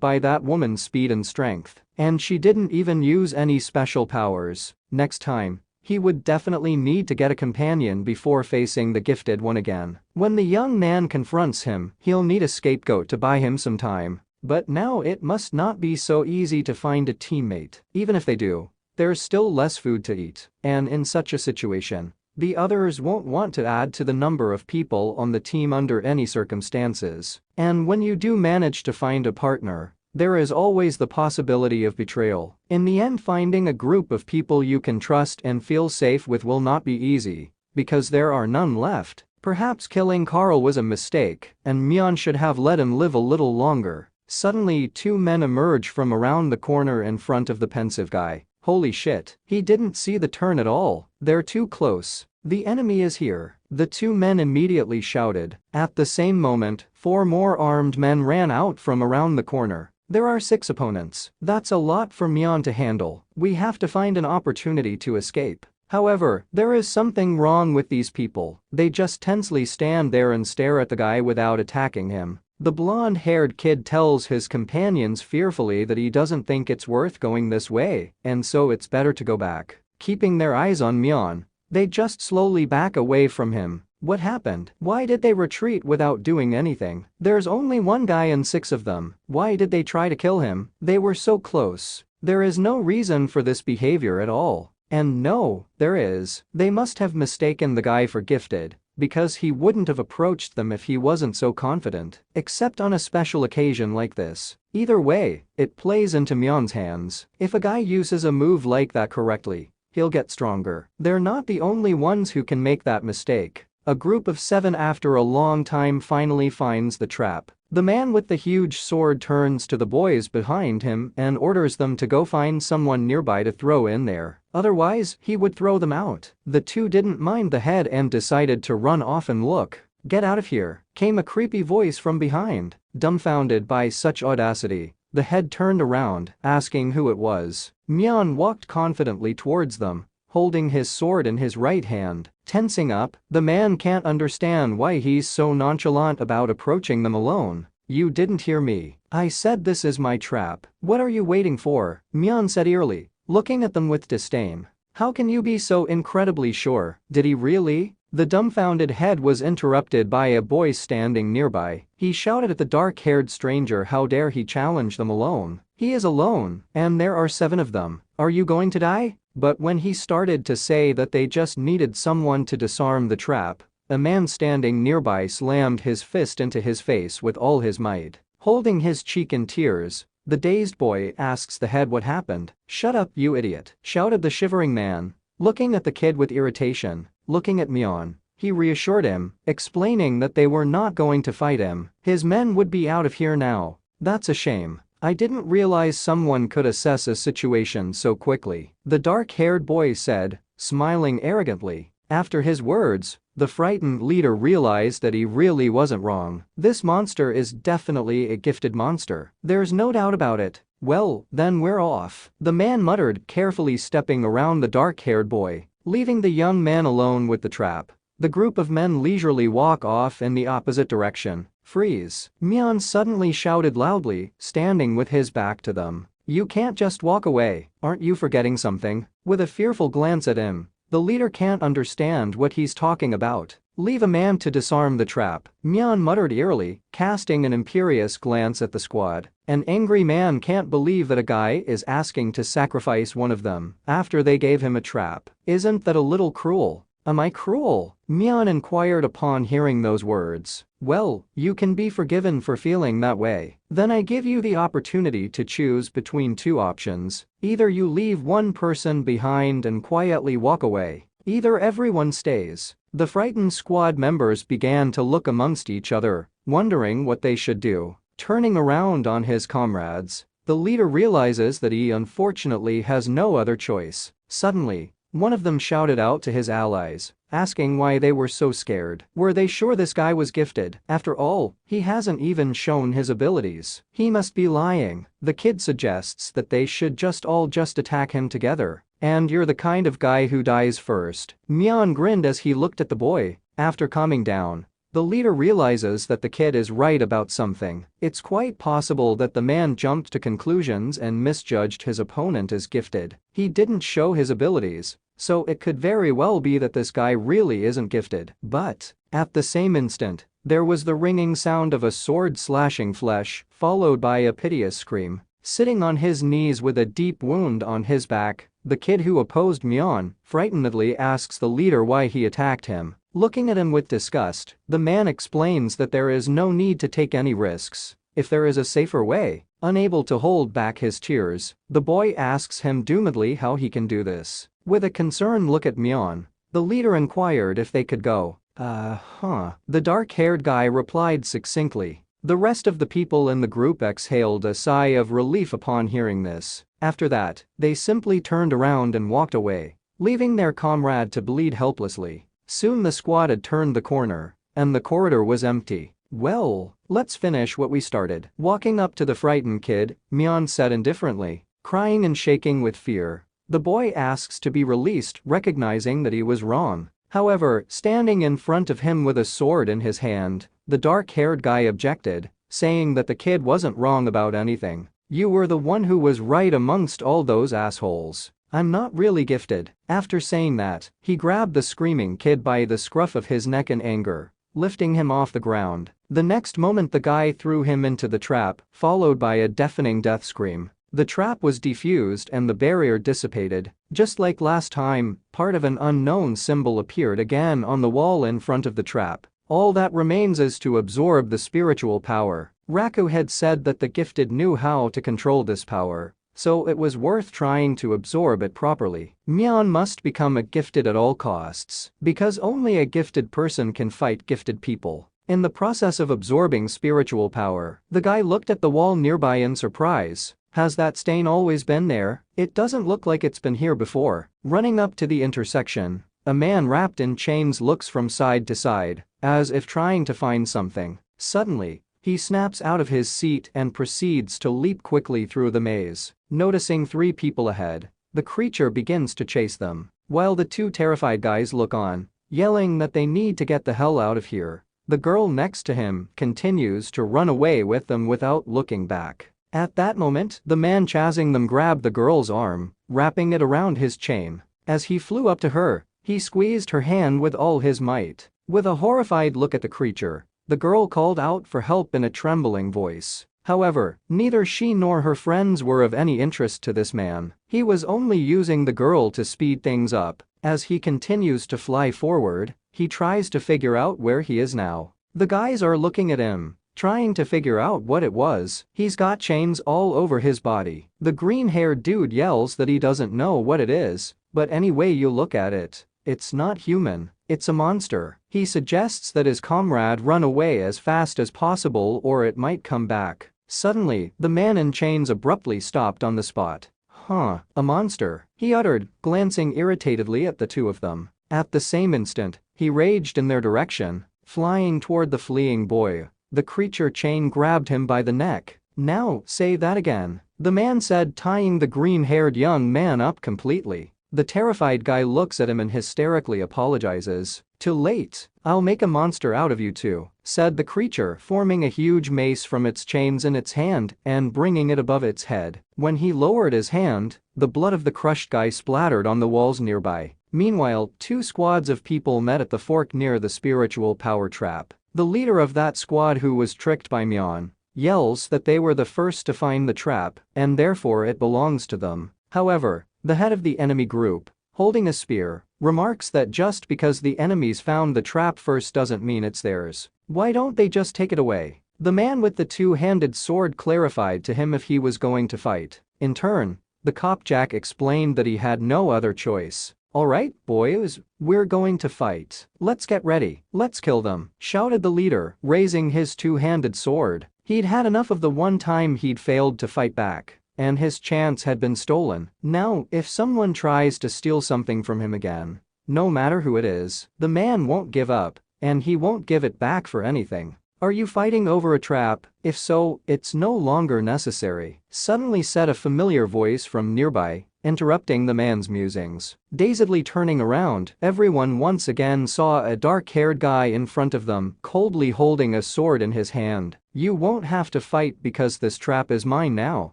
by that woman's speed and strength, and she didn't even use any special powers. Next time, he would definitely need to get a companion before facing the gifted one again. When the young man confronts him, he'll need a scapegoat to buy him some time. But now it must not be so easy to find a teammate. Even if they do, there's still less food to eat. And in such a situation, the others won't want to add to the number of people on the team under any circumstances. And when you do manage to find a partner, there is always the possibility of betrayal. In the end, finding a group of people you can trust and feel safe with will not be easy, because there are none left. Perhaps killing Carl was a mistake, and Mion should have let him live a little longer. Suddenly, two men emerge from around the corner in front of the pensive guy. Holy shit, he didn't see the turn at all. They're too close. The enemy is here. The two men immediately shouted. At the same moment, 4 more armed men ran out from around the corner. There are 6 opponents. That's a lot for Mion to handle. We have to find an opportunity to escape. However, there is something wrong with these people. They just tensely stand there and stare at the guy without attacking him. The blonde-haired kid tells his companions fearfully that he doesn't think it's worth going this way, and so it's better to go back. Keeping their eyes on Mion, they just slowly back away from him. What happened? Why did they retreat without doing anything? There's only one guy and 6 of them. Why did they try to kill him? They were so close. There is no reason for this behavior at all. And no, there is. They must have mistaken the guy for gifted, because he wouldn't have approached them if he wasn't so confident, except on a special occasion like this. Either way, it plays into Mion's hands. If a guy uses a move like that correctly, he'll get stronger. They're not the only ones who can make that mistake. A group of 7 after a long time finally finds the trap. The man with the huge sword turns to the boys behind him and orders them to go find someone nearby to throw in there. Otherwise, he would throw them out. The two didn't mind the head and decided to run off and look. "Get out of here," came a creepy voice from behind. Dumbfounded by such audacity, the head turned around, asking who it was. Mion walked confidently towards them, holding his sword in his right hand. Tensing up, the man can't understand why he's so nonchalant about approaching them alone. "You didn't hear me. I said this is my trap. What are you waiting for?" Mion said eagerly, looking at them with disdain. "How can you be so incredibly sure? Did he really?" The dumbfounded head was interrupted by a boy standing nearby. He shouted at the dark-haired stranger how dare he challenge them alone. He is alone, and there are 7 of them. "Are you going to die?" But when he started to say that they just needed someone to disarm the trap, a man standing nearby slammed his fist into his face with all his might. Holding his cheek in tears, the dazed boy asks the head what happened. "Shut up, you idiot," shouted the shivering man, looking at the kid with irritation. Looking at Mion, he reassured him, explaining that they were not going to fight him. His men would be out of here now. "That's a shame. I didn't realize someone could assess a situation so quickly," the dark-haired boy said, smiling arrogantly. After his words, the frightened leader realized that he really wasn't wrong. This monster is definitely a gifted monster. There's no doubt about it. "Well, then we're off," the man muttered, carefully stepping around the dark-haired boy, leaving the young man alone with the trap. The group of men leisurely walk off in the opposite direction. "Freeze!" Mion suddenly shouted loudly, standing with his back to them. "You can't just walk away. Aren't you forgetting something?" With a fearful glance at him, the leader can't understand what he's talking about. "Leave a man to disarm the trap," Mion muttered eerily, casting an imperious glance at the squad. An angry man can't believe that a guy is asking to sacrifice one of them after they gave him a trap. "Isn't that a little cruel?" "Am I cruel?" Mion inquired upon hearing those words. "Well, you can be forgiven for feeling that way. Then I give you the opportunity to choose between 2 options. Either you leave one person behind and quietly walk away. Either everyone stays." The frightened squad members began to look amongst each other, wondering what they should do. Turning around on his comrades, the leader realizes that he unfortunately has no other choice. Suddenly, one of them shouted out to his allies, asking why they were so scared. Were they sure this guy was gifted? After all, he hasn't even shown his abilities. He must be lying. The kid suggests that they should all attack him together. "And you're the kind of guy who dies first." Mion grinned as he looked at the boy. After calming down, the leader realizes that the kid is right about something. It's quite possible that the man jumped to conclusions and misjudged his opponent as gifted. He didn't show his abilities, so it could very well be that this guy really isn't gifted. But, at the same instant, there was the ringing sound of a sword slashing flesh, followed by a piteous scream. Sitting on his knees with a deep wound on his back, the kid who opposed Mion frightenedly asks the leader why he attacked him. Looking at him with disgust, the man explains that there is no need to take any risks if there is a safer way. Unable to hold back his tears, the boy asks him doomedly how he can do this. With a concerned look at Mion, the leader inquired if they could go. The dark-haired guy replied succinctly. The rest of the people in the group exhaled a sigh of relief upon hearing this. After that, they simply turned around and walked away, leaving their comrade to bleed helplessly. Soon the squad had turned the corner, and the corridor was empty. "Well, let's finish what we started." Walking up to the frightened kid, Mion said indifferently. Crying and shaking with fear, the boy asks to be released, recognizing that he was wrong. However, standing in front of him with a sword in his hand, the dark-haired guy objected, saying that the kid wasn't wrong about anything. "You were the one who was right amongst all those assholes. I'm not really gifted." After saying that, he grabbed the screaming kid by the scruff of his neck in anger, lifting him off the ground. The next moment the guy threw him into the trap, followed by a deafening death scream. The trap was defused and the barrier dissipated. Just like last time, part of an unknown symbol appeared again on the wall in front of the trap. All that remains is to absorb the spiritual power. Raku had said that the gifted knew how to control this power, so it was worth trying to absorb it properly. Mion must become a gifted at all costs, because only a gifted person can fight gifted people. In the process of absorbing spiritual power, the guy looked at the wall nearby in surprise. Has that stain always been there? It doesn't look like it's been here before. Running up to the intersection, a man wrapped in chains looks from side to side, as if trying to find something. Suddenly, he snaps out of his seat and proceeds to leap quickly through the maze. Noticing 3 people ahead, the creature begins to chase them, while the 2 terrified guys look on, yelling that they need to get the hell out of here. The girl next to him continues to run away with them without looking back. At that moment, the man chasing them grabbed the girl's arm, wrapping it around his chain. As he flew up to her, he squeezed her hand with all his might. With a horrified look at the creature, the girl called out for help in a trembling voice. However, neither she nor her friends were of any interest to this man. He was only using the girl to speed things up. As he continues to fly forward, he tries to figure out where he is now. The guys are looking at him, trying to figure out what it was. He's got chains all over his body. The green-haired dude yells that he doesn't know what it is, but any way you look at it, it's not human, it's a monster. He suggests that his comrade run away as fast as possible or it might come back. Suddenly, the man in chains abruptly stopped on the spot. "Huh, a monster," he uttered, glancing irritatedly at the 2 of them. At the same instant, he raged in their direction, flying toward the fleeing boy. The creature chain grabbed him by the neck. "Now, say that again," the man said, tying the green-haired young man up completely. The terrified guy looks at him and hysterically apologizes. "Too late. I'll make a monster out of you 2, said the creature, forming a huge mace from its chains in its hand and bringing it above its head. When he lowered his hand, the blood of the crushed guy splattered on the walls nearby. Meanwhile, 2 squads of people met at the fork near the spiritual power trap. The leader of that squad, who was tricked by Mion, yells that they were the first to find the trap and therefore it belongs to them. However, the head of the enemy group, holding a spear, remarks that just because the enemies found the trap first doesn't mean it's theirs. Why don't they just take it away? The man with the 2-handed sword clarified to him if he was going to fight. In turn, the cop Jack explained that he had no other choice. "Alright, boys, we're going to fight. Let's get ready. Let's kill them," shouted the leader, raising his 2-handed sword. He'd had enough of the one time he'd failed to fight back, and his chance had been stolen. Now, if someone tries to steal something from him again, no matter who it is, the man won't give up, and he won't give it back for anything. "Are you fighting over a trap? If so, it's no longer necessary," suddenly said a familiar voice from nearby, interrupting the man's musings. Dazedly turning around, everyone once again saw a dark-haired guy in front of them, coldly holding a sword in his hand. "You won't have to fight because this trap is mine now,"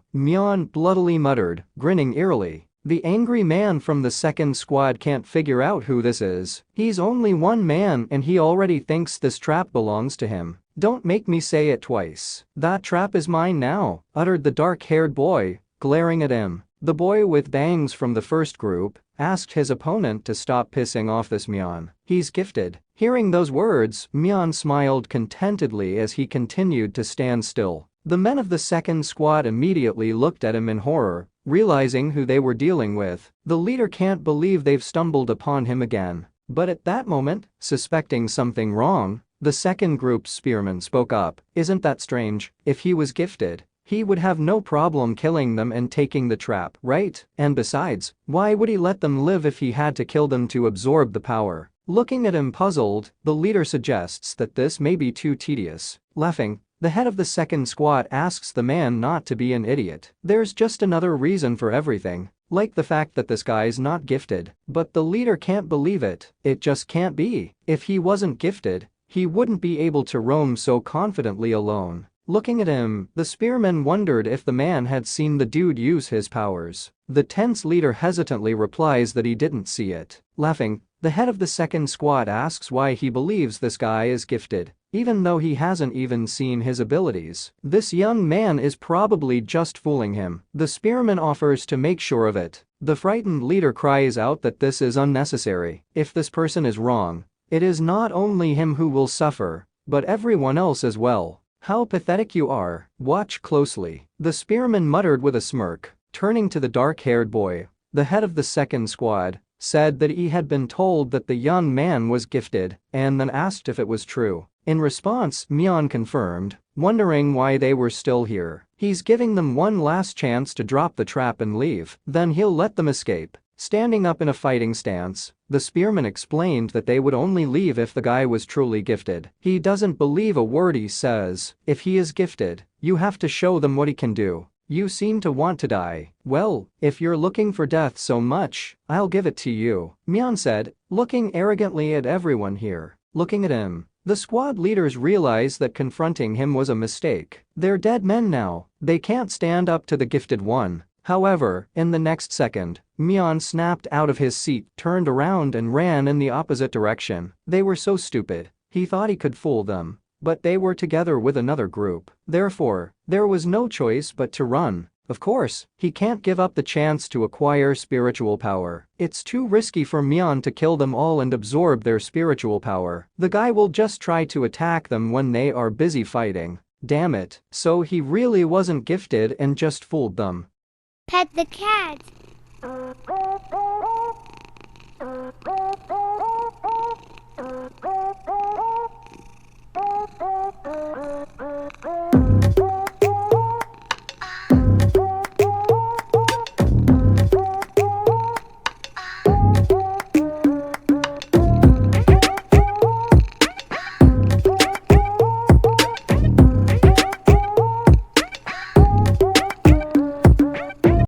Mion bloodily muttered, grinning eerily. The angry man from the 2nd squad can't figure out who this is. He's only one man and he already thinks this trap belongs to him. "Don't make me say it twice. That trap is mine now," uttered the dark-haired boy, glaring at him. The boy with bangs from the first group asked his opponent to stop pissing off this Mion. "He's gifted." Hearing those words, Mion smiled contentedly as he continued to stand still. The men of the 2nd squad immediately looked at him in horror, realizing who they were dealing with. The leader can't believe they've stumbled upon him again. But at that moment, suspecting something wrong, the 2nd group's spearman spoke up. "Isn't that strange? If he was gifted, he would have no problem killing them and taking the trap, right? And besides, why would he let them live if he had to kill them to absorb the power? Looking at him puzzled, the leader suggests that this may be too tedious. Laughing, the head of the second squad asks the man not to be an idiot. There's just another reason for everything. Like the fact that this guy's not gifted. But the leader can't believe it. It just can't be. If he wasn't gifted, he wouldn't be able to roam so confidently alone. Looking at him, the spearman wondered if the man had seen the dude use his powers. The tense leader hesitantly replies that he didn't see it. Laughing, the head of the second squad asks why he believes this guy is gifted, even though he hasn't even seen his abilities. This young man is probably just fooling him. The spearman offers to make sure of it. The frightened leader cries out that this is unnecessary. If this person is wrong, it is not only him who will suffer, but everyone else as well. How pathetic you are. Watch closely. The spearman muttered with a smirk. Turning to the dark-haired boy, the head of the second squad said that he had been told that the young man was gifted and then asked if it was true. In response, Mion confirmed, wondering why they were still here. He's giving them one last chance to drop the trap and leave, then he'll let them escape. Standing up in a fighting stance, the spearman explained that they would only leave if the guy was truly gifted. He doesn't believe a word he says. If he is gifted, you have to show them what he can do. You seem to want to die. Well, if you're looking for death so much, I'll give it to you, Mion said, looking arrogantly at everyone here. Looking at him, the squad leaders realize that confronting him was a mistake. They're dead men now. They can't stand up to the gifted one. However, in the next second, Mion snapped out of his seat, turned around and ran in the opposite direction. They were so stupid. He thought he could fool them. But they were together with another group. Therefore, there was no choice but to run. Of course, he can't give up the chance to acquire spiritual power. It's too risky for Mion to kill them all and absorb their spiritual power. The guy will just try to attack them when they are busy fighting. Damn it. So he really wasn't gifted and just fooled them. Pet the cat.